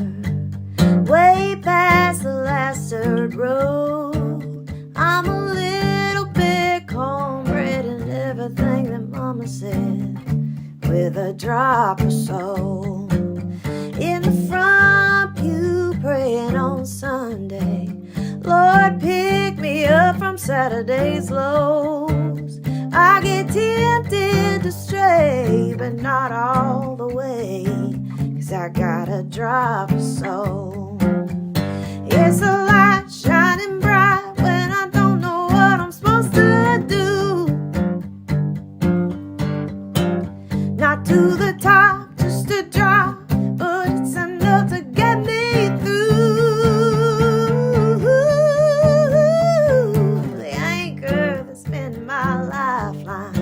way past the last dirt road. I'm a little bit cornbread and everything that Mama said, with a drop of soul. In the front pew praying on Sunday, Lord, pick me up from Saturday's lows. I get tempted to stray, but not all the way, 'cause I got a drop of soul. It's a light shining bright when I don't know what I'm supposed to do. Not to the top, just a drop, but it's enough to get me through. The anchor that's been my lifeline,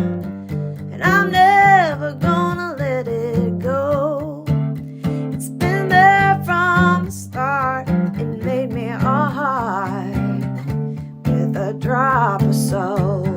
and I'm never gonna let it go. It's been there from the start, it made me a heart with a drop of soul.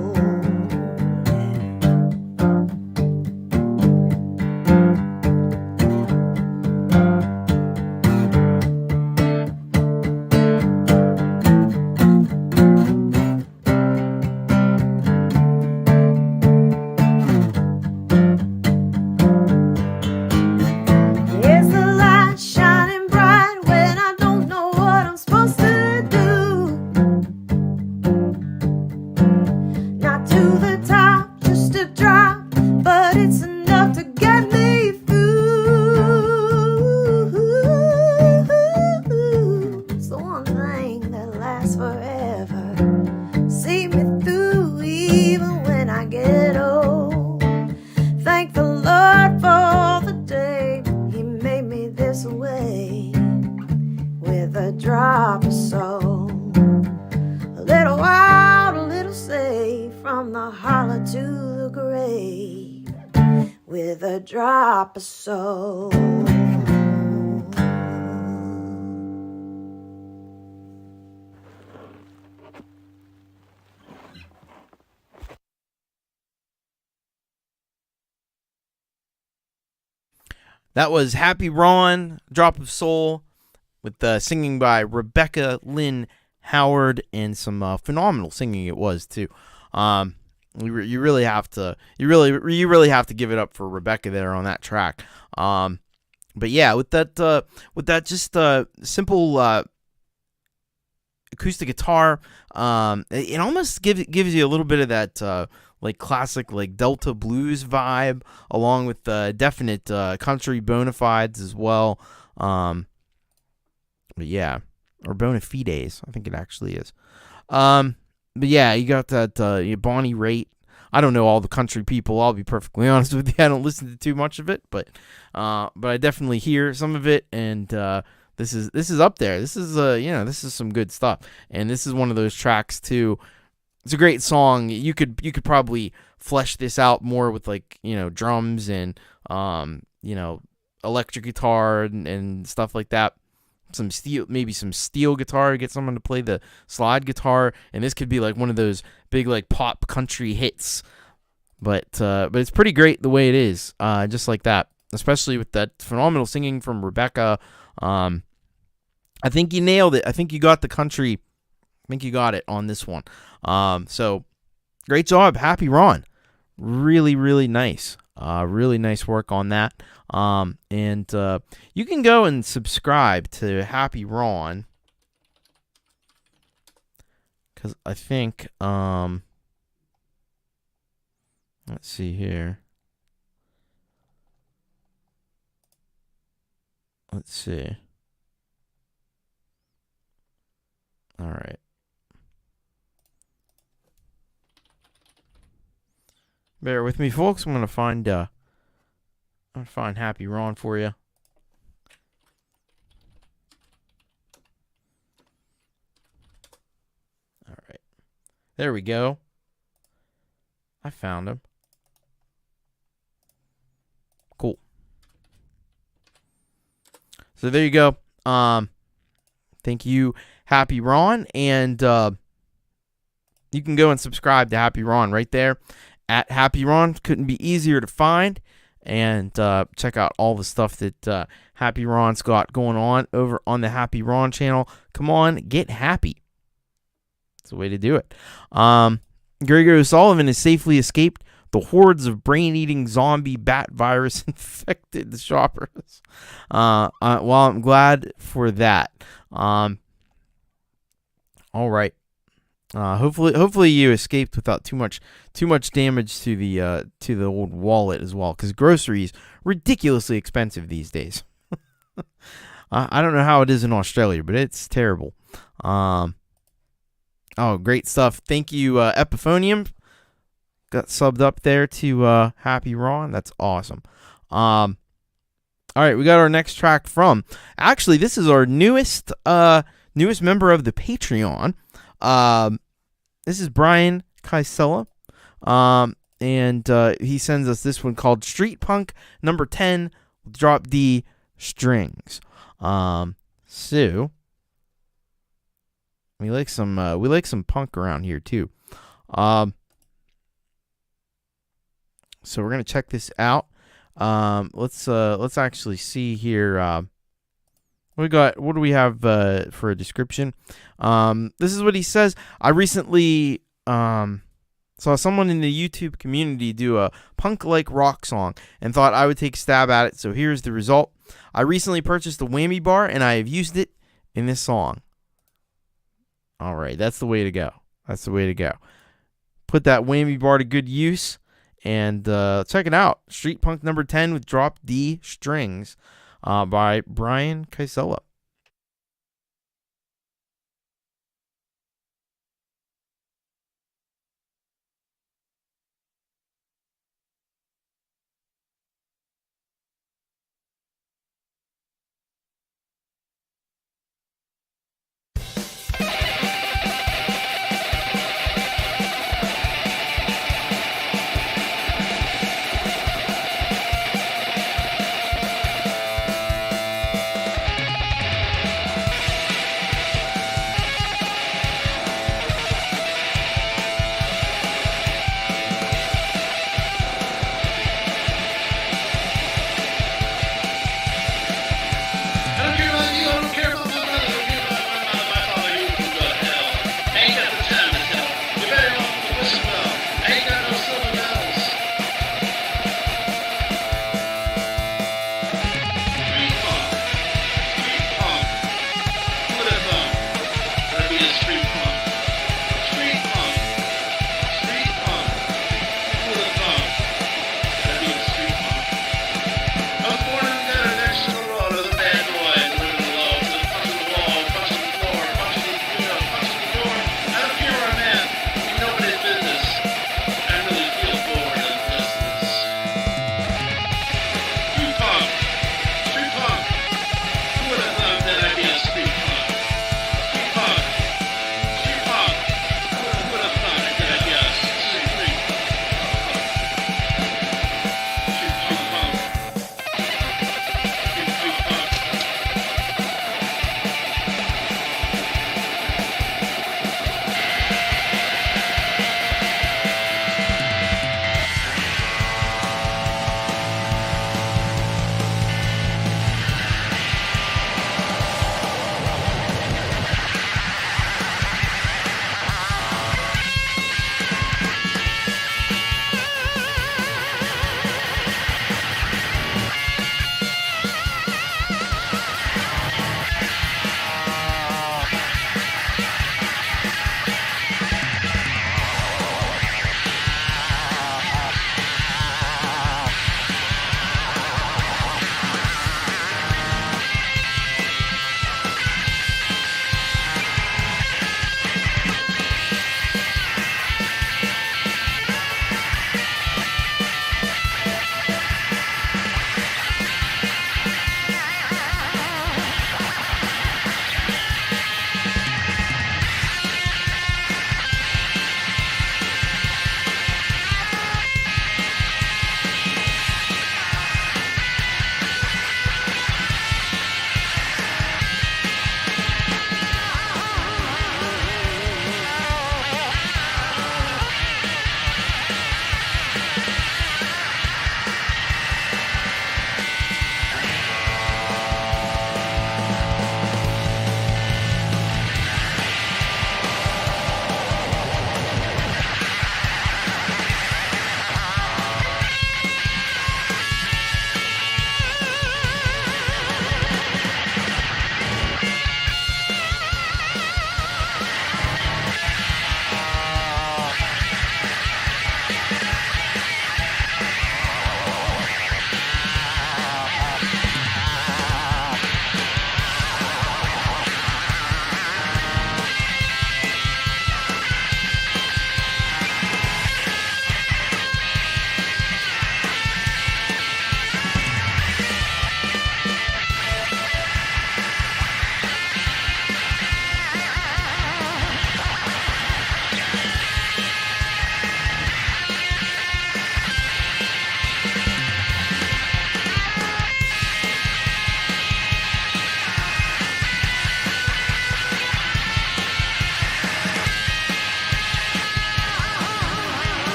thank the Lord for the day He made me this way, with a drop of soul. A little wild, a little safe, from the holler to the grave, with a drop of soul. That was Happy Ron, Drop of Soul, with singing by Rebecca Lynn Howard, and some phenomenal singing it was too. You really have to give it up for Rebecca there on that track. But yeah, with that just simple acoustic guitar, it almost gives you a little bit of that like classic like Delta blues vibe, along with definite country bona fides as well. But yeah, or bona fides, I think it actually is. But yeah, you got that Bonnie Raitt. I don't know all the country people. I'll be perfectly honest with you. I don't listen to too much of it, but I definitely hear some of it, and this is up there. This is this is some good stuff, and this is one of those tracks too. It's a great song. You could probably flesh this out more with like drums and electric guitar and stuff like that. Maybe some steel guitar. Get someone to play the slide guitar, and this could be like one of those big like pop country hits. But it's pretty great the way it is, just like that. Especially with that phenomenal singing from Rebecca. I think you nailed it. I think you got the country. I think you got it on this one. So great job, Happy Ron. Really, really nice. Really nice work on that. And you can go and subscribe to Happy Ron, because I think let's see here. Let's see. All right. Bear with me, folks. I'm gonna find Happy Ron for you. All right. There we go. I found him. Cool. So there you go. Thank you, Happy Ron, and you can go and subscribe to Happy Ron right there at Happy Ron. Couldn't be easier to find, and check out all the stuff that Happy Ron's got going on over on the Happy Ron channel. Come on, get happy. That's the way to do it. Gregory O'Sullivan has safely escaped the hordes of brain-eating zombie bat virus infected the shoppers. Well, I'm glad for that. All right. Hopefully you escaped without too much damage to the old wallet as well, because groceries ridiculously expensive these days. I don't know how it is in Australia, but it's terrible. Oh, great stuff. Thank you, Epiphonium. Got subbed up there to Happy Ron. That's awesome. All right, we got our next track from. Actually, this is our newest member of the Patreon. This is Brian Kaisela. And he sends us this one called Street Punk number 10 with Drop D strings. So we like some punk around here too. So we're gonna check this out. Let's actually see here. What do we have for a description? This is what he says. I recently saw someone in the YouTube community do a punk-like rock song and thought I would take a stab at it. So here's the result. I recently purchased a whammy bar and I have used it in this song. All right, that's the way to go. That's the way to go. Put that whammy bar to good use. And check it out. Street Punk number 10 with Drop D strings by Brian Kaisela.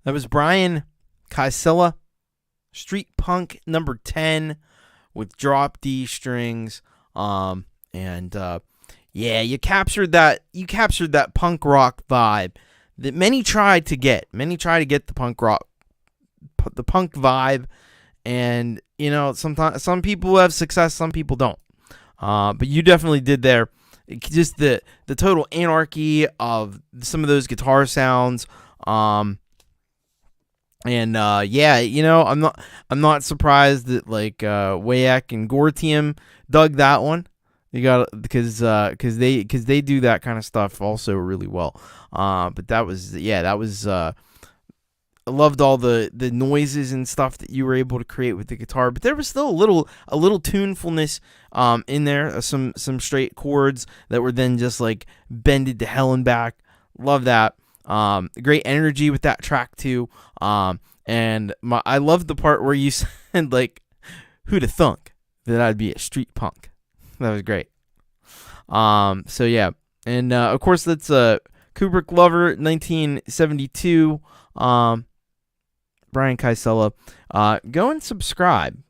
That was Brian Kaisela, Street Punk number 10 with drop D strings. Yeah, you captured that punk rock vibe that many tried to get. Many tried to get the punk vibe, and sometimes some people have success, some people don't. But you definitely did there. Just the total anarchy of some of those guitar sounds. I'm not surprised that like Wayak and Gortium dug that one. You got because they do that kind of stuff also really well. But that was I loved all the noises and stuff that you were able to create with the guitar, but there was still a little tunefulness in there, some straight chords that were then just like bended to hell and back. Love that. Great energy with that track too. And I loved the part where you said like, "Who'da thunk that I'd be a street punk." That was great. So yeah, and of course that's Kubrick Lover 1972. Brian Kaisela. Go and subscribe,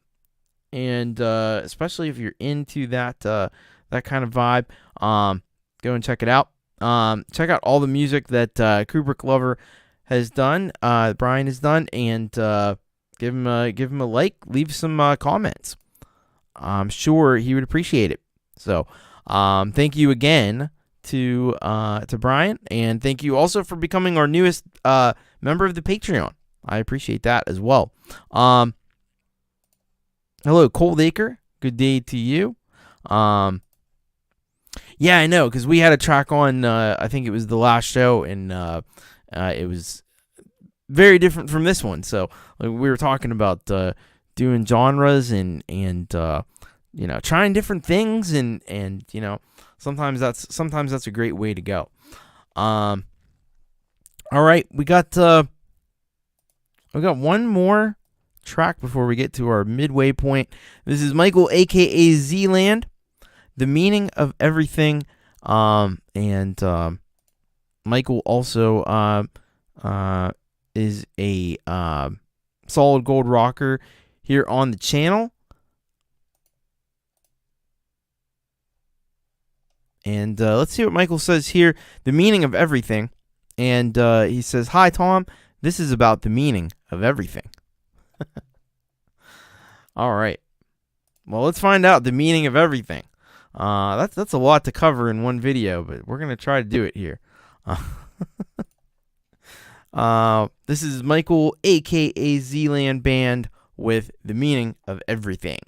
and especially if you're into that kind of vibe, go and check it out. Check out all the music that Kubrick Lover has done, Brian has done, and give him a like, leave some comments. I'm sure he would appreciate it. So, thank you again to Brian, and thank you also for becoming our newest member of the Patreon. I appreciate that as well. Hello, Cold Acre. Good day to you. Yeah, I know, because we had a track on, I think it was the last show, and it was very different from this one. So like, we were talking about doing genres and trying different things, and sometimes that's a great way to go. All right, we got one more track before we get to our midway point. This is Michael, aka Zealand, The Meaning of Everything. Michael also is a solid gold rocker here on the channel. And let's see what Michael says here. The meaning of everything. And he says, "Hi, Tom. This is about the meaning of everything." All right. Well, let's find out the meaning of everything. That's a lot to cover in one video, but we're going to try to do it here. This is Michael, a.k.a. Zealand Band, with The Meaning of Everything.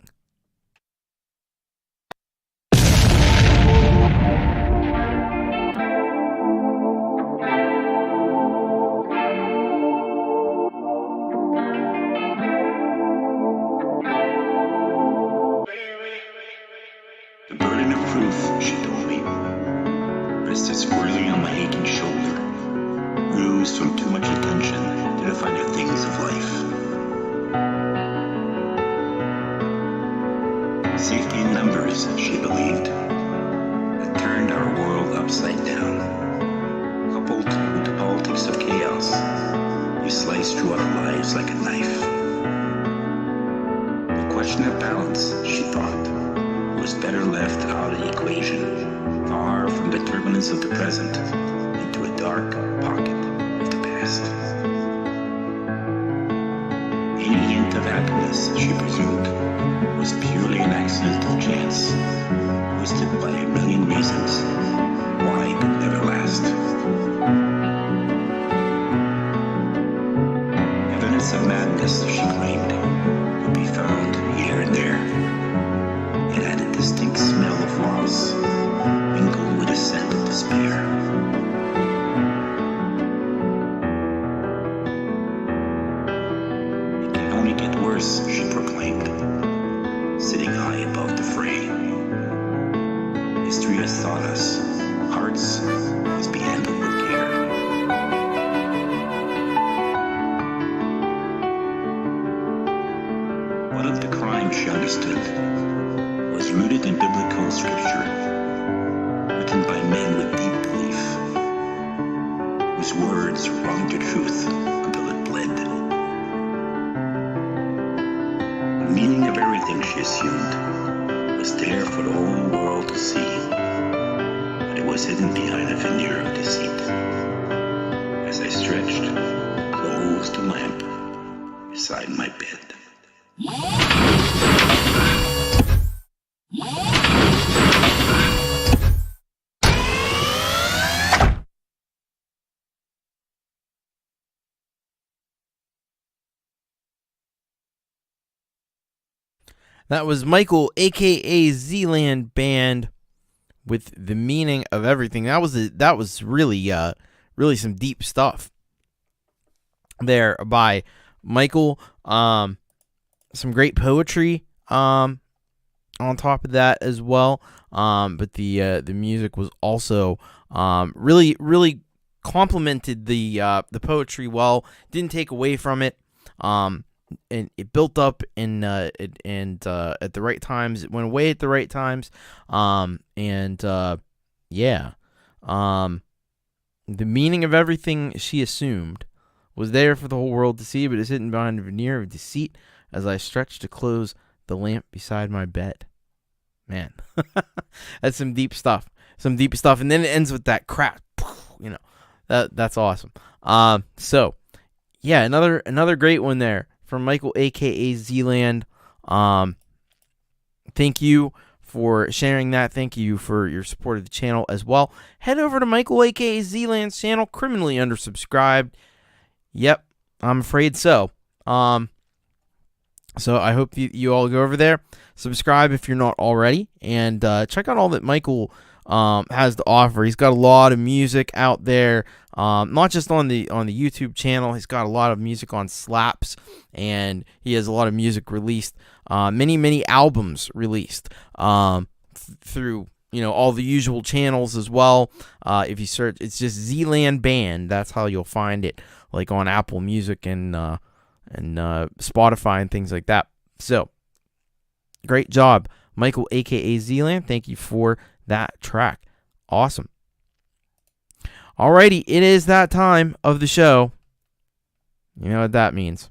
The burden of proof, she told me, rested squarely on my aching shoulder, bruised from too much attention to the finer things of life. Safety in numbers, she believed, had turned our world upside down. Coupled with the politics of chaos, you slice through our lives like a knife. The question of balance, she thought, was better left out of the equation, far from the turbulence of the present, into a dark pocket of the past. Any hint of happiness, she presumed, was purely an accident of chance, twisted by a million reasons why it could never last. Evidence of madness, she claimed, could be found here and there. It had a distinct smell of loss, mingled with a scent of despair. It can only get worse, she proclaimed, sitting high above the fray. History has taught us hearts must be handled with care. What of the crime she understood was rooted in biblical scripture, written by men with deep belief, whose words wrung the truth until it bled. everything she assumed was there for the whole world to see. But it was hidden behind a veneer of deceit. As I stretched, close to lamp, beside my bed. That was Michael, aka Zealand Band, with The Meaning of Everything. That was really some deep stuff there by Michael. Some great poetry on top of that as well. But the music was also really complemented the poetry well. Didn't take away from it. And it built up and at the right times. It went away at the right times. The meaning of everything she assumed was there for the whole world to see, but is hidden behind a veneer of deceit as I stretched to close the lamp beside my bed. Man, that's some deep stuff. And then it ends with that crack. That's awesome. So yeah, another great one there from Michael, aka Zealand. Thank you for sharing that. Thank you for your support of the channel as well. Head over to Michael, aka Zealand's channel, criminally undersubscribed. Yep, I'm afraid so. So I hope you all go over there, subscribe if you're not already, and check out all that Michael has to offer. He's got a lot of music out there, not just on the YouTube channel. He's got a lot of music on Slaps, and he has a lot of music released, many albums released through all the usual channels as well. If you search, it's just Zealand Band. That's how you'll find it, like on Apple Music and Spotify and things like that. So great job, Michael, aka Zealand. Thank you for that track. Awesome. Alrighty, it is that time of the show. You know what that means.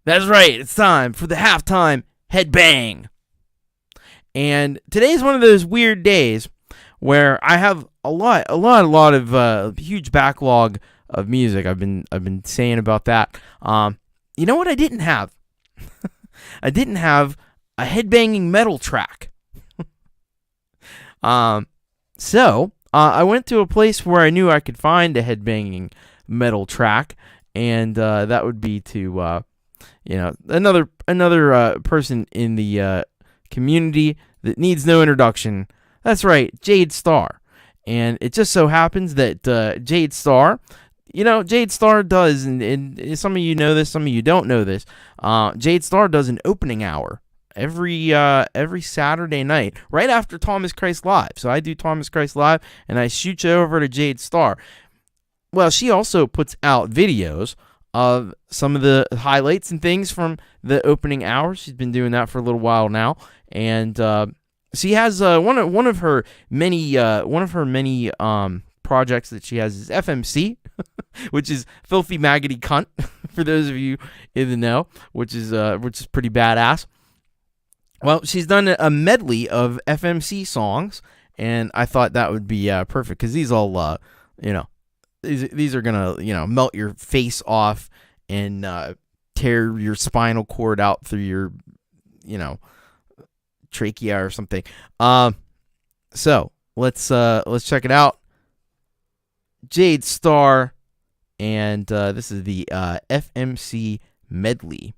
That's right. It's time for the halftime headbang. And today's one of those weird days where I have a lot of huge backlog of music. I've been saying about that. You know what I didn't have? I didn't have a headbanging metal track. So I went to a place where I knew I could find a headbanging metal track, and that would be to another person in the community that needs no introduction. That's right, Jade Starr. And it just so happens that Jade Starr, Jade Starr does, and some of you know this, some of you don't know this. Jade Starr does an opening hour every Saturday night, right after Thomas Christ Live. So I do Thomas Christ Live, and I shoot you over to Jade Starr. Well, she also puts out videos of some of the highlights and things from the opening hour. She's been doing that for a little while now, and she has one of her many projects that she has is FMC, which is Filthy Maggoty Cunt, for those of you in the know, which is pretty badass. Well, she's done a medley of FMC songs, and I thought that would be perfect, because these all these are gonna melt your face off and tear your spinal cord out through your trachea or something. So let's check it out. Jade Starr, and this is the FMC medley.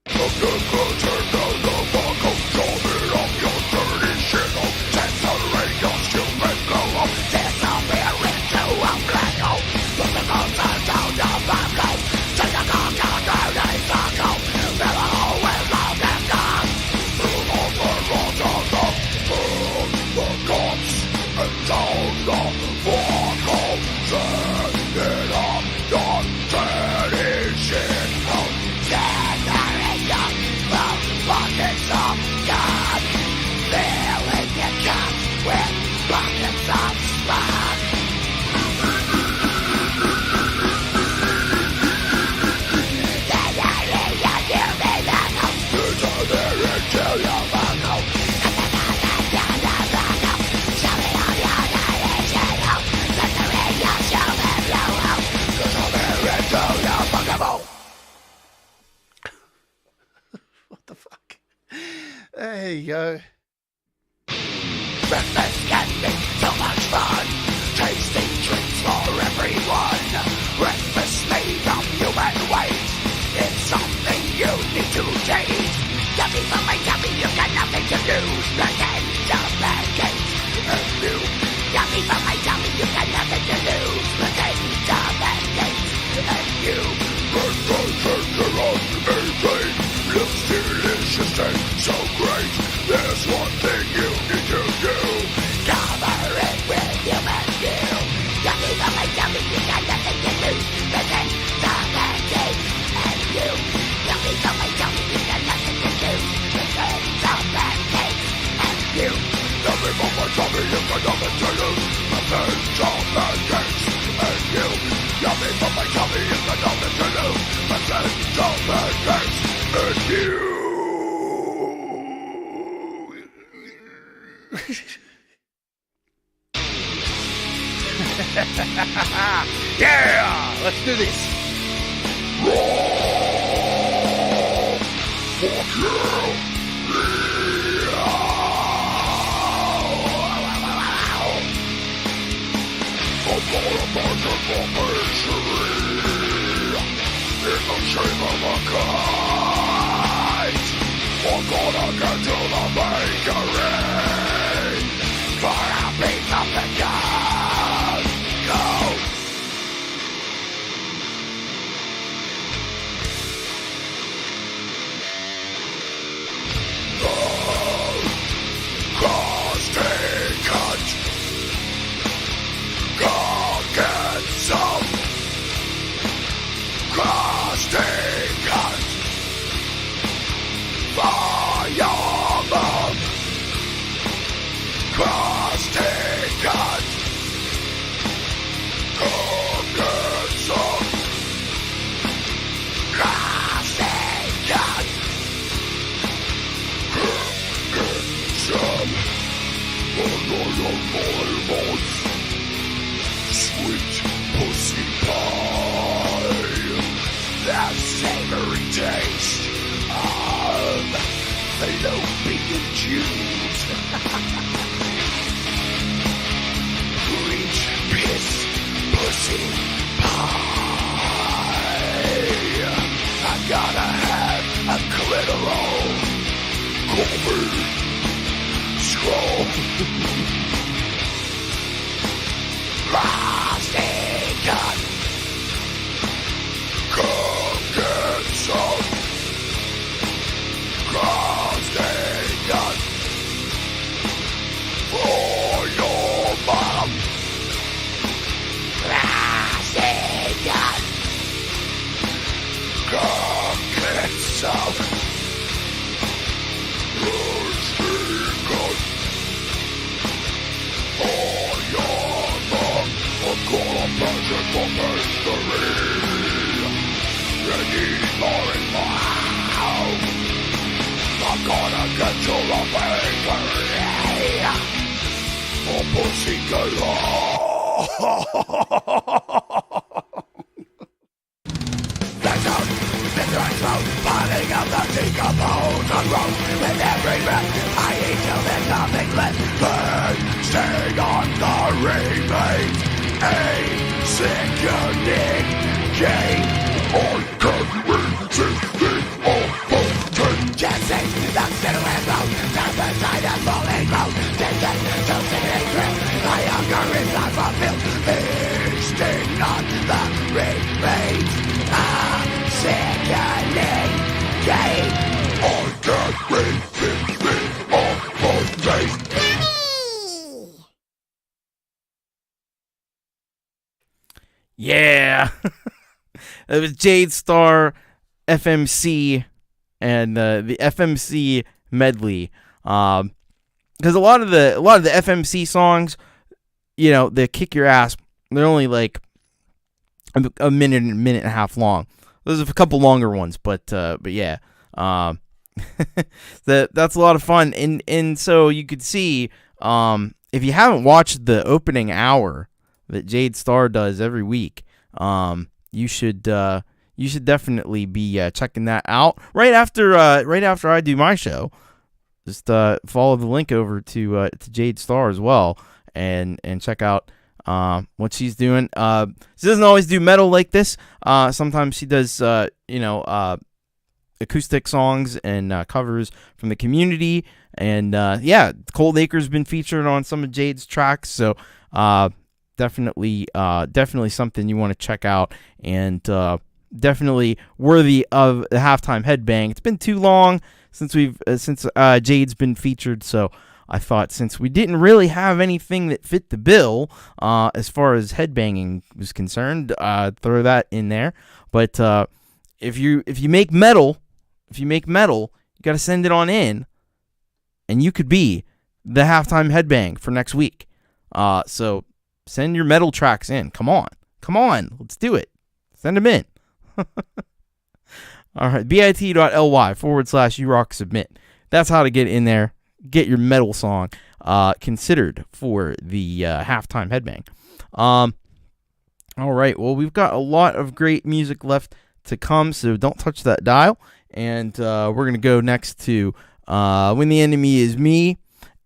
Never There you go. Breakfast can be so much fun. Tasty treats for everyone. Breakfast made from human waste. It's something you need to taste. Yummy for my tummy, you got nothing to lose. Pretend of pancakes and you. Yummy for my tummy, you got nothing to lose. Pretend of pancakes and you. Breakfast is amazing. Looks delicious and so great. There's one thing you need to do. Cover it with human goo. Yummy for my tummy, you got nothing to lose. Pretend of pancakes and you. Yummy for my tummy, you got nothing to lose. Pretend of pancakes and you. Yummy for my tummy, you got nothing to lose. Pretend of pancakes and you. Yummy for my tummy, you got nothing to lose. Pretend of pancakes and you. Yeah! Let's do this. Fuck you! I'm gonna burn it for misery in the shame of a kite. I'm gonna get to the bakery for a piece of the gun. Go! Sweet pussy pie, that savory taste of fallopian tubes. Rich piss pussy pie. I gotta have a clitoral covered scroll. Frosty gun. Come get some. Frosty gun. For your mom. Frosty gun. Come get some. Frosty gun. For your mom. I'm gonna punch it for mystery. Ready for it now. I'm gonna get to the bakery. For pussy galore. That's out, the drugs out, piling up the decomposed road. With every breath I eat till there's nothing left. Burn, stay on the remains. A sickening game. I can't resist the opportunity. Chasing the cinnamon road, down the side of falling road. Taking to singing thrill. My hunger is unfulfilled. Feasting on the remains. A sickening game. I can't resist the opportunity. Yeah. It was Jade Star, FMC, and the FMC medley. Because a lot of the FMC songs, you know, they kick your ass. They're only like a minute and a half long. There's a couple longer ones, but yeah. That's a lot of fun. And so you could see, if you haven't watched the opening hour that Jade Star does every week, you should definitely be checking that out right after I do my show. just follow the link over to Jade Star as well, and check out what she's doing. She doesn't always do metal like this. Sometimes she does acoustic songs and covers from the community. And Cold Acre's been featured on some of Jade's tracks, so definitely something you want to check out, and definitely worthy of the halftime headbang. It's been too long since Jade's been featured, so I thought since we didn't really have anything that fit the bill as far as headbanging was concerned, throw that in there. But if you make metal, you got to send it on in, and you could be the halftime headbang for next week. So send your metal tracks in. Come on, let's do it. Send them in. All right, bit.ly/urocksubmit. That's how to get in there. Get your metal song considered for the halftime headbang. All right, well, we've got a lot of great music left to come, so don't touch that dial. And we're going to go next to When the Enemy Is Me,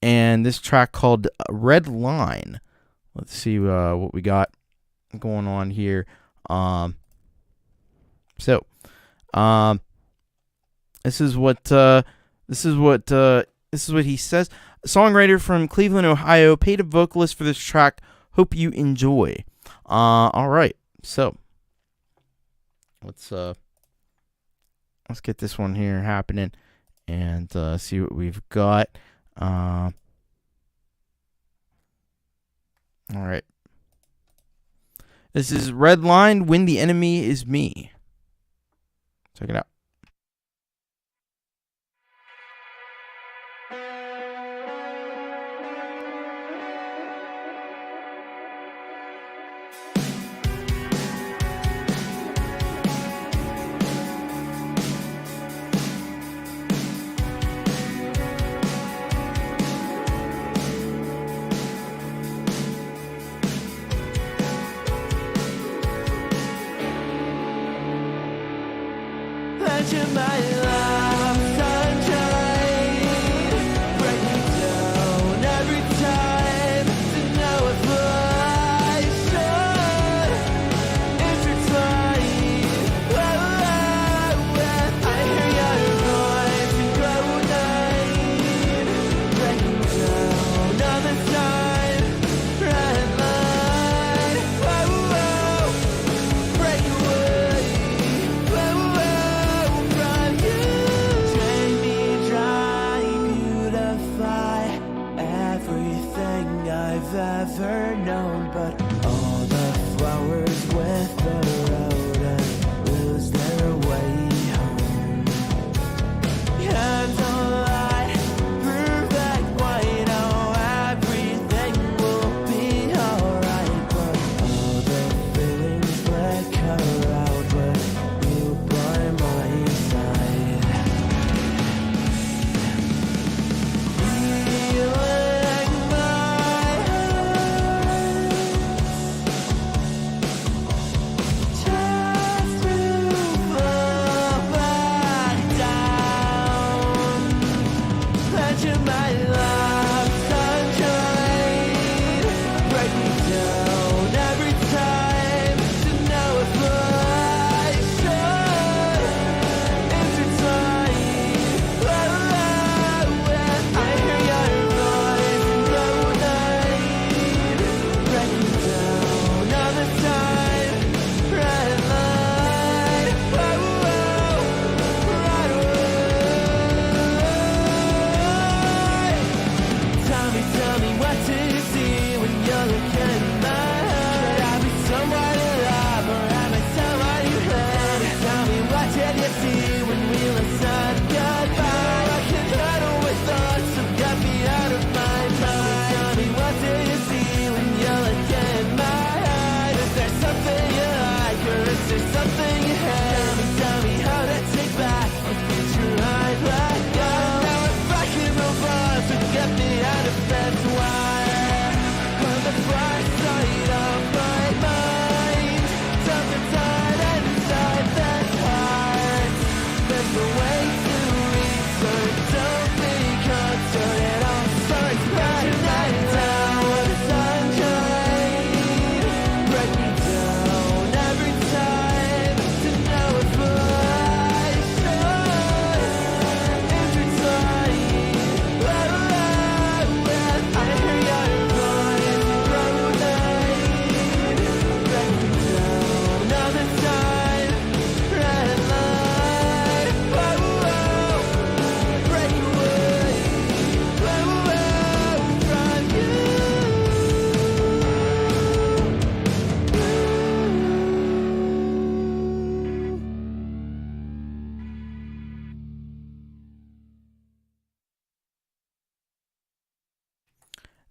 and this track called Red Line. Let's see what we got going on here. This is what he says. A songwriter from Cleveland, Ohio, paid a vocalist for this track. Hope you enjoy. All right, so let's get this one here happening and see what we've got. All right, this is Red Line, When the Enemy Is Me. Check it out. From you.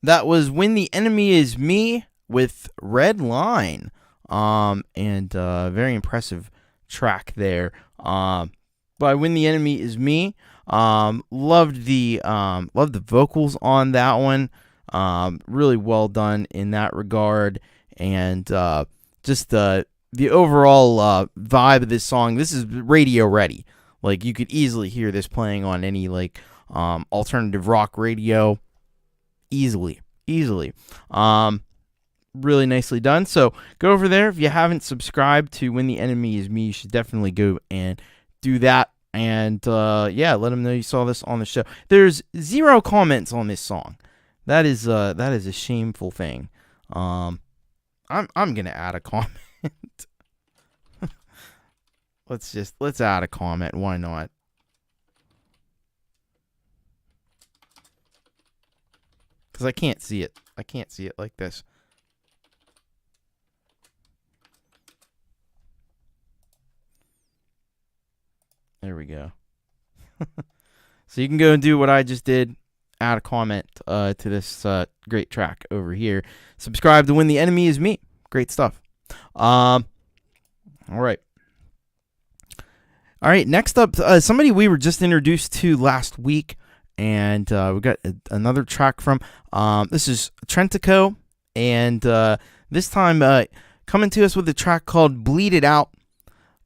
That was When the Enemy Is Me with Red Line. And very impressive track there. By When the Enemy Is Me. Loved the vocals on that one. Really well done in that regard. And just the overall vibe of this song. This is radio ready. Like, you could easily hear this playing on any alternative rock radio. Easily. Really nicely done. So go over there. If you haven't subscribed to When the Enemy Is Me, you should definitely go and do that. And let them know you saw this on the show. There's 0 comments on this song. That is a shameful thing. I'm gonna add a comment. let's add a comment. Why not? Because I can't see it. I can't see it like this. There we go. So you can go and do what I just did. Add a comment to this great track over here. Subscribe to When the Enemy Is Me. Great stuff. All right. Next up, somebody we were just introduced to last week. And we got another track from. This is Trentico. And this time coming to us with a track called Bleed It Out.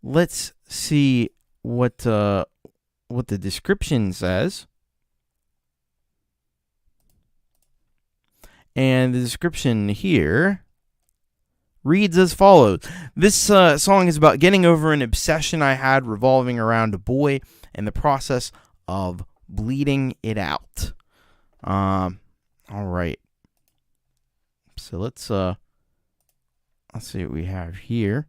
Let's see what the description says. And the description here reads as follows. This song is about getting over an obsession I had revolving around a boy and the process of bleeding it out. All right. So let's see what we have here.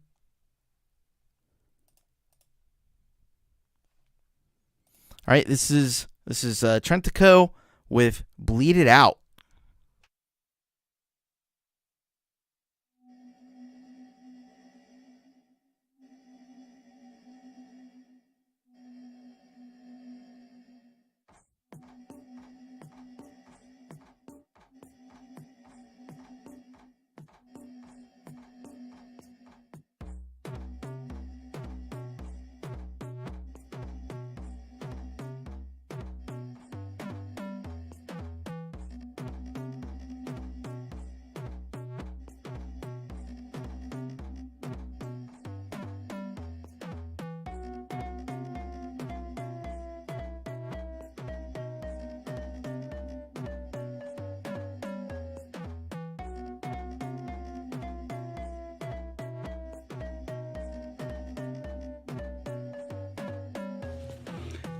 All right, this is Trentico with Bleed It Out.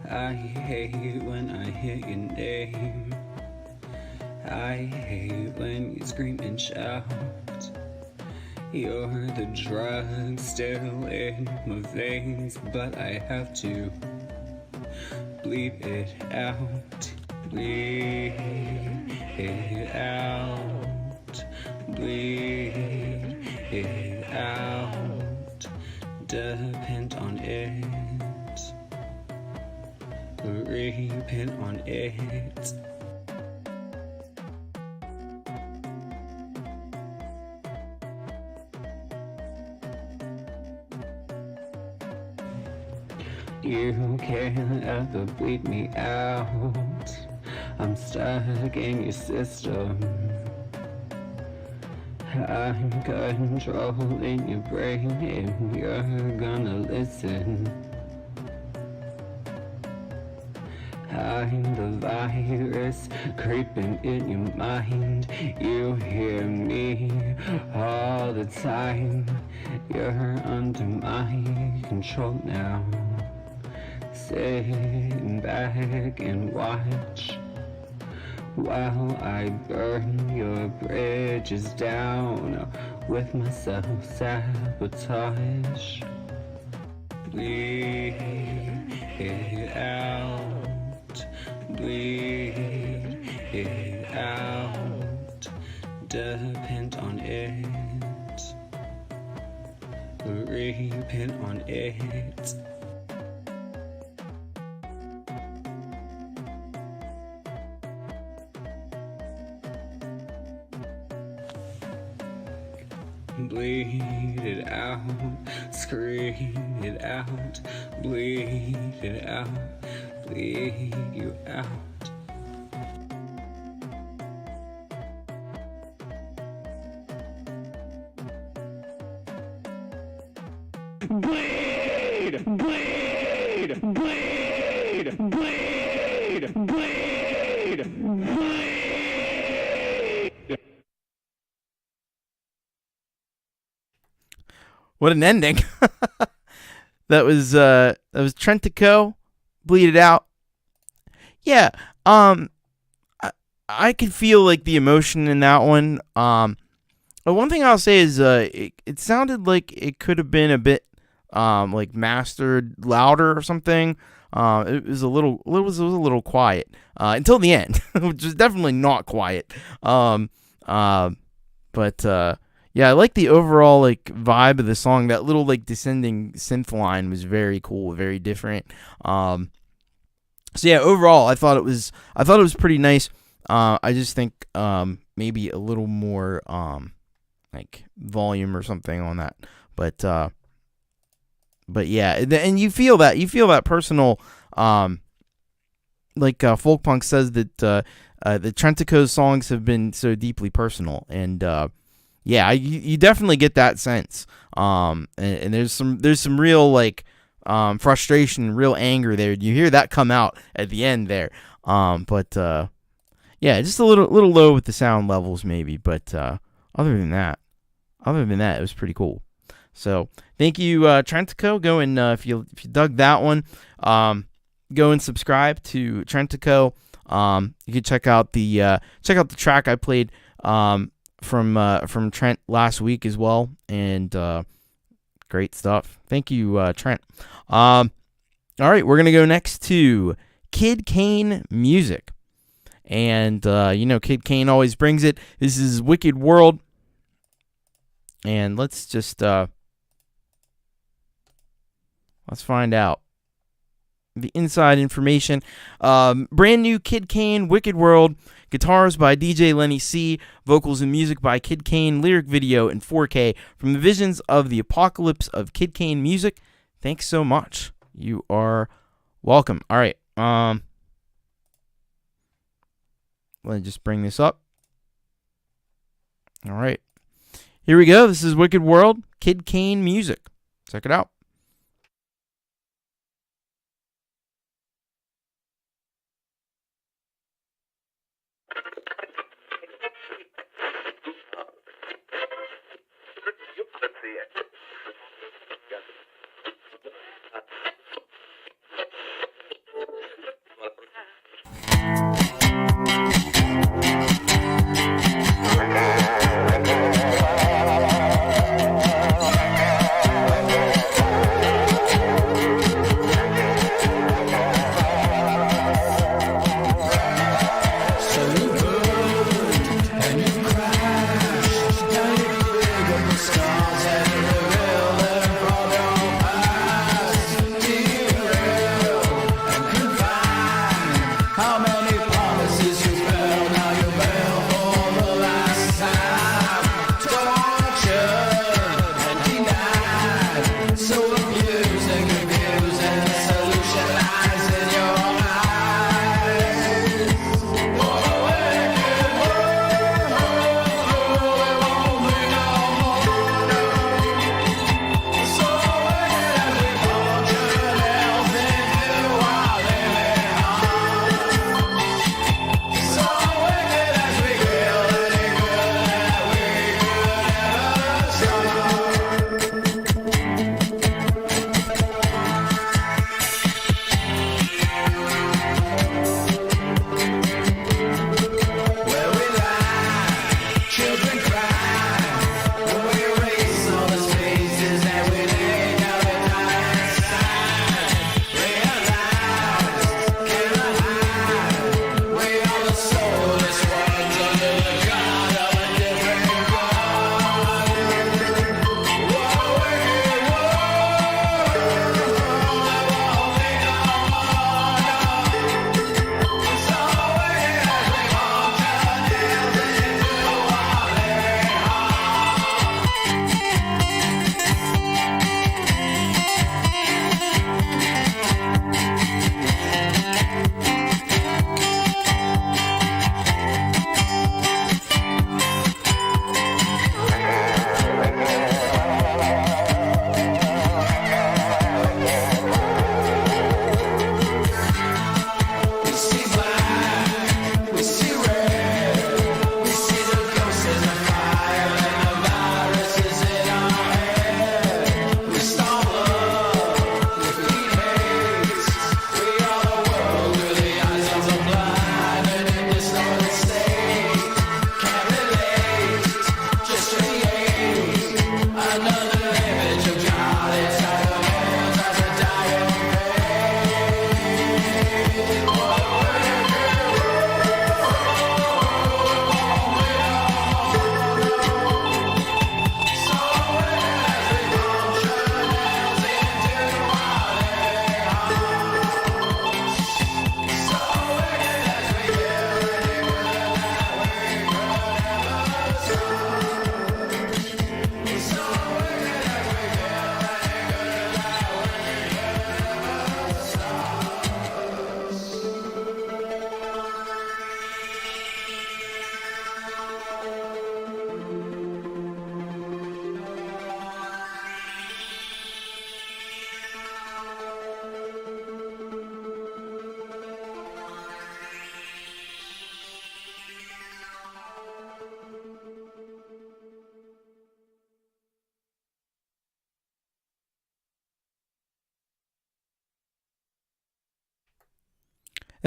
I hate when I hear your name. I hate when you scream and shout. You're the drug still in my veins, but I have to bleed it out. Bleed it out. Bleed it out. Depend on it. Repent on it. You can't ever bleed me out. I'm stuck in your system. I'm controlling your brain and you're gonna listen. I'm the virus creeping in your mind. You hear me all the time. You're under my control now. Sit back and watch while I burn your bridges down with my self-sabotage. Bleed it out. Bleed it out. Depend on it. Repent on it. out, scream it out, bleed it out, bleed you out. Bleed! Bleed! Bleed! Bleed! Bleed! Bleed! What an ending. That was Trentico, Bleed It Out. Yeah, I could feel like the emotion in that one. But one thing I'll say is it sounded like it could have been a bit like mastered louder or something. It was a little quiet until the end, which was definitely not quiet. But yeah, I like the overall like vibe of the song. That little like descending synth line was very cool, very different. So yeah, overall, I thought it was pretty nice. I just think maybe a little more like volume or something on that, but yeah, and you feel that personal, like folk punk says that the Trentico's songs have been so deeply personal, and yeah, you definitely get that sense, and there's some real like frustration, real anger there. You hear that come out at the end there, but yeah, just a little low with the sound levels maybe, but other than that, it was pretty cool. So thank you, Trentico. Go and if you dug that one, go and subscribe to Trentico. You can check out the track I played from Trent last week as well, and great stuff. Thank you, Trent. All right, we're gonna go next to Kid Kane Music, and Kid Kane always brings it. This is Wicked World. And let's just let's find out the inside information. Brand new Kid Kane, Wicked World. Guitars by DJ Lenny C. Vocals and music by Kid Kane. Lyric video in 4K from the Visions of the Apocalypse of Kid Kane Music. Thanks so much. You are welcome. All right. Let me just bring this up. All right. Here we go. This is Wicked World, Kid Kane Music. Check it out. Scars everywhere.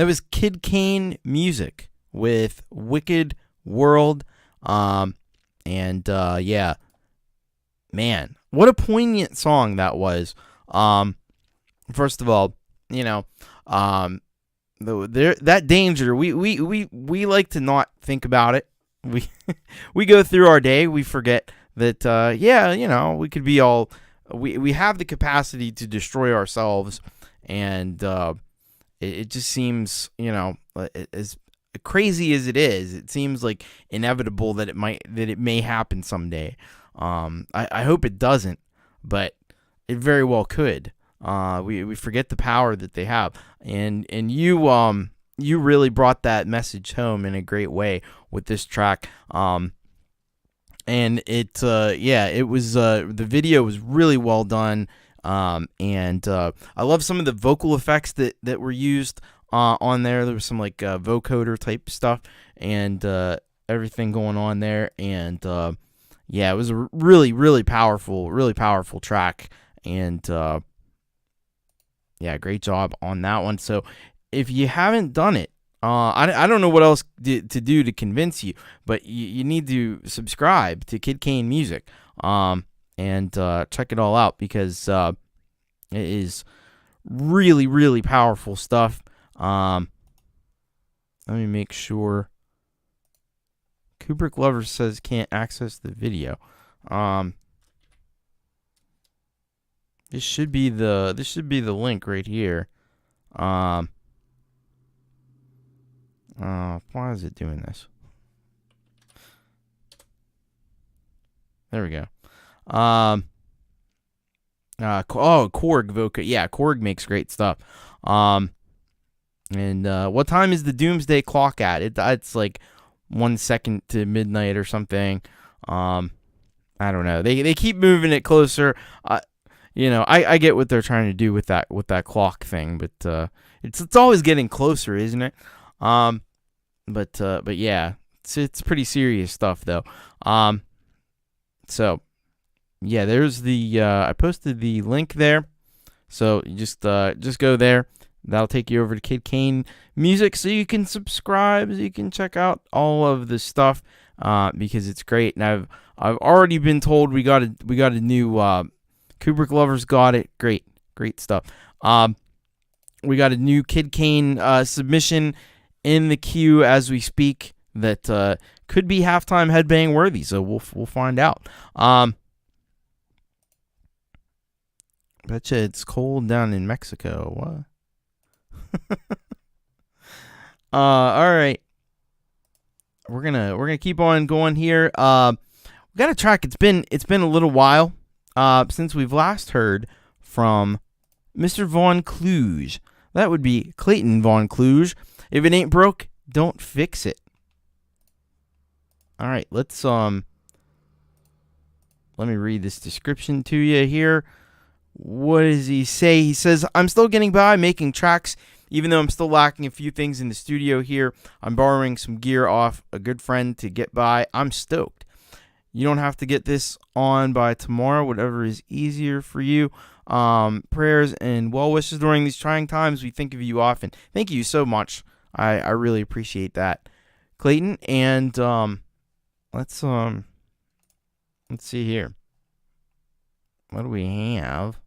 That was Kid Kane Music with Wicked World. Yeah, man, what a poignant song that was. First of all, that danger, we like to not think about it. We go through our day, we forget that we could be all, we have the capacity to destroy ourselves, and it just seems, as crazy as it is, it seems like inevitable that it may happen someday. I hope it doesn't, but it very well could. We forget the power that they have, and you really brought that message home in a great way with this track. And it was the video was really well done. And I love some of the vocal effects that were used on there. There was some like vocoder type stuff and everything going on there. And it was a really, really powerful track. And great job on that one. So if you haven't done it, I don't know what else to do to convince you, but you need to subscribe to Kid Kane Music and check it all out, because it is really, really powerful stuff. Let me make sure. Kubrick Lover says can't access the video. This should be the link right here. Why is it doing this? There we go. Korg Voca. Yeah, Korg makes great stuff. And what time is the Doomsday Clock at? It's like 1 second to midnight or something. I don't know. They keep moving it closer. I get what they're trying to do with that clock thing, but it's always getting closer, isn't it? But yeah, it's pretty serious stuff though. So yeah, there's the I posted the link there, so you just go there. That'll take you over to Kid Kane Music, so you can subscribe, so you can check out all of this stuff, because it's great. And I've already been told we got a new Kubrick Lovers got it. Great stuff. We got a new Kid Kane submission in the queue as we speak that could be halftime headbang worthy. So we'll find out. Betcha it's cold down in Mexico. What? All right. We're gonna keep on going here. We got a track. It's been a little while since we've last heard from Mr. Von Kluge. That would be Clayton Von Kluge. If it ain't broke, don't fix it. All right, let's let me read this description to you here. What does he say? He says, I'm still getting by making tracks, even though I'm still lacking a few things in the studio here. I'm borrowing some gear off a good friend to get by. I'm stoked. You don't have to get this on by tomorrow, whatever is easier for you. Prayers and well wishes during these trying times. We think of you often. Thank you so much. I really appreciate that, Clayton. And let's see here. What do we have?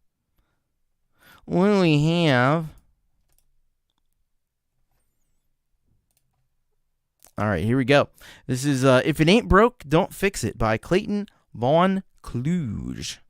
All right, here we go. This is If It Ain't Broke, Don't Fix It by Clayton Von Kluge.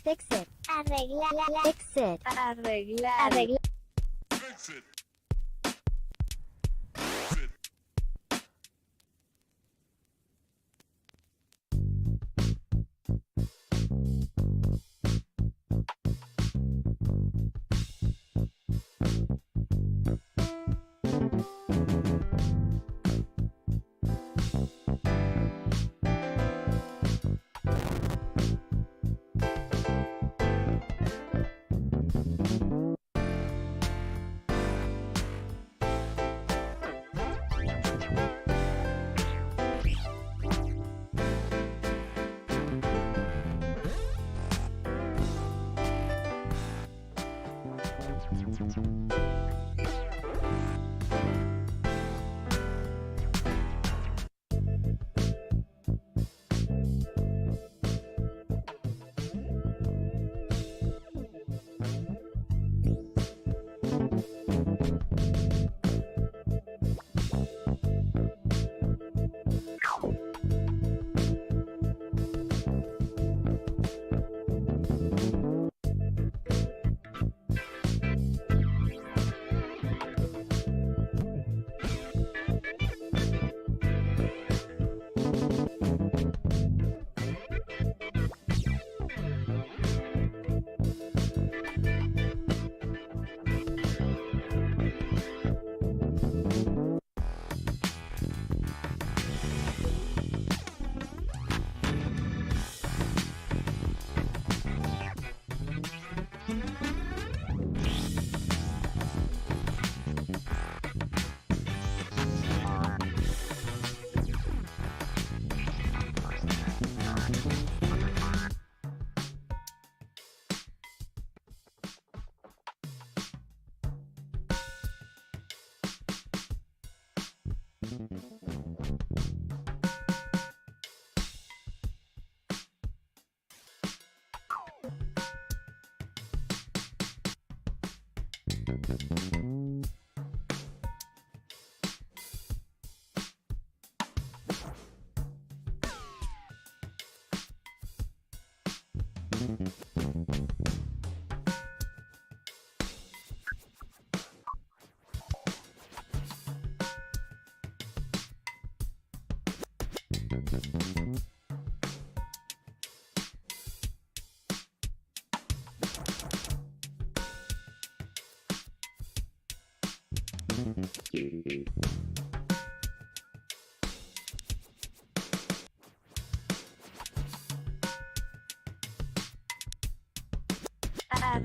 Fix it. Arreglar. Fix it. Arreglar. Fix it.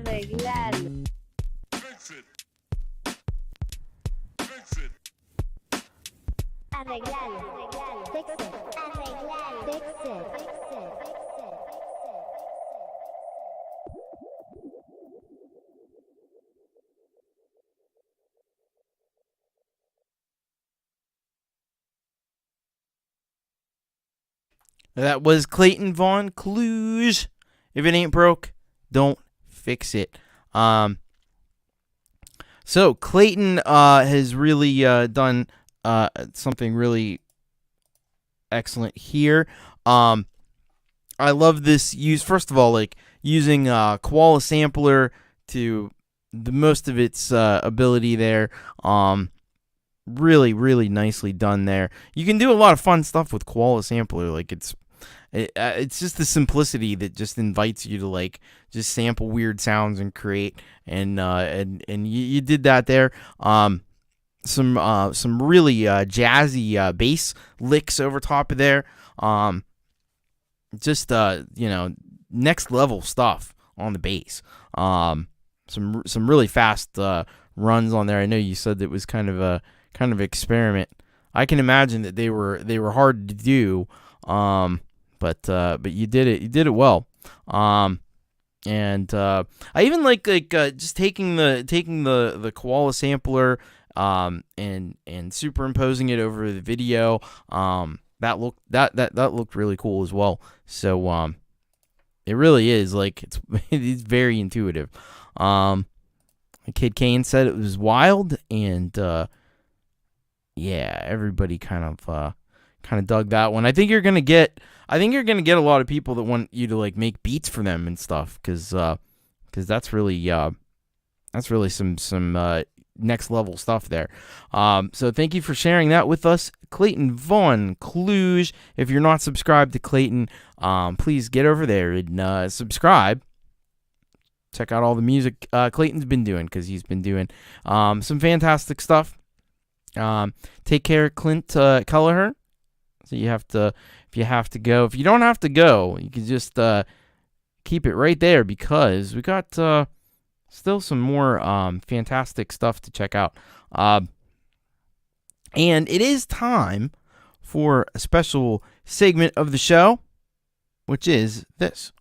Arreglar. Arreglar. Fix it. Arreglar. Fix it. That was Clayton Von Kluge. If it ain't broke, don't fix it. So Clayton has really done something really excellent here. I love this use. First of all, like using Koala Sampler to the most of its ability there. Really, really nicely done there. You can do a lot of fun stuff with Koala Sampler. Like it's just the simplicity that just invites you to like just sample weird sounds and create, and you did that there. Some really jazzy bass licks over top of there. Just next level stuff on the bass. Some really fast runs on there. I know you said it was kind of a experiment. I can imagine that they were hard to do. But you did it. You did it well. And I even like just taking the Koala Sampler and superimposing it over the video. That looked really cool as well. So it really is like it's very intuitive. Kid Kane said it was wild, and yeah, everybody kind of dug that one. I think you're gonna get a lot of people that want you to like make beats for them and stuff, because that's really some next level stuff there. So thank you for sharing that with us, Clayton Von Kluge. If you're not subscribed to Clayton, please get over there and subscribe. Check out all the music Clayton's been doing, because he's been doing some fantastic stuff. Take care, Clint Kelleher. So if you have to go, if you don't have to go, you can just keep it right there, because we got still some more fantastic stuff to check out. And it is time for a special segment of the show, which is this.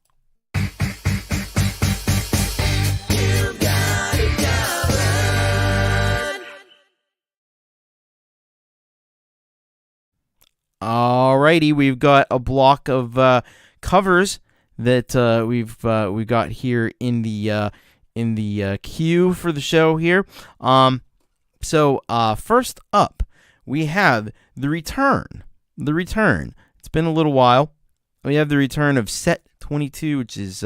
Alrighty, we've got a block of covers that we've got here in the queue for the show here. So first up, we have the return. The return. It's been a little while. We have the return of Set 22, which is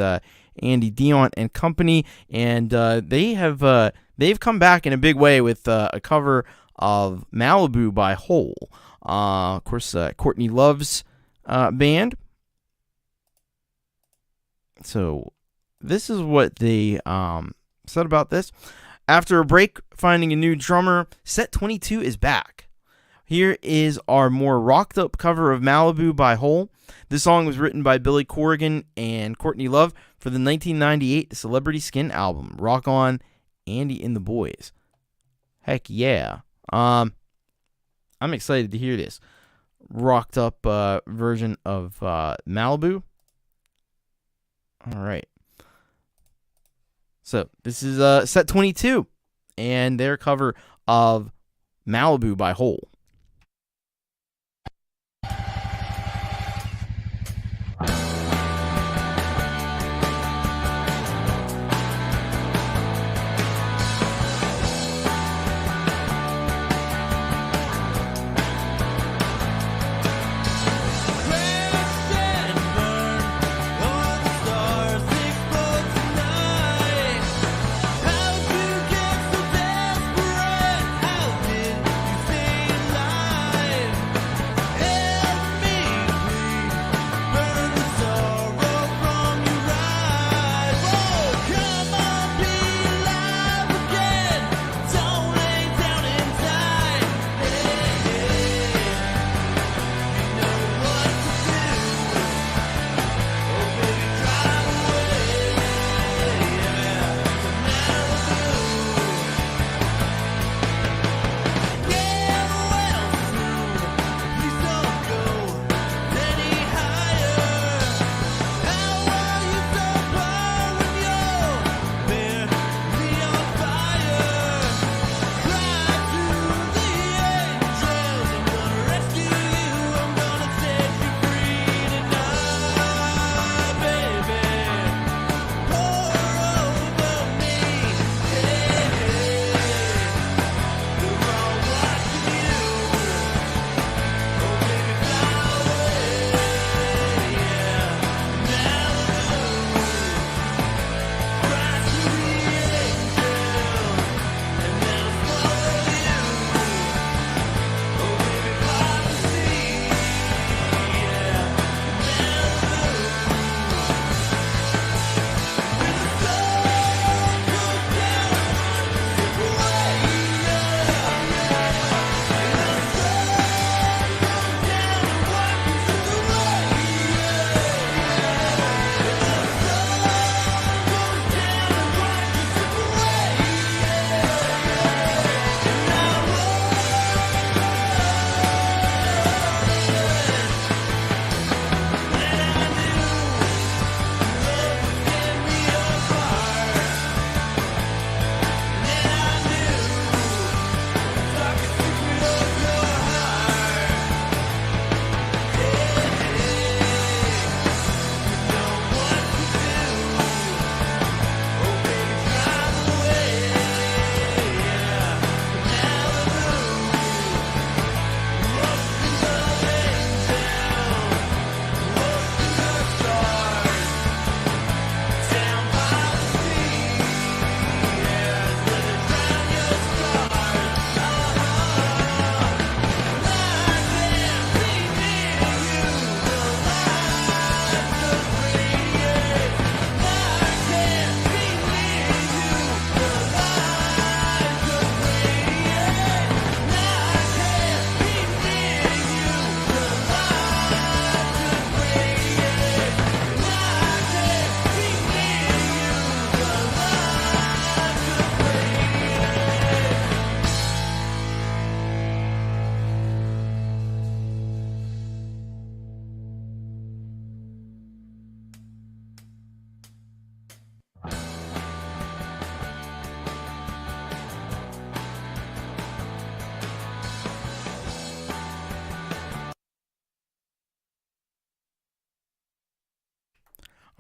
Andy Dion and company, and they've come back in a big way with a cover of Malibu by Hole. Of course, Courtney Love's band. So this is what they said about this. After a break, finding a new drummer, Set 22 is back. Here is our more rocked up cover of Malibu by Hole. This song was written by Billy Corrigan and Courtney Love for the 1998 Celebrity Skin album, Rock On, Andy and the Boys. Heck yeah. I'm excited to hear this rocked up version of Malibu. All right. So this is Set 22 and their cover of Malibu by Hole. How did you get so desperate? How did you stay alive?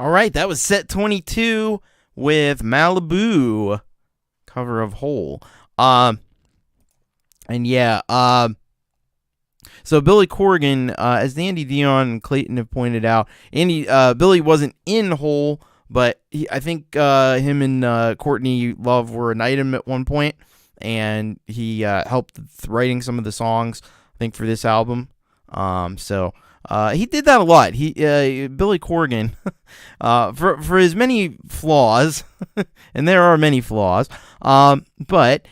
All right, that was set 22 with Malibu, cover of Hole. And yeah, so Billy Corgan, as Andy Dion and Clayton have pointed out, Billy wasn't in Hole, but I think him and Courtney Love were an item at one point, and he helped with writing some of the songs, I think, for this album. So he did that a lot. Billy Corgan, for his many flaws, and there are many flaws, but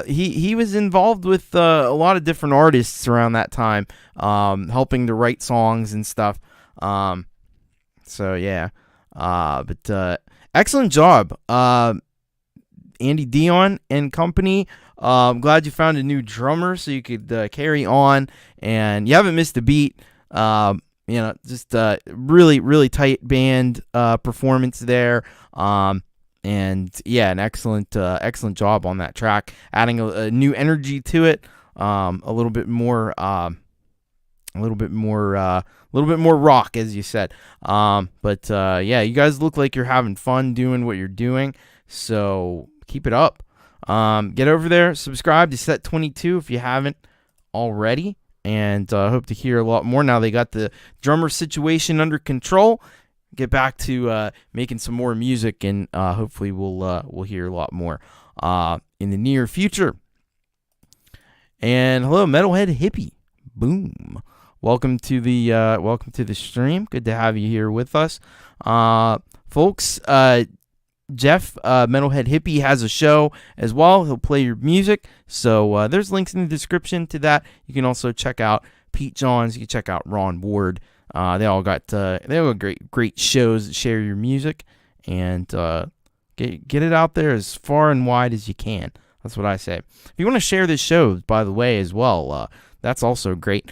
he was involved with a lot of different artists around that time, helping to write songs and stuff. So yeah, but excellent job, Andy Dion and company. I'm glad you found a new drummer so you could carry on, and you haven't missed a beat. Just really, really tight band performance there. And yeah, an excellent job on that track, adding a new energy to it, a little bit more rock, as you said. But yeah, you guys look like you're having fun doing what you're doing, so keep it up. Get over there, subscribe to Set 22 if you haven't already, and hope to hear a lot more now they got the drummer situation under control. Get back to making some more music, and hopefully we'll hear a lot more in the near future. And hello, Metalhead Hippie, boom! Welcome to the stream. Good to have you here with us, folks. Jeff, Metalhead Hippie, has a show as well. He'll play your music, so there's links in the description to that. You can also check out Pete Johns. You can check out Ron Ward. They all got great shows that share your music, and get it out there as far and wide as you can. That's what I say. If you want to share this show, by the way, as well, that's also great.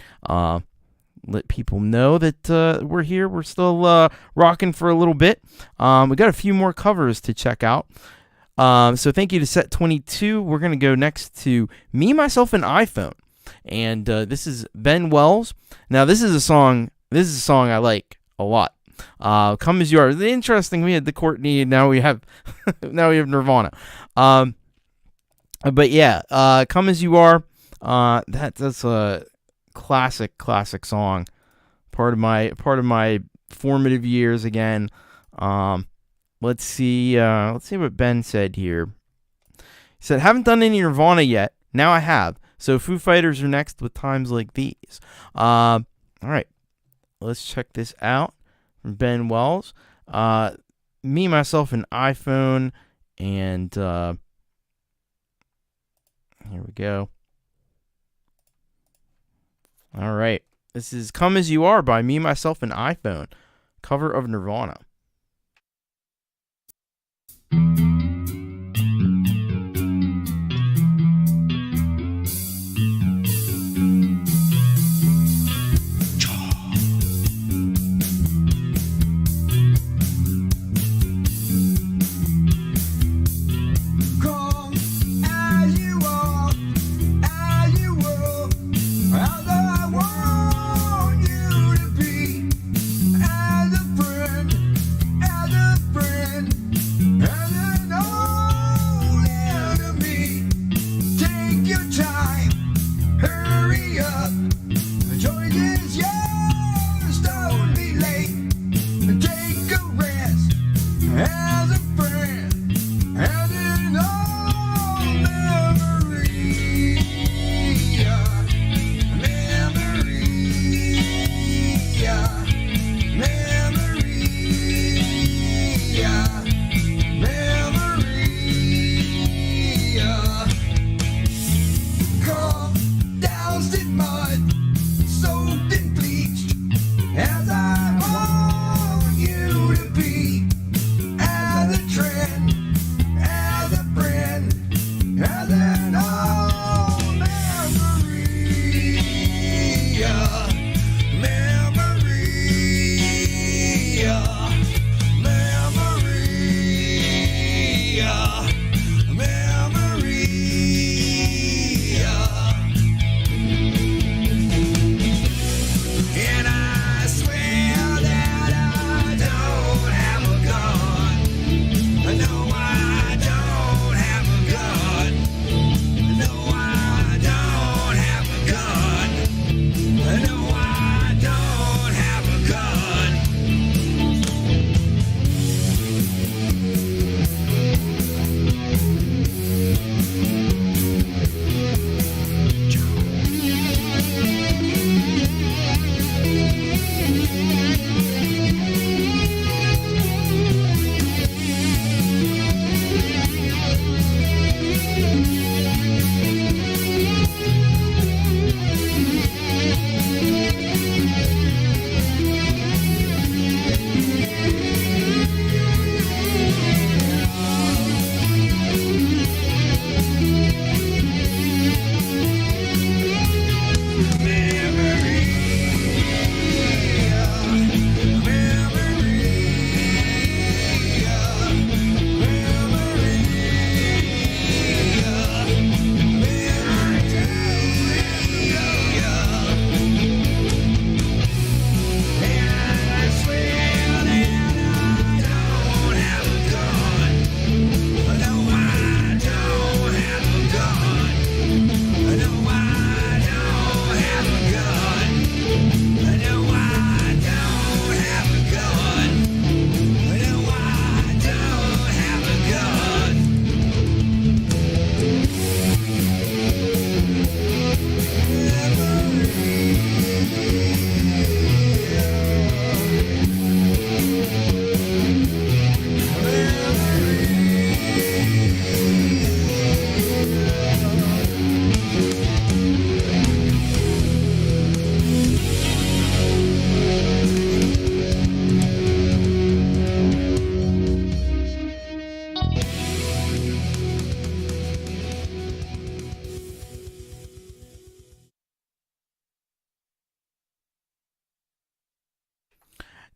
Let people know that we're here. We're still rocking for a little bit. We got a few more covers to check out. So thank you to Set 22. We're going to go next to Me, Myself, and iPhone. And this is Ben Wells. Now, this is a song I like a lot. Come As You Are. Interesting, we had the Courtney, and now we have Nirvana. But yeah, Come As You Are. That's a classic song. Part of my formative years again. Let's see what Ben said here. He said, haven't done any Nirvana yet. Now I have. So Foo Fighters are next with Times Like These. All right. Let's check this out from Ben Wells. Me, Myself, and iPhone. And here we go. All right. This is Come As You Are by Me, Myself, and iPhone. Cover of Nirvana.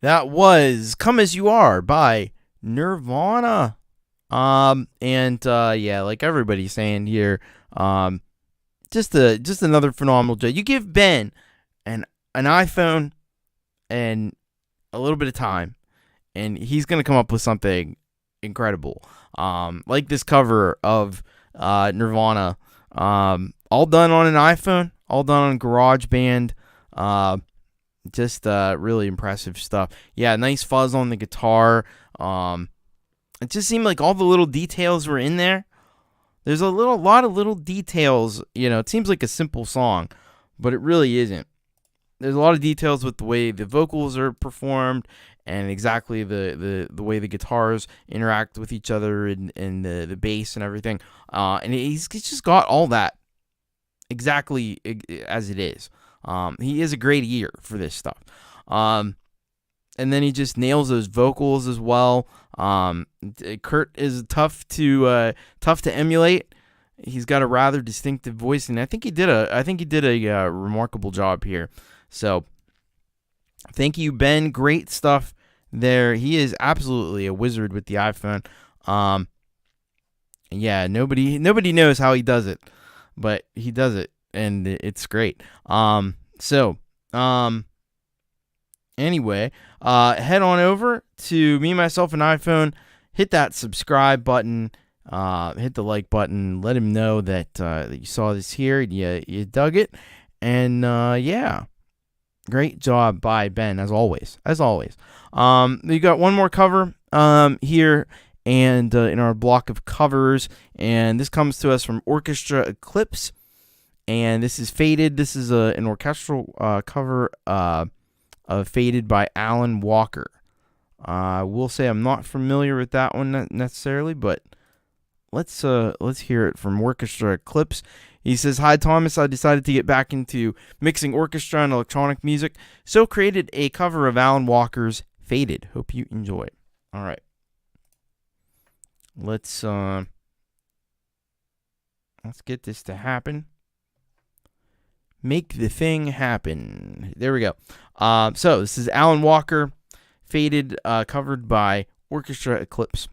That was "Come As You Are" by Nirvana. Yeah, like everybody's saying here, just another phenomenal job. You give Ben an iPhone and a little bit of time, and he's gonna come up with something incredible. Like this cover of Nirvana, all done on an iPhone, all done on GarageBand. Just really impressive stuff. Yeah, nice fuzz on the guitar. It just seemed like all the little details were in there. There's a lot of little details. It seems like a simple song, but it really isn't. There's a lot of details with the way the vocals are performed and exactly the way the guitars interact with each other and the bass and everything. And he's just got all that exactly as it is. He is a great ear for this stuff. And then he just nails those vocals as well. Kurt is tough to emulate. He's got a rather distinctive voice, and I think he did a remarkable job here. So, thank you, Ben. Great stuff there. He is absolutely a wizard with the iPhone. Yeah, nobody knows how he does it, but he does it, and it's great. Anyway, head on over to Me, Myself, and iPhone. Hit that subscribe button. Hit the like button. Let him know that you saw this here. You dug it. And yeah, great job by Ben, as always. We got one more cover here and in our block of covers. And this comes to us from Orchestra Eclipse. And this is Faded. This is an orchestral cover of Faded by Alan Walker. I will say I'm not familiar with that one necessarily, but let's hear it from Orchestra Eclipse. He says, "Hi Thomas, I decided to get back into mixing orchestra and electronic music, so created a cover of Alan Walker's Faded. Hope you enjoy." All right. Let's get this to happen. Make the thing happen. There we go. So this is Alan Walker, Faded, covered by Orchestra Eclipse.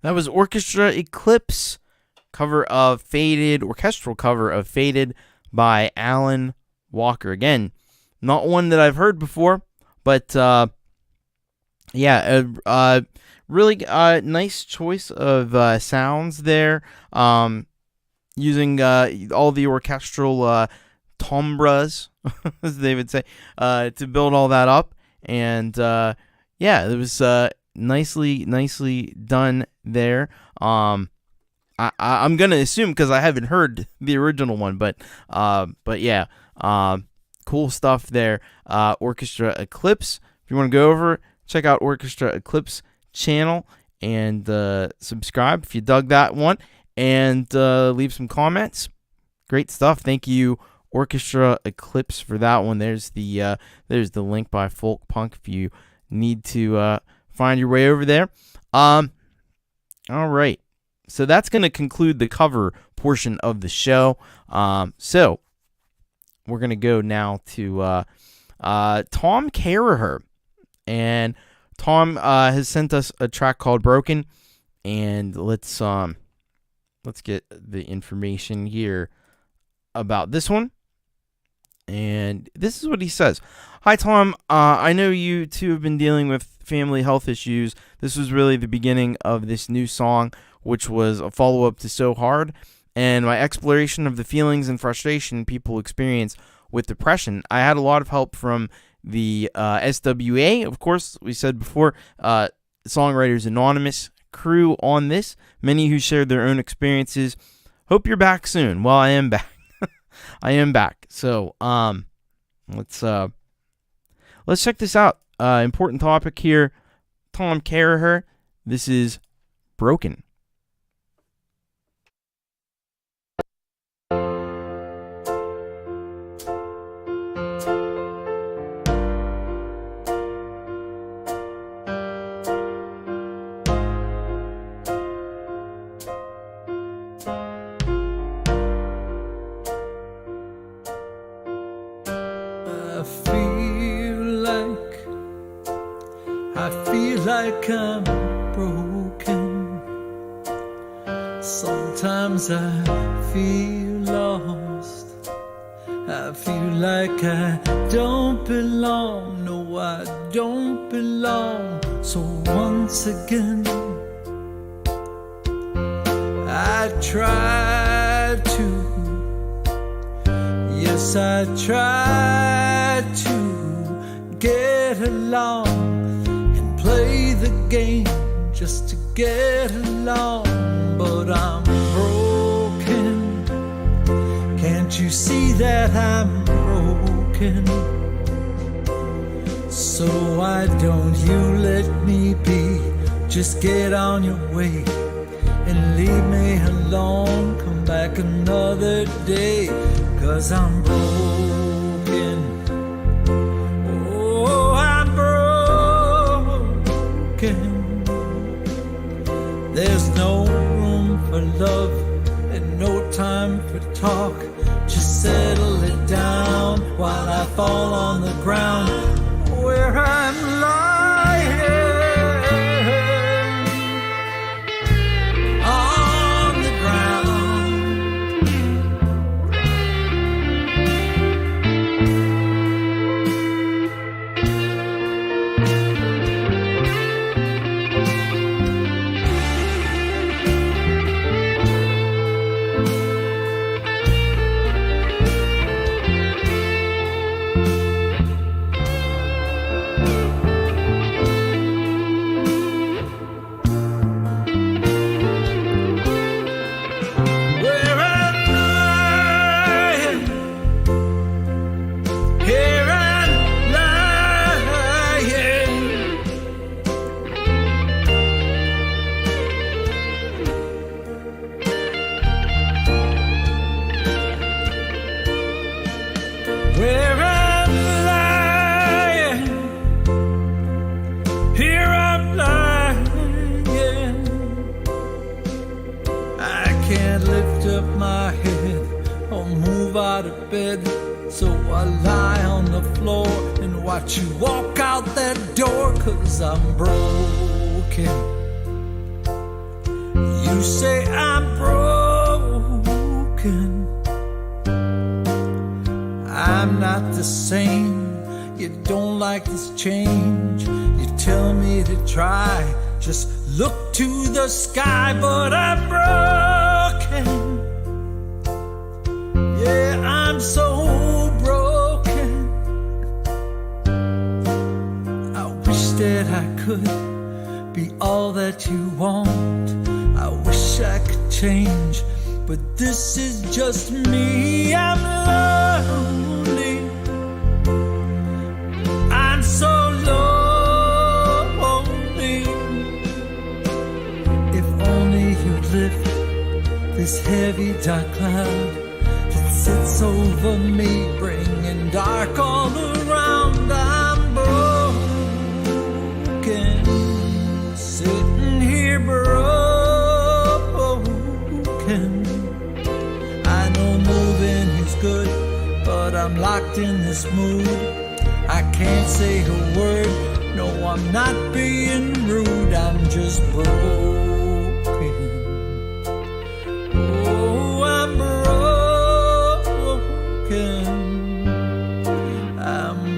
That was Orchestra Eclipse, orchestral cover of Faded by Alan Walker. Again, not one that I've heard before, but really nice choice of sounds there, using all the orchestral timbres, as they would say, to build all that up. And it was nicely done there. I'm gonna assume, because I haven't heard the original one, but yeah, cool stuff there. Orchestra Eclipse. If you want to go over, check out Orchestra Eclipse channel and subscribe if you dug that one, and leave some comments. Great stuff. Thank you, Orchestra Eclipse, for that one. There's the link by Folk Punk if you need to find your way over there. All right, so that's going to conclude the cover portion of the show. So we're going to go now to Tom Caraher, and Tom has sent us a track called Broken, and let's get the information here about this one. And this is what he says. Hi, Tom. I know you two have been dealing with family health issues. This was really the beginning of this new song, which was a follow-up to So Hard, and my exploration of the feelings and frustration people experience with depression. I had a lot of help from the SWA, of course, we said before, Songwriters Anonymous crew on this, many who shared their own experiences. Hope you're back soon. Well, I am back. I am back. So, let's check this out. Important topic here. Tom Caraher. This is Broken. Like I'm broken. Sometimes I feel lost. I feel like I don't belong. No, I don't belong. So once again, I try to. Yes, I try to get along. Play the game just to get along, but I'm broken. Can't you see that I'm broken? So why don't you let me be? Just get on your way and leave me alone. Come back another day, 'cause I'm broken. Oh, I'm broken. There's no room for love and no time for talk. Just settle it down while I fall on the ground where I'm lying on the So I lie on the floor and watch you walk out that door, 'cause I'm broken. broken. I'm not the same. You don't like this change. You tell me to try. Just look to the sky, but I'm broken. Yeah, I'm so broken. I wish that I could be all that you want. I wish I could change, but this is just me. I'm lonely. I'm so lonely. If only you'd lift this heavy dark cloud that sits over me, bringing dark all around. I'm broken, sitting here broken. I know moving is good, but I'm locked in this mood. I can't say a word, no, I'm not being rude, I'm just broken. Oh, I'm broken. I'm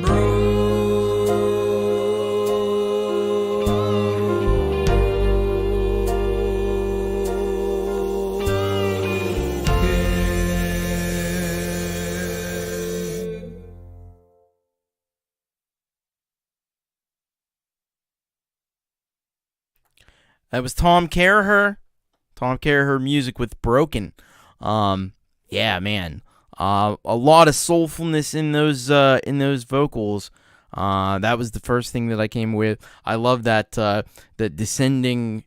That was Tom Caraher. Tom Caraher music with Broken. Yeah, man. A lot of soulfulness in those vocals. That was the first thing that I came with. I love that the descending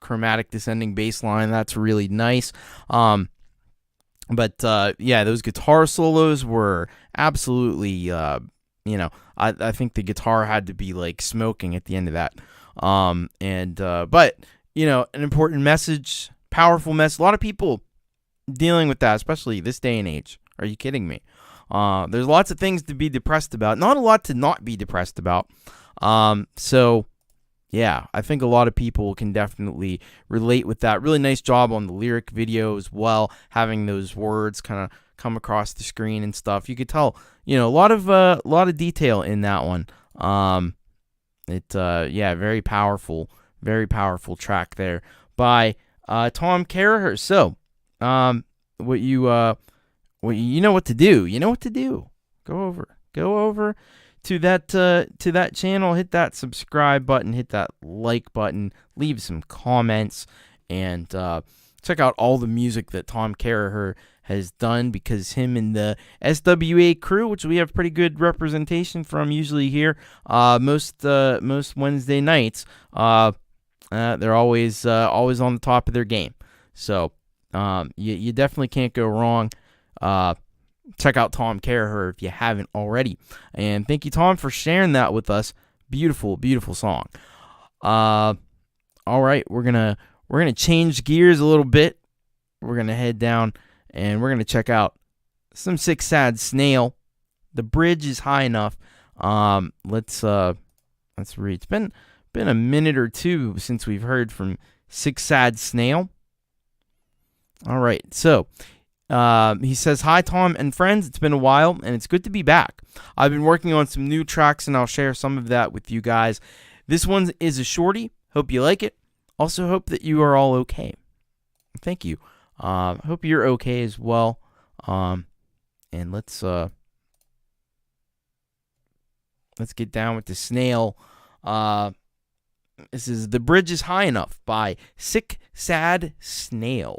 chromatic descending bass line. That's really nice. But yeah, those guitar solos were absolutely I think the guitar had to be like smoking at the end of that. But an important message, powerful message. A lot of people dealing with that, especially this day and age. Are you kidding me? There's lots of things to be depressed about, not a lot to not be depressed about. So yeah, I think a lot of people can definitely relate with that. Really nice job on the lyric video as well, having those words kind of come across the screen and stuff. You could tell, a lot of detail in that one. Very powerful track there by Tom Caraher. So, you know what to do. You know what to do. Go over to that channel, hit that subscribe button, hit that like button, leave some comments, and check out all the music that Tom Caraher has done, because him and the SWA crew, which we have pretty good representation from usually here, most Wednesday nights, they're always on the top of their game. So you definitely can't go wrong. Check out Tom Caraher if you haven't already. And thank you, Tom, for sharing that with us. Beautiful, beautiful song. All right, we're gonna change gears a little bit. We're gonna head down and we're gonna check out some Sick Sad Snail. The bridge is high enough. Let's read. It's been a minute or two since we've heard from Sick Sad Snail. All right, so he says, "Hi, Tom and friends. It's been a while, and it's good to be back. I've been working on some new tracks, and I'll share some of that with you guys. This one is a shorty. Hope you like it. Also, hope that you are all okay." Thank you. Hope you're okay as well. And let's get down with the Snail. This is "The Bridge is High Enough" by Sick Sad Snail.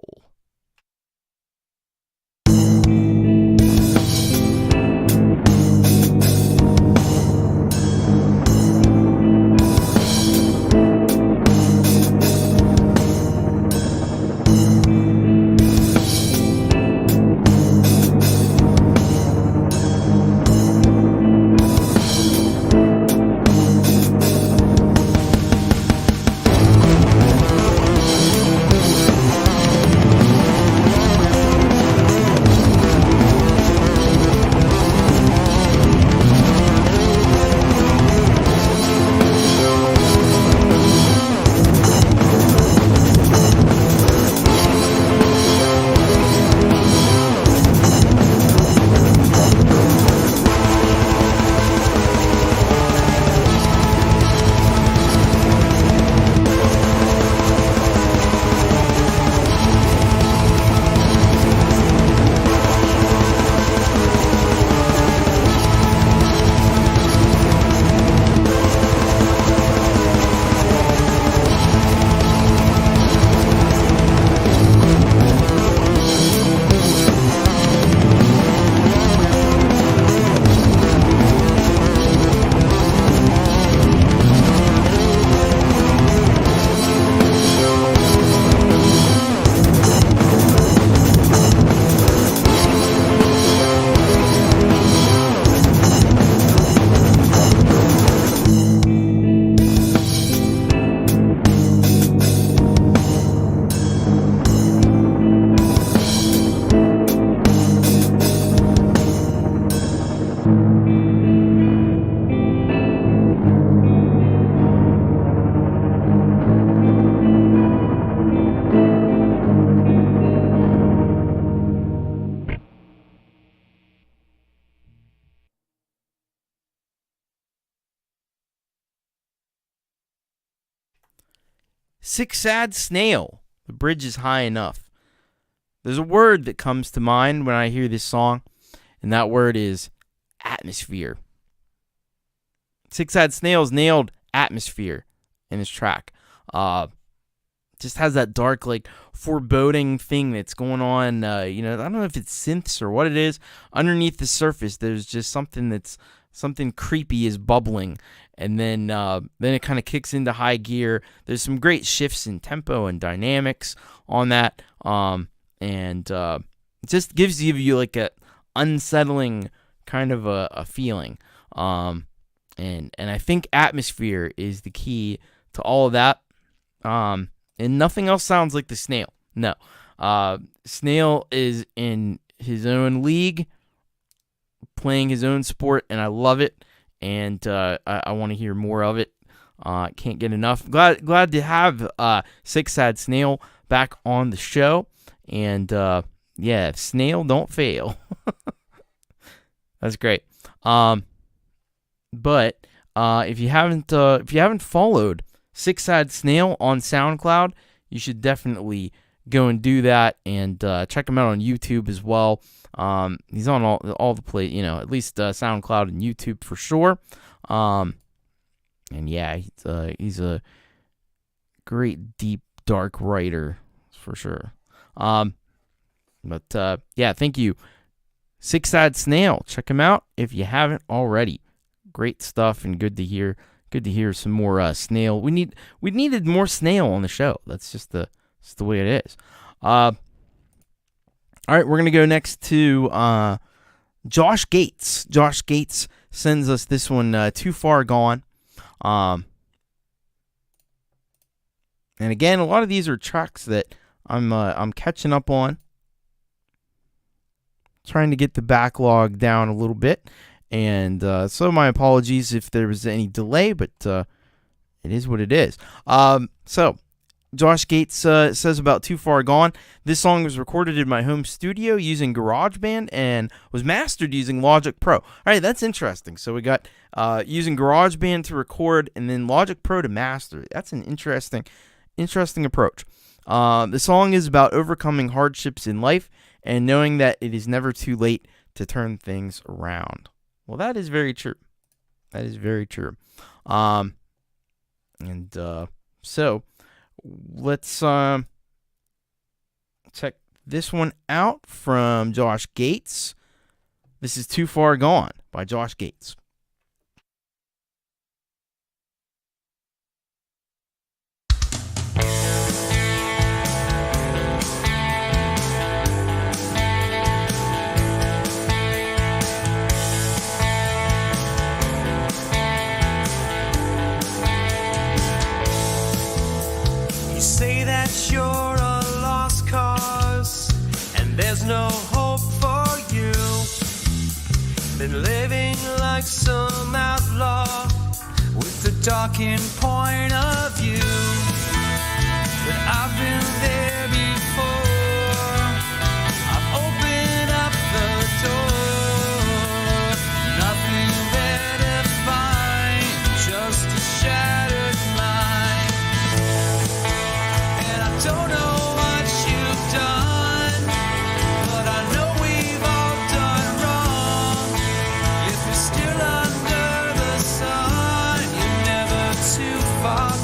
Sick Sad Snail, The Bridge is High Enough. There's a word that comes to mind when I hear this song, and that word is atmosphere. Sick Sad Snail's nailed atmosphere in this track. Just has that dark, like, foreboding thing that's going on. I don't know if it's synths or what it is. Underneath the surface, there's just something creepy is bubbling. And then it kind of kicks into high gear. There's some great shifts in tempo and dynamics on that. It just gives you like a unsettling kind of a feeling. And I think atmosphere is the key to all of that. And nothing else sounds like the Snail. No. Snail is in his own league, playing his own sport, and I love it. And I want to hear more of it. Can't get enough. Glad to have Sick Sad Snail back on the show. And Snail don't fail. That's great. But if you haven't followed Sick Sad Snail on SoundCloud, you should definitely go and do that, and check him out on YouTube as well. He's on all the play, at least SoundCloud and YouTube for sure. He's a great, deep, dark writer for sure. Thank you, Sick Sad Snail. Check him out if you haven't already. Great stuff, and good to hear some more Snail. We needed more Snail on the show. That's just the way it is. All right, we're gonna go next to Josh Gates. Josh Gates sends us this one, Too Far Gone. And again, a lot of these are tracks that I'm catching up on, trying to get the backlog down a little bit. And so my apologies if there was any delay, but it is what it is. So Josh Gates says about Too Far Gone. This song was recorded in my home studio using GarageBand and was mastered using Logic Pro. All right, that's interesting. So we got using GarageBand to record and then Logic Pro to master. That's an interesting approach. The song is about overcoming hardships in life and knowing that it is never too late to turn things around. Well, that is very true. That is very true. So let's check this one out from Josh Gates. This is Too Far Gone by Josh Gates. Say that you're a lost cause and there's no hope for you. Been living like some outlaw with a darkened point of view. But I've been there before. I've opened up the door. Nothing there to find, just a shattered mind. Don't know what you've done, but I know we've all done wrong. If you're still under the sun, you're never too far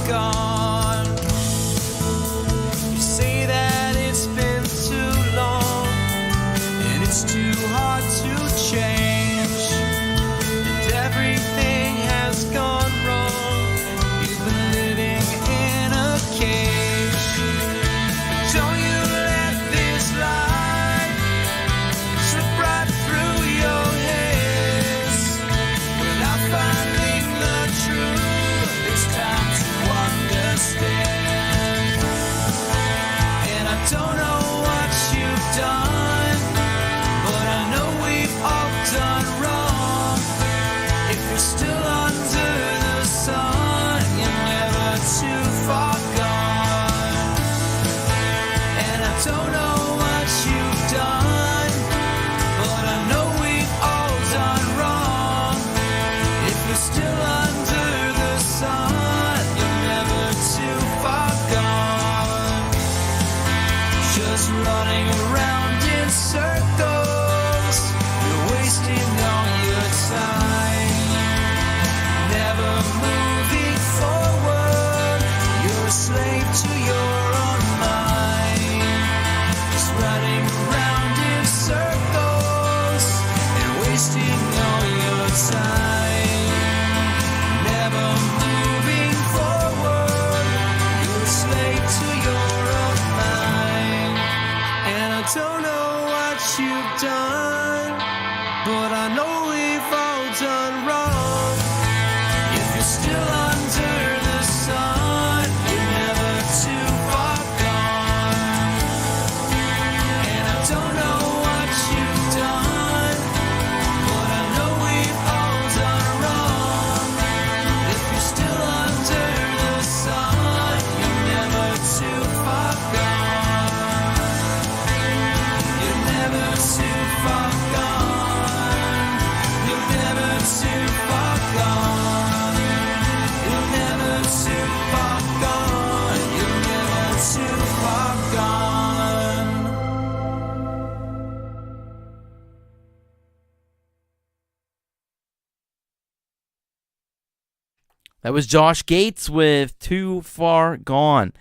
That was Josh Gates with Too Far Gone.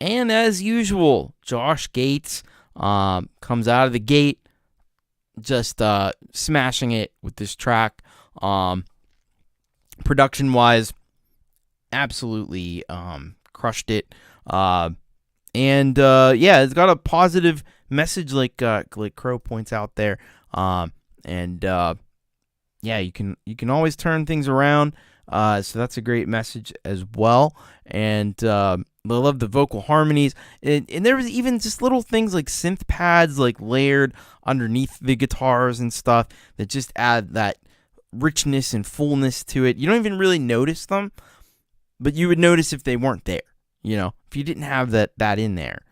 And as usual, Josh Gates comes out of the gate just smashing it with this track. Production-wise, absolutely crushed it. And it's got a positive message, like Crow points out there. You can always turn things around. So that's a great message as well. And I love the vocal harmonies. And there was even just little things like synth pads, like layered underneath the guitars and stuff, that just add that richness and fullness to it. You don't even really notice them, but you would notice if they weren't there. If you didn't have that in there,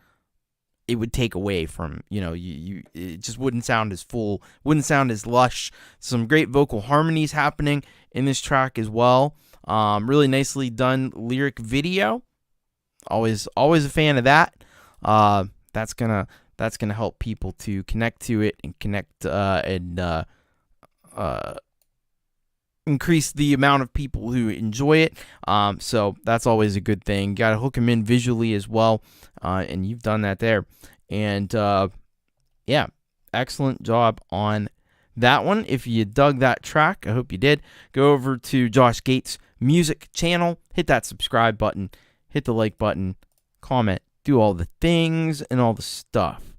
it would take away from, it just wouldn't sound as full, wouldn't sound as lush. Some great vocal harmonies happening in this track as well. Really nicely done lyric video. Always a fan of that. That's gonna help people to connect to it and connect and increase the amount of people who enjoy it. So that's always a good thing. Got to hook them in visually as well, and you've done that there. And excellent job on that one. If you dug that track, I hope you did. Go over to Josh Gates' music channel, hit that subscribe button, hit the like button, comment, do all the things and all the stuff.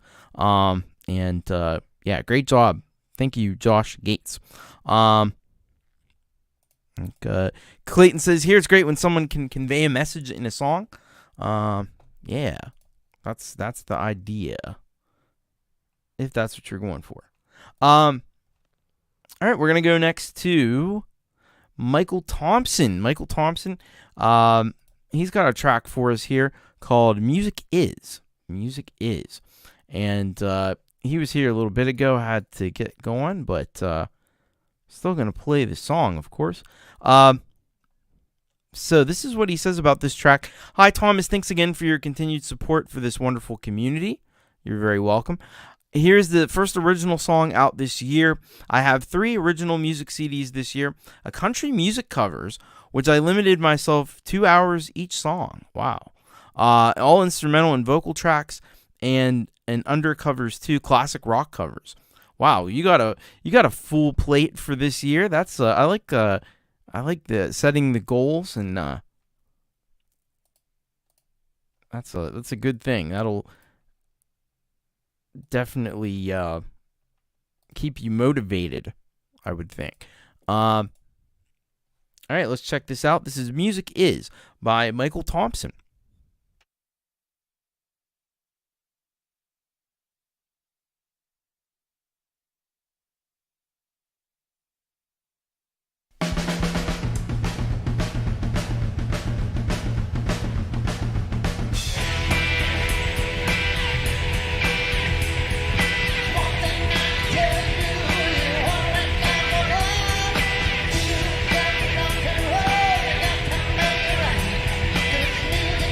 Great job. Thank you, Josh Gates. Clayton says, here it's great when someone can convey a message in a song. That's the idea, if that's what you're going for. All right, we're gonna go next to Michael Thompson. Michael Thompson, he's got a track for us here called Music Is. And he was here a little bit ago, had to get going, but still going to play the song, of course. So this is what he says about this track. Hi, Thomas. Thanks again for your continued support for this wonderful community. You're very welcome. Here's the first original song out this year. I have 3 original music CDs this year, a country music covers, which I limited myself 2 hours each song. Wow. All instrumental and vocal tracks, and undercovers too, classic rock covers. Wow, you got a full plate for this year. That's I like the setting the goals, and that's a good thing. That'll definitely keep you motivated, I would think. All right, let's check this out. This is Music Is by Michael Thompson. Music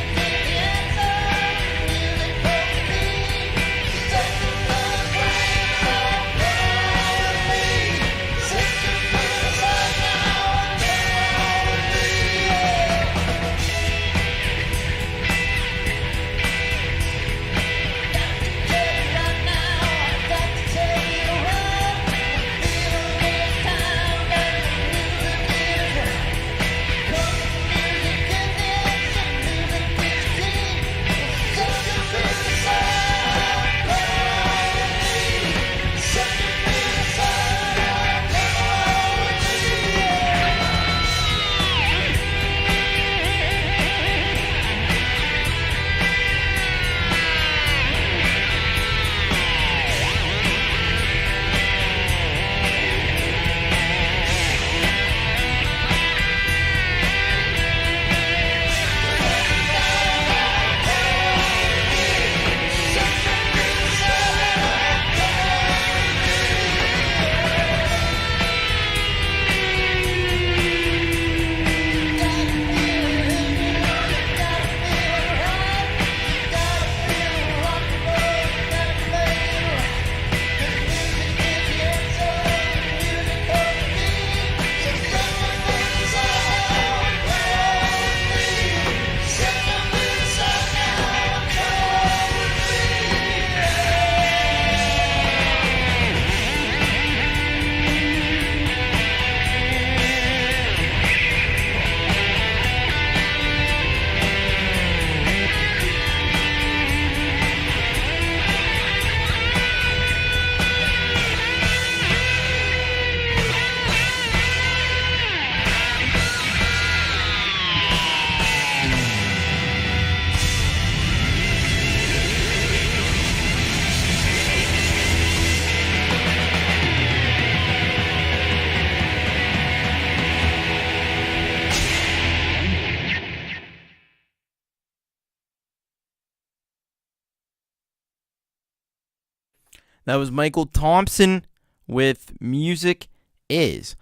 That was Michael Thompson with Music Is.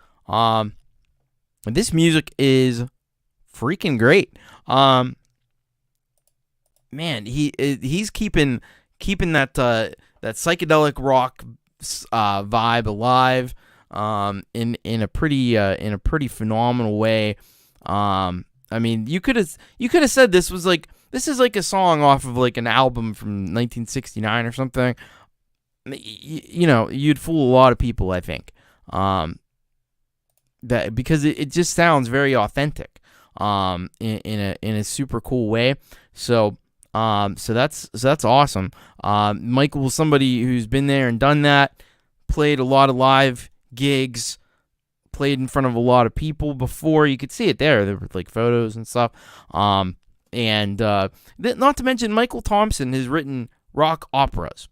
This music is freaking great. Man, he's keeping that psychedelic rock vibe alive in a pretty phenomenal way. I mean, you could have said this is like a song off of like an album from 1969 or something. You know, you'd fool a lot of people, I think. That because it just sounds very authentic. In a super cool way. So that's awesome. Michael's somebody who's been there and done that, played a lot of live gigs, played in front of a lot of people before. You could see it there. There were like photos and stuff. Not to mention Michael Thompson has written rock operas.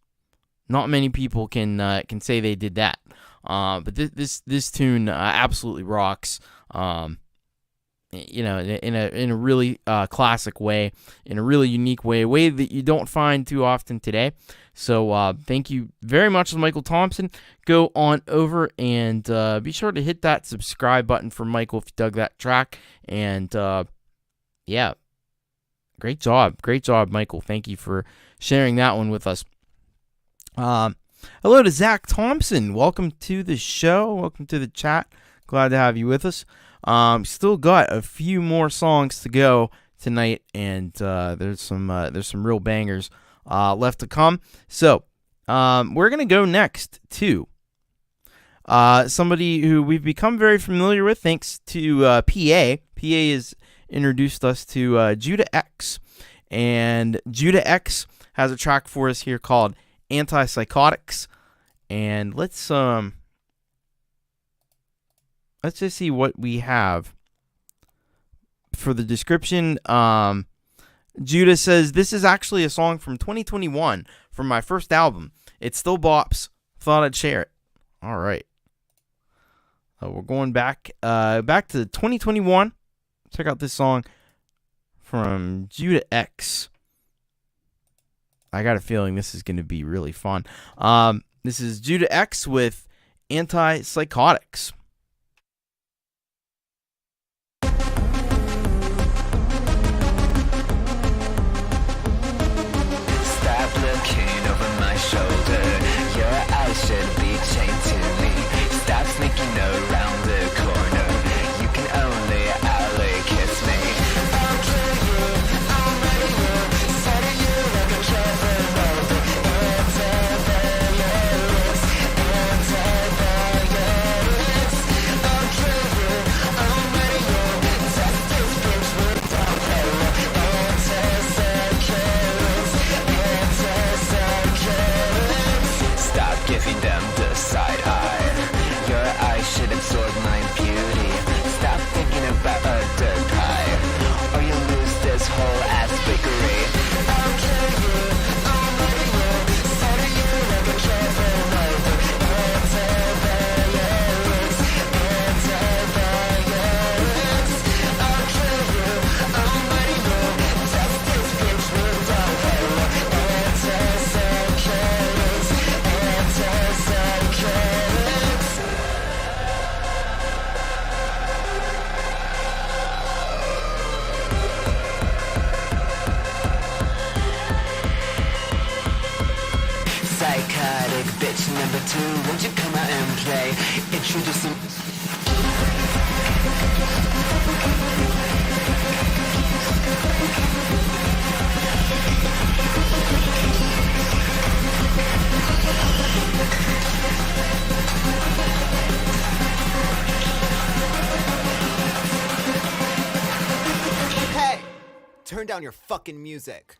Not many people can say they did that. But this tune absolutely rocks. You know, in a really classic way, in a really unique way that you don't find too often today. So thank you very much to Michael Thompson. Go on over and be sure to hit that subscribe button for Michael if you dug that track. And yeah, great job, Michael. Thank you for sharing that one with us. Hello to Zach Thompson. Welcome to the show. Welcome to the chat. Glad to have you with us. Still got a few more songs to go tonight, and there's some real bangers left to come. So we're gonna go next to somebody who we've become very familiar with thanks to PA. PA has introduced us to Judah X, and Judah X has a track for us here called Antipsychotics, and let's just see what we have for the description. Judah says, this is actually a song from 2021 from my first album. It still bops. Thought I'd share it. All right. We're going back to 2021. Check out this song from Judah X. I got a feeling this is going to be really fun. This is Judah X with Antipsychotics. Stop looking over my shoulder. Your eyes should be chained to me. Stop sneaking around the corner. You can only alley kiss me. I'll kill you, I'll murder you, settle you like a Casanova. Antibiotics, antibiotics. I'll kill you, I'll murder you, test this bitch without power. Antipsychotics. Stop giving them the side eye. Your eyes should absorb my beauty. Stop thinking about other pie, or you lose this whole ass bakery. I'll kill you, I'll murder you, settle you like a Casanova. Antibiotics, antibiotics. I'll kill you, I'll murder you, test this bitch without power. Antipsychotics, antipsychotics. Psychotic bitch number 2, won't you come out and play? Introducing. Hey! Turn down your fucking music.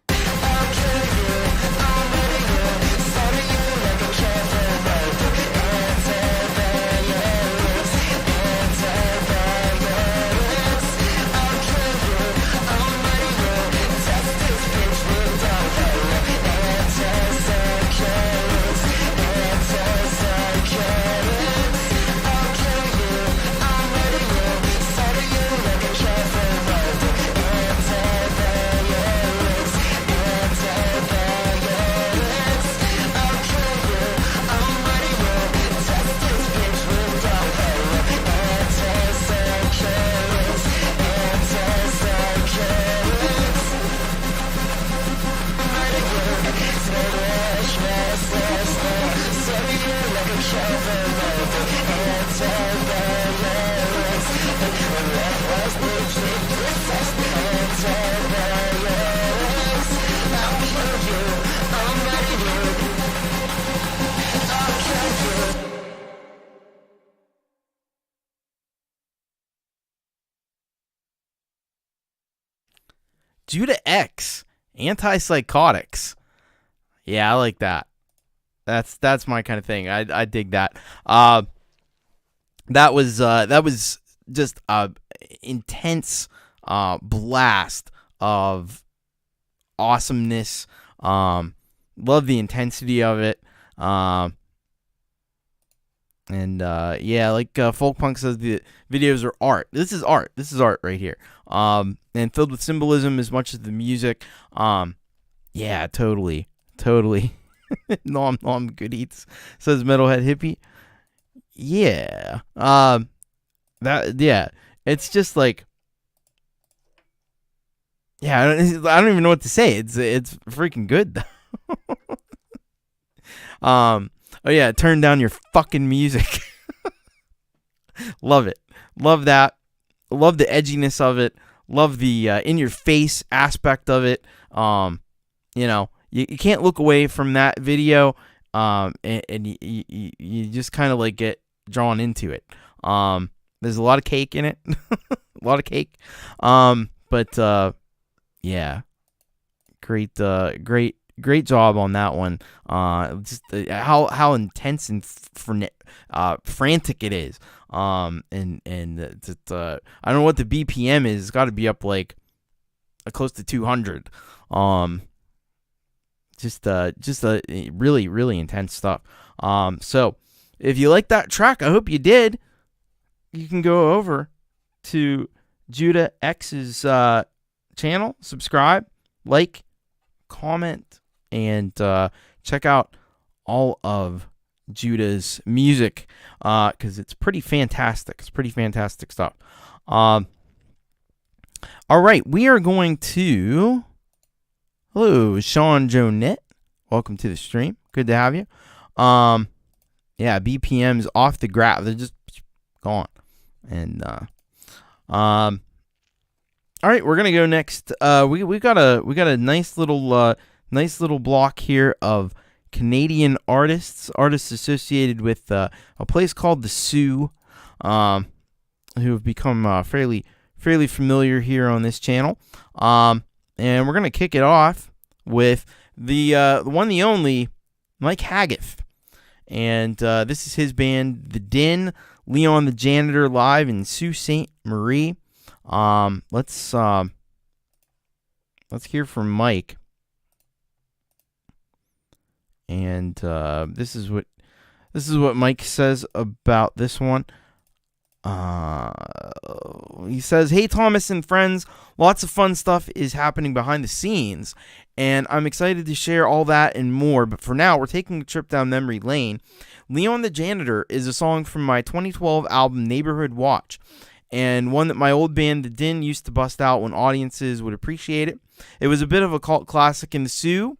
Judah X, Antipsychotics. Yeah, I like that. That's my kind of thing. I dig that. That was just a intense blast of awesomeness. Love the intensity of it. Yeah, like Folk Punk says, the videos are art. This is art. This is art right here. And filled with symbolism as much as the music. Yeah, totally. Nom good eats, says Metalhead Hippie. Yeah. It's just like, yeah, I don't even know what to say. It's freaking good. Oh yeah, turn down your fucking music. Love it. Love that. Love the edginess of it. Love the in your face aspect of it. You can't look away from that video. And you just kind of like get drawn into it. There's a lot of cake in it. A lot of cake. But yeah. Great job on that one. Just how intense and frantic it is. I don't know what the BPM is. It's got to be up like close to 200. Just really, really intense stuff. So if you like that track, I hope you did. You can go over to Judah X's channel, subscribe, like, comment, and check out all of Judah's music because it's pretty fantastic. It's pretty fantastic stuff. All right, we are going to... Hello, Sean Jonette. Welcome to the stream. Good to have you. Yeah, BPM's off the graph. They're just gone. And all right, we're gonna go next. We got a nice little block here of Canadian artists associated with a place called the Sioux, who have become fairly familiar here on this channel. And we're going to kick it off with the one, the only, Mike Hageth. And this is his band, The Din, Leon the Janitor, live in Sault Ste. Marie. Let's hear from Mike. And this is what Mike says about this one. He says, "Hey Thomas and friends, lots of fun stuff is happening behind the scenes, and I'm excited to share all that and more, but for now we're taking a trip down memory lane. Leon the Janitor is a song from my 2012 album Neighborhood Watch, and one that my old band The Din used to bust out when audiences would appreciate it. It was a bit of a cult classic in the Sioux,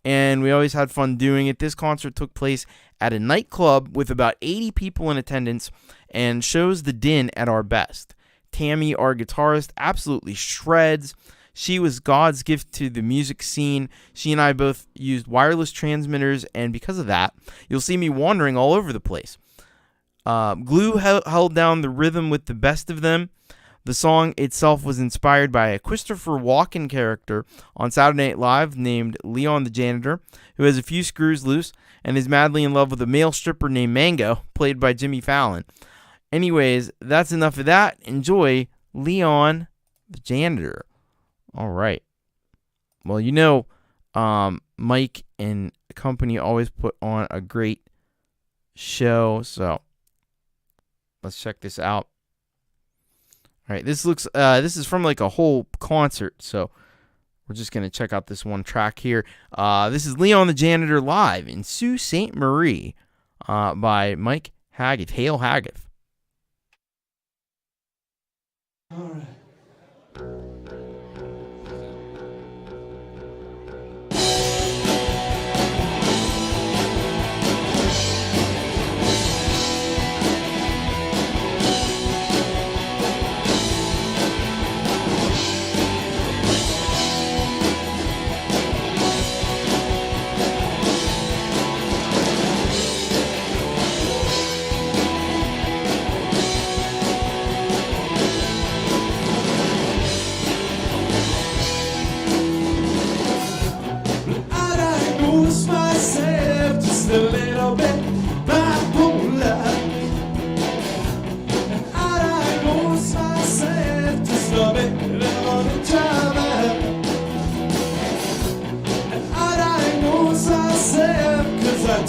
and we always had fun doing it. This concert took place at a nightclub with about 80 people in attendance and shows The Din at our best. Tammy, our guitarist, absolutely shreds. She was God's gift to the music scene. She and I both used wireless transmitters, and because of that, you'll see me wandering all over the place. Glue held down the rhythm with the best of them. The song itself was inspired by a Christopher Walken character on Saturday Night Live named Leon the Janitor, who has a few screws loose and is madly in love with a male stripper named Mango, played by Jimmy Fallon. Anyways, that's enough of that. Enjoy Leon the Janitor. All right. Well, you know, Mike and company always put on a great show, so let's check this out. All right, this is from like a whole concert, so we're just going to check out this one track here. This is Leon the Janitor live in Sault Ste. Marie by Mike Hageth. Hail Hageth. All right.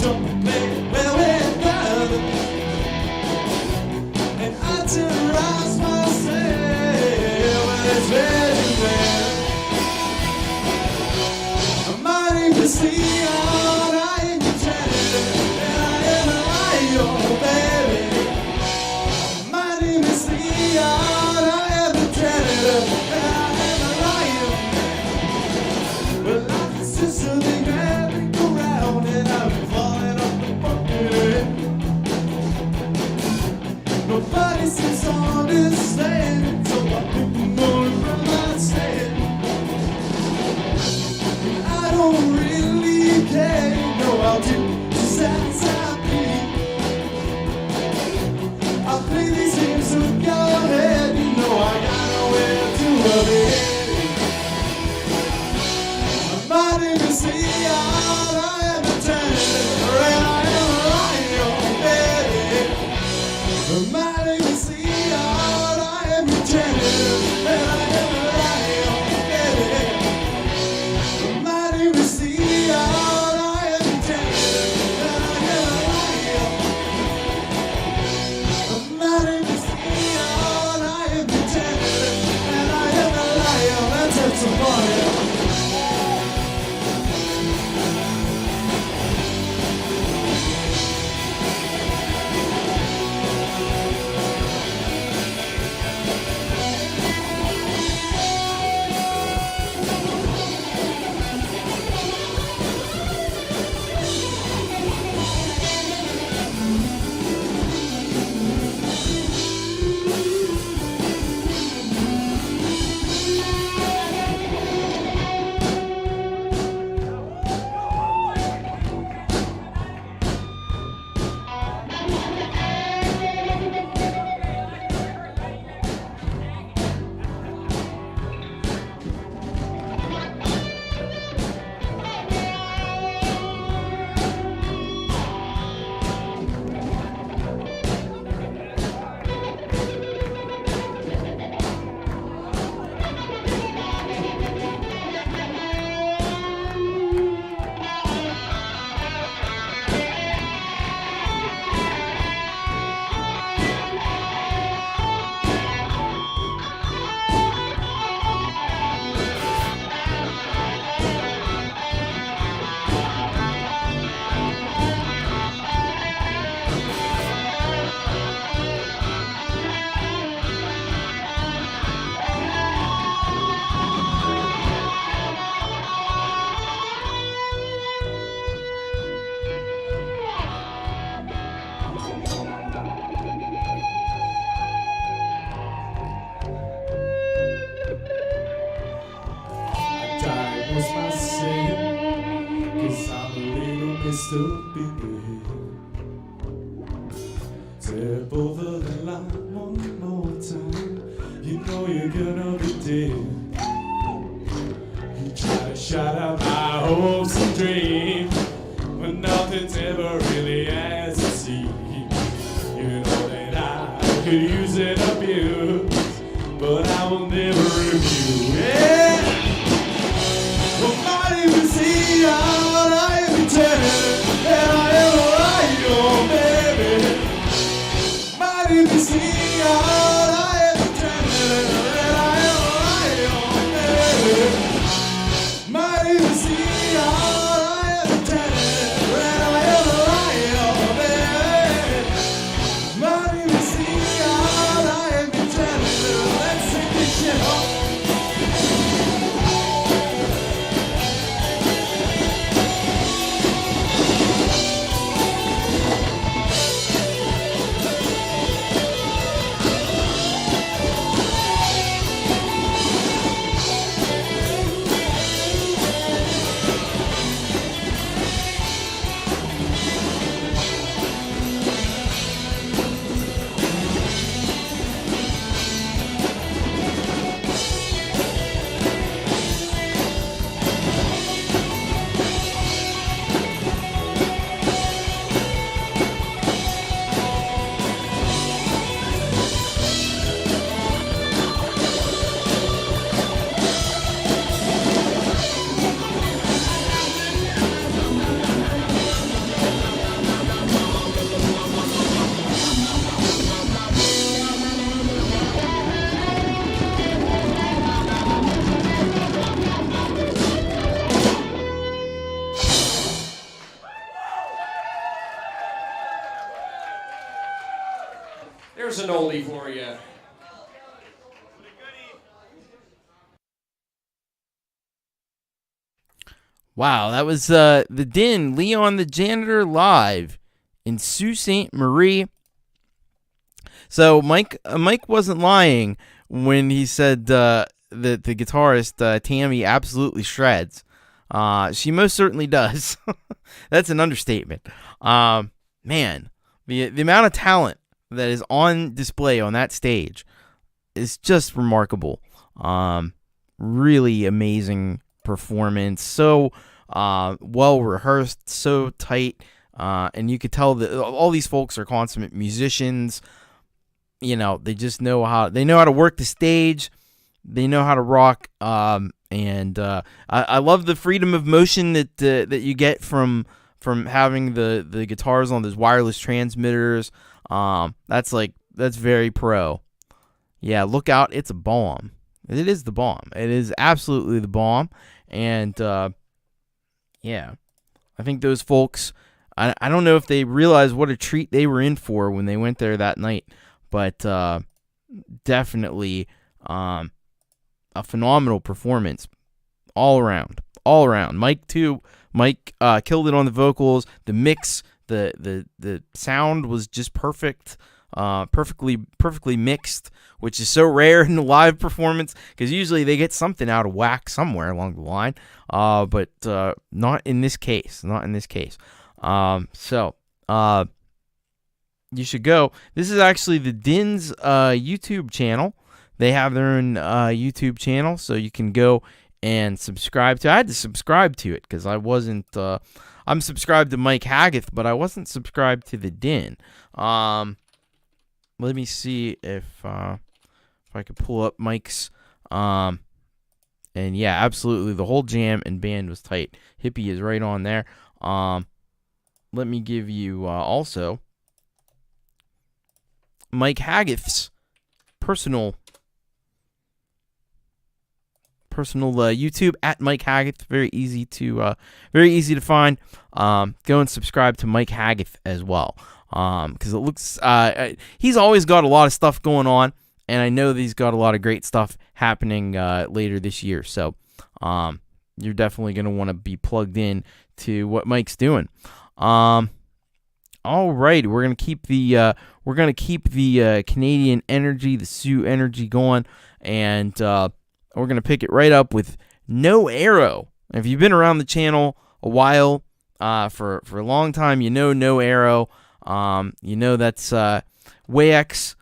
don't play well with God. And I terrorize myself when it's very well. My name is Leon, I am your janitor, and I am a lion, baby. My name is Leon, I am the janitor, and I am a lion. Well, life is just a big merry-go-round, and I'm falling off the bucket. Nobody seems to understand, so I think I'm going from my stand. I don't really care, no, I'll do just as I please. I'll play these games with your head, you know I got nowhere to be. My name is Leon, I am a janitor, and I am a lion, baby. My name is Leon, I am your janitor, and I am a lion, baby. My name is Leon, I am your janitor, and I am a lion. My name is Leon, I am your janitor, and I am a lion. Let's have some fun. Diagnose myself, 'cause I'm a little messed up in the head. Step over the line one more time, you know you're gonna be dead. You try to shut out my hopes and dreams, but nothing's ever really as it seems. You know that I could use and abuse, but I will never refuse. Yeah. Well, my name is Leon, I am your janitor, and I am a lion, baby. My name is Leon, I am your janitor, and I am a lion, baby. My name is Leon, I am your janitor, and I am a lion. Here's an oldie for you. Wow, that was the Din, Leon the Janitor live in Sault Ste. Marie. So Mike wasn't lying when he said that the guitarist Tammy absolutely shreds. She most certainly does. That's an understatement. Man, the amount of talent that is on display on that stage is just remarkable. Really amazing performance. So well rehearsed, so tight, and you could tell that all these folks are consummate musicians. You know, they just know how to work the stage. They know how to rock. And I love the freedom of motion that you get from having the guitars on those wireless transmitters. That's very pro. Yeah, look out, it's a bomb. It is the bomb. It is absolutely the bomb. And yeah, I think those folks, I don't know if they realized what a treat they were in for when they went there that night, but definitely a phenomenal performance all around. Mike too. Mike killed it on the vocals. The mix, the sound was just perfect. Perfectly mixed, which is so rare in the live performance because usually they get something out of whack somewhere along the line, but not in this case. So you should go. This is actually the Din's YouTube channel. They have their own YouTube channel, so you can go and subscribe to. I had to subscribe to it because I wasn't. I'm subscribed to Mike Haggith, but I wasn't subscribed to the Din. Let me see if I could pull up Mike's. And yeah, absolutely, the whole jam and band was tight. Hippie is right on there. Let me give you also Mike Haggith's personal YouTube at Mike Haggith. Very easy to find. Go and subscribe to Mike Haggith as well. Because it looks he's always got a lot of stuff going on, and I know that he's got a lot of great stuff happening later this year. So you're definitely gonna want to be plugged in to what Mike's doing. All right, we're gonna keep the Canadian energy, the Sioux energy going, and we're gonna pick it right up with No Arrow. If you've been around the channel a while, for a long time, you know No Arrow. You know that's Wayx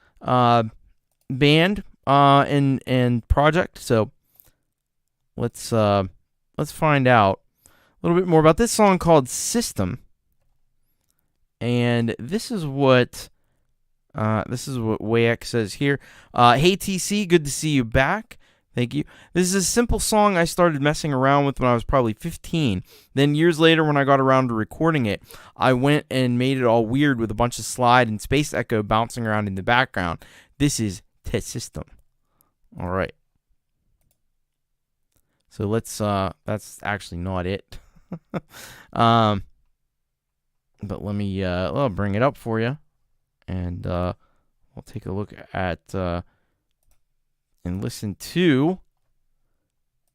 band and project. So let's find out a little bit more about this song called System. And this is what Wayx says here. Hey TC, good to see you back. Thank you. This is a simple song I started messing around with when I was probably 15. Then years later, when I got around to recording it, I went and made it all weird with a bunch of slide and space echo bouncing around in the background. This is T-System. All right. So let's, that's actually not it. But let me, I'll bring it up for you. And we'll take a look at, and listen to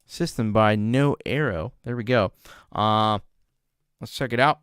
System by No Arrow. There we go. Let's check it out.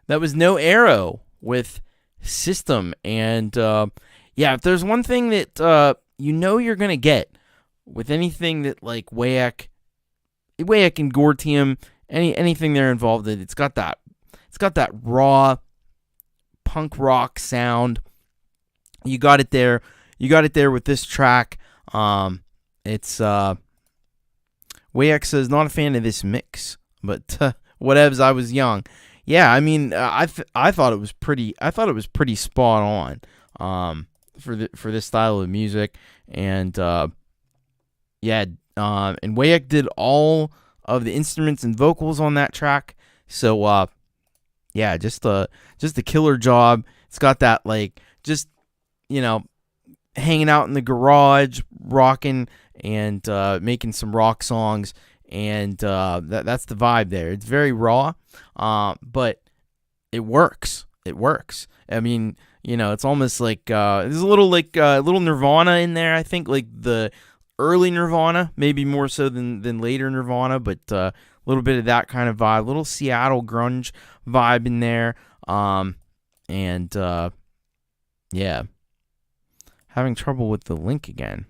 That was No Arrow with System. And yeah, if there's one thing that you're gonna get with anything that like Wayek and Gortium, anything they're involved in, it's got that raw punk rock sound. You got it there. You got it there with this track. It's Wayek says not a fan of this mix, but whatevs. I was young. Yeah, I mean, I thought it was pretty. I thought it was pretty spot on. For this style of music, and and Wayek did all of the instruments and vocals on that track. So yeah, just a killer job. It's got that like just hanging out in the garage, rocking and making some rock songs, and that's the vibe there. It's very raw, but it works. It works. I mean, it's almost like there's a little little Nirvana in there. I think like the early Nirvana, maybe more so than later Nirvana, but a little bit of that kind of vibe, little Seattle grunge vibe in there. And yeah, having trouble with the link again.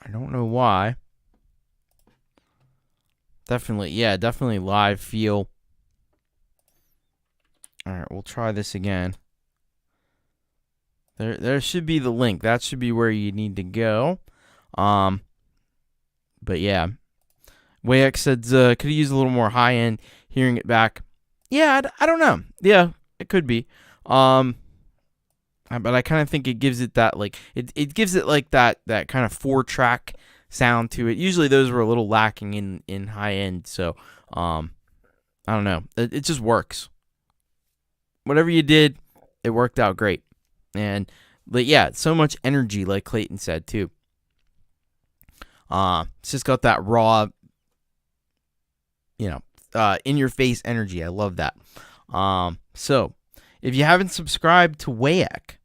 I don't know why. Definitely live feel. All right, we'll try this again. There should be the link. That should be where you need to go. But yeah, Wayek said could have used a little more high end hearing it back. Yeah, I don't know. Yeah, it could be. But I kind of think it gives it that like it gives it like that kind of 4-track sound to it. Usually those were a little lacking in high end. So I don't know. It just works. Whatever you did, it worked out great. And but yeah, so much energy, like Clayton said too. It's just got that raw, in your face energy. I love that. So if you haven't subscribed to Wayek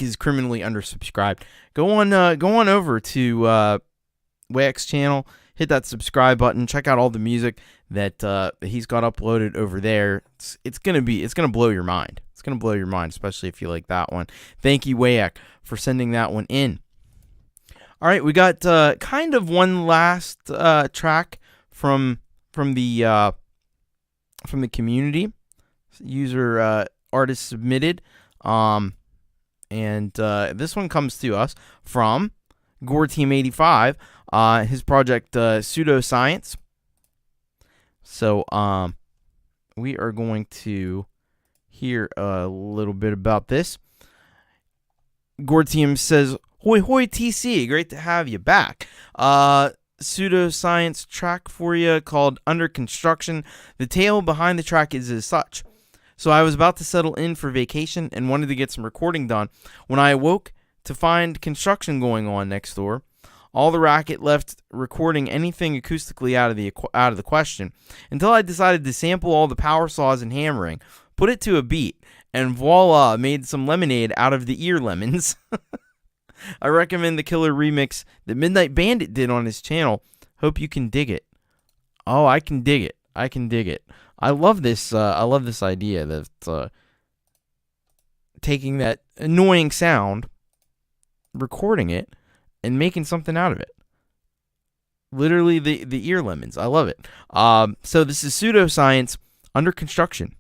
is criminally undersubscribed. Go on over to Wayek's channel. Hit that subscribe button. Check out all the music that he's got uploaded over there. It's gonna blow your mind. It's gonna blow your mind, especially if you like that one. Thank you, Wayek, for sending that one in. All right, we got kind of one last track from the community. User artist submitted, and this one comes to us from GoreTeam85. His project Pseudoscience. So we are going to hear a little bit about this. GoreTeam says, "Hoi hoi TC, great to have you back. Pseudoscience track for you called Under Construction. The tale behind the track is as such. So I was about to settle in for vacation and wanted to get some recording done when I awoke to find construction going on next door. All the racket left recording anything acoustically out of the question, until I decided to sample all the power saws and hammering, put it to a beat, and voila, made some lemonade out of the ear lemons." I recommend the killer remix that Midnight Bandit did on his channel. Hope you can dig it. Oh, I can dig it. I love this. I love this idea that taking that annoying sound, recording it, and making something out of it. Literally the ear lemons. I love it. So this is Pseudoscience, Under Construction.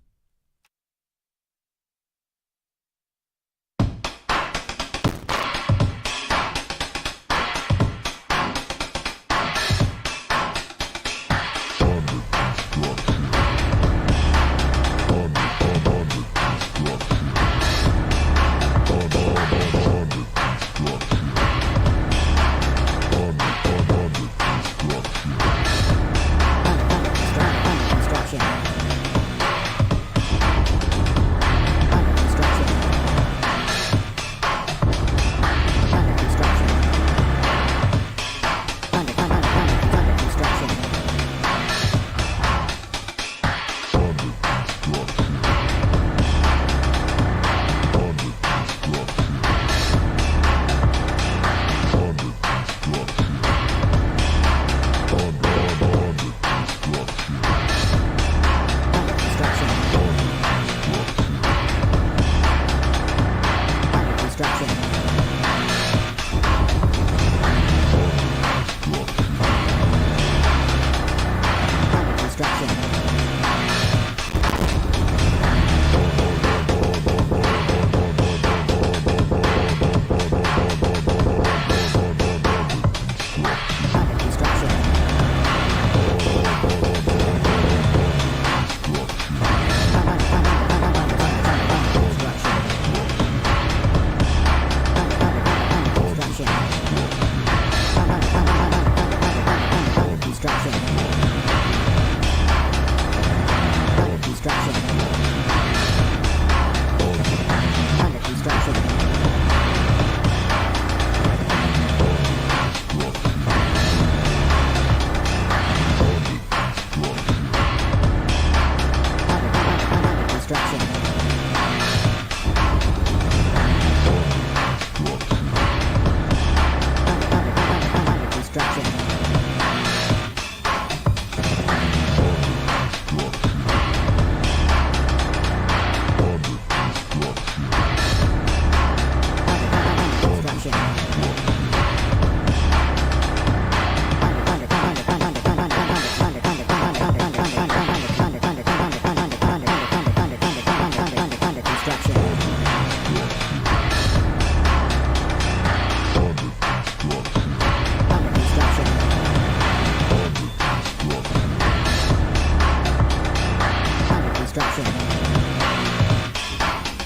construction.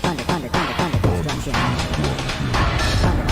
Under construction. Under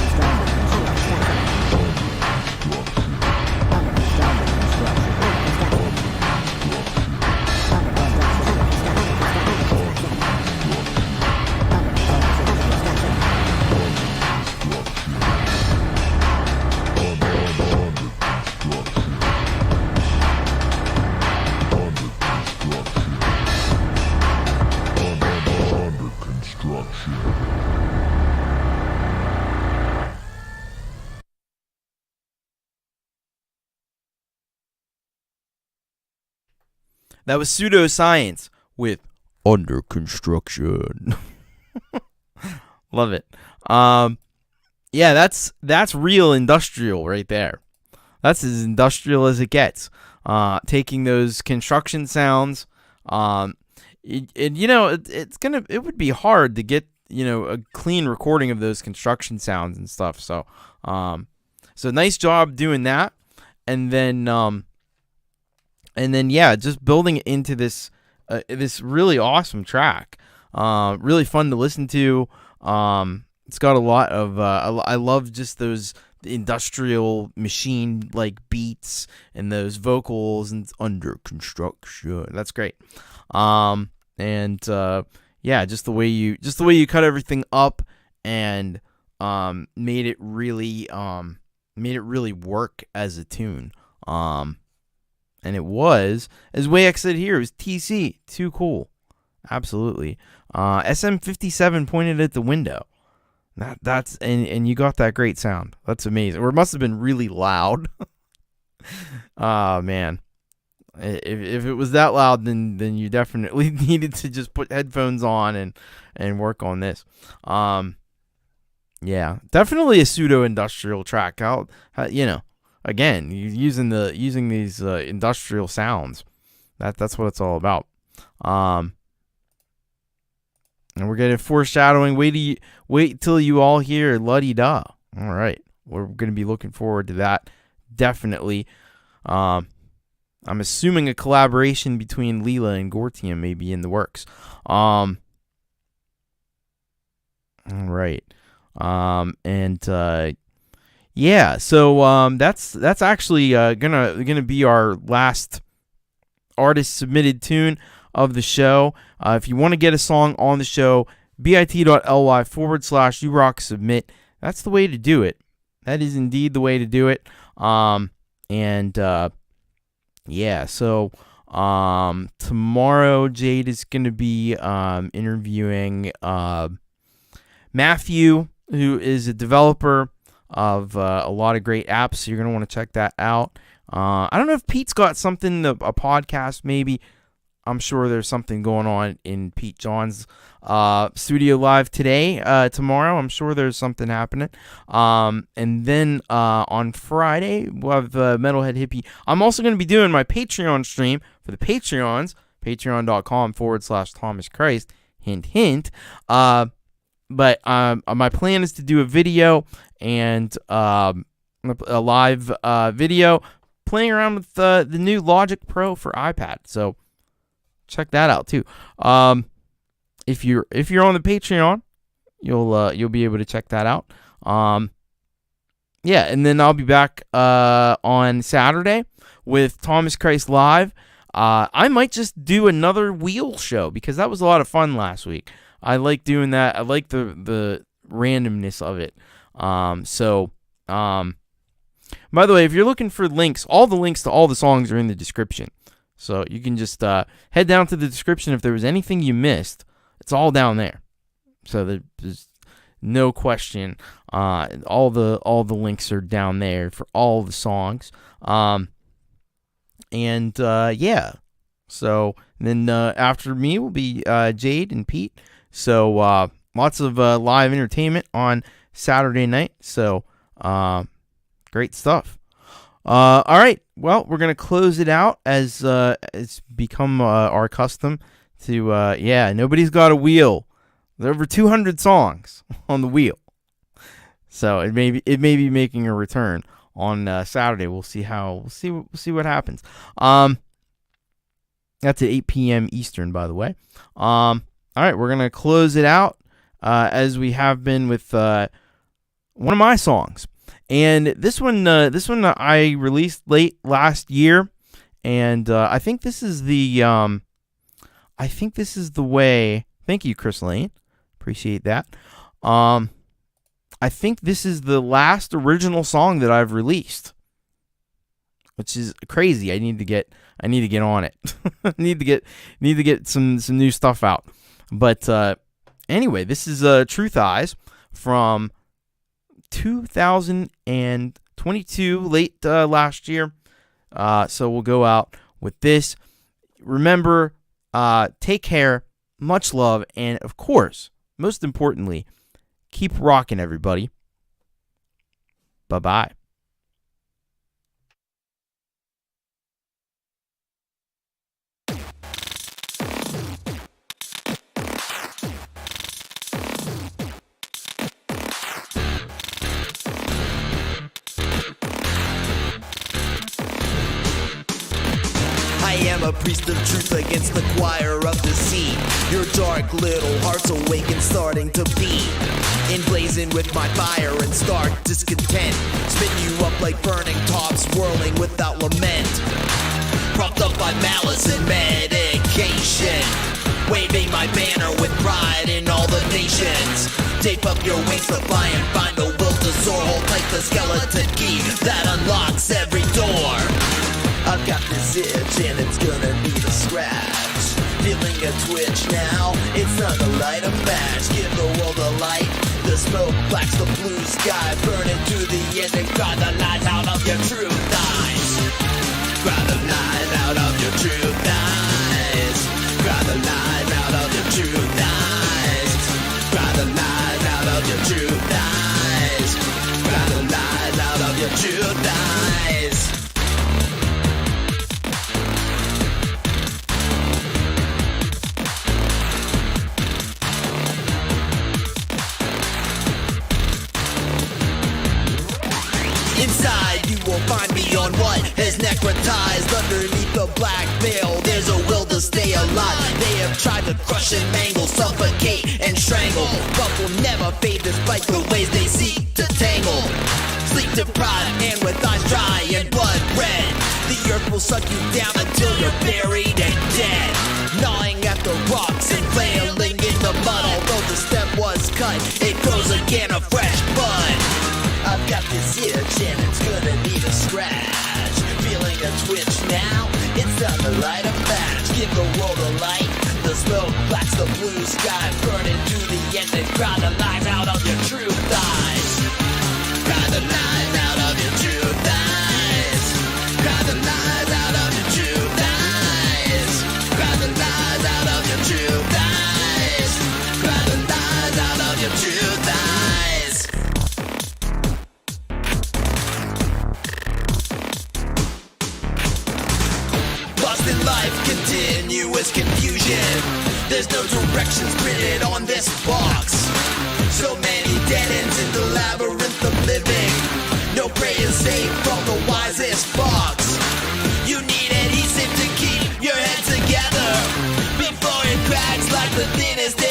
That was Pseudoscience with Under Construction. Love it. Yeah, that's real industrial right there. That's as industrial as it gets. Taking those construction sounds, it would be hard to get a clean recording of those construction sounds and stuff. So nice job doing that, and then yeah, just building it into this really awesome track. Really fun to listen to. It's got a lot of I love just those industrial machine like beats and those vocals and Under Construction. That's great. Yeah, just the way you cut everything up and made it really work as a tune. And it was, as Wayx said here, it was TC. Too cool. Absolutely. SM57 pointed at the window. That's and you got that great sound. That's amazing. Or it must have been really loud. Oh, man. If it was that loud, then you definitely needed to just put headphones on and work on this. Yeah, definitely a pseudo-industrial track. Again, using these industrial sounds. That's what it's all about. And we're getting foreshadowing. Wait till you all hear la-di-da. All right, we're gonna be looking forward to that. Definitely. I'm assuming a collaboration between Leela and Gortium may be in the works. All right. Yeah, so that's actually gonna be our last artist submitted tune of the show. If you want to get a song on the show, bit.ly/urocksubmit. That's the way to do it. That is indeed the way to do it. Yeah, so tomorrow Jade is gonna be interviewing Matthew, who is a developer of a lot of great apps, so you're going to want to check that out. I don't know if Pete's got something, a podcast maybe. I'm sure there's something going on in Pete John's studio live today. Tomorrow, I'm sure there's something happening. And then on Friday, we'll have Metalhead Hippie. I'm also going to be doing my Patreon stream for the Patreons, patreon.com/Thomas Christ. Hint, hint. But my plan is to do a video and a live video playing around with the new Logic Pro for iPad. So check that out too. If you're on the Patreon, you'll be able to check that out. Yeah, and then I'll be back on Saturday with Thomas Christ Live. I might just do another wheel show because that was a lot of fun last week. I like doing that. I like the randomness of it. By the way, if you're looking for links, all the links to all the songs are in the description. So you can just head down to the description. If there was anything you missed, it's all down there. So there's no question. All the links are down there for all the songs. Yeah. So then after me will be Jade and Pete. So lots of live entertainment on Saturday night. So great stuff. All right. Well, we're gonna close it out as it's become our custom to. Nobody's got a wheel. There are over 200 songs on the wheel. So it may be making a return on Saturday. We'll see what happens. That's at 8 p.m. Eastern, by the way. All right, we're gonna close it out as we have been with one of my songs, and this one I released late last year, and I think this is the way. Thank you, Chris Lane. Appreciate that. I think this is the last original song that I've released, which is crazy. I need to get on it. need to get some new stuff out. But anyway, this is Truth Eyes from 2022, late last year. So we'll go out with this. Remember, take care, much love, and of course, most importantly, keep rocking, everybody. Bye-bye. I am a priest of truth against the choir of deceit. Your dark little heart's awake and starting to beat. Emblazoned with my fire and stark discontent. Spin you up like burning tops, whirling without lament. Propped up by malice and medication. Waving my banner with pride in all the nations. Tape up your wings to fly and find a will to soar. Hold tight the skeleton key that unlocks every door. I've got this itch and it's gonna need a scratch. Feeling a twitch now, it's time to light a match. Give the world a light, the smoke blacks the blue sky. Burning to the end and cry the light out of your truth eyes. Cry the light out of your truth eyes. Cry the light out of your truth eyes. Cry the light out of your truth eyes. Cry the light out of your truth eyes. Inside you will find me on what is necrotized. Underneath the black veil there's a will to stay alive. They have tried to crush and mangle, suffocate and strangle, but will never fade despite the ways they seek to tangle. Sleep deprived and with eyes dry and blood red, the earth will suck you down until you're buried and dead. Gnawing at the rocks and flailing in the mud. Although the stem was cut, it grows again a fresh bud. I've got this itch and it's gonna need a scratch. Feeling a twitch now, it's time to light a match. Give the world a light, the smoke blacks the blue sky. Burning to the end and cry the light out of your truth eyes. Cry the light out of your truth eyes. Cry the light out of your truth eyes. Cry the light out of your truth eyes. Cry the light out of your truth eyes. Lost in life, continuous confusion. There's no directions printed on this box. So many dead ends in the labyrinth of living. No prey is safe from the wisest fox. You need adhesive to keep your head together before it cracks like the thinnest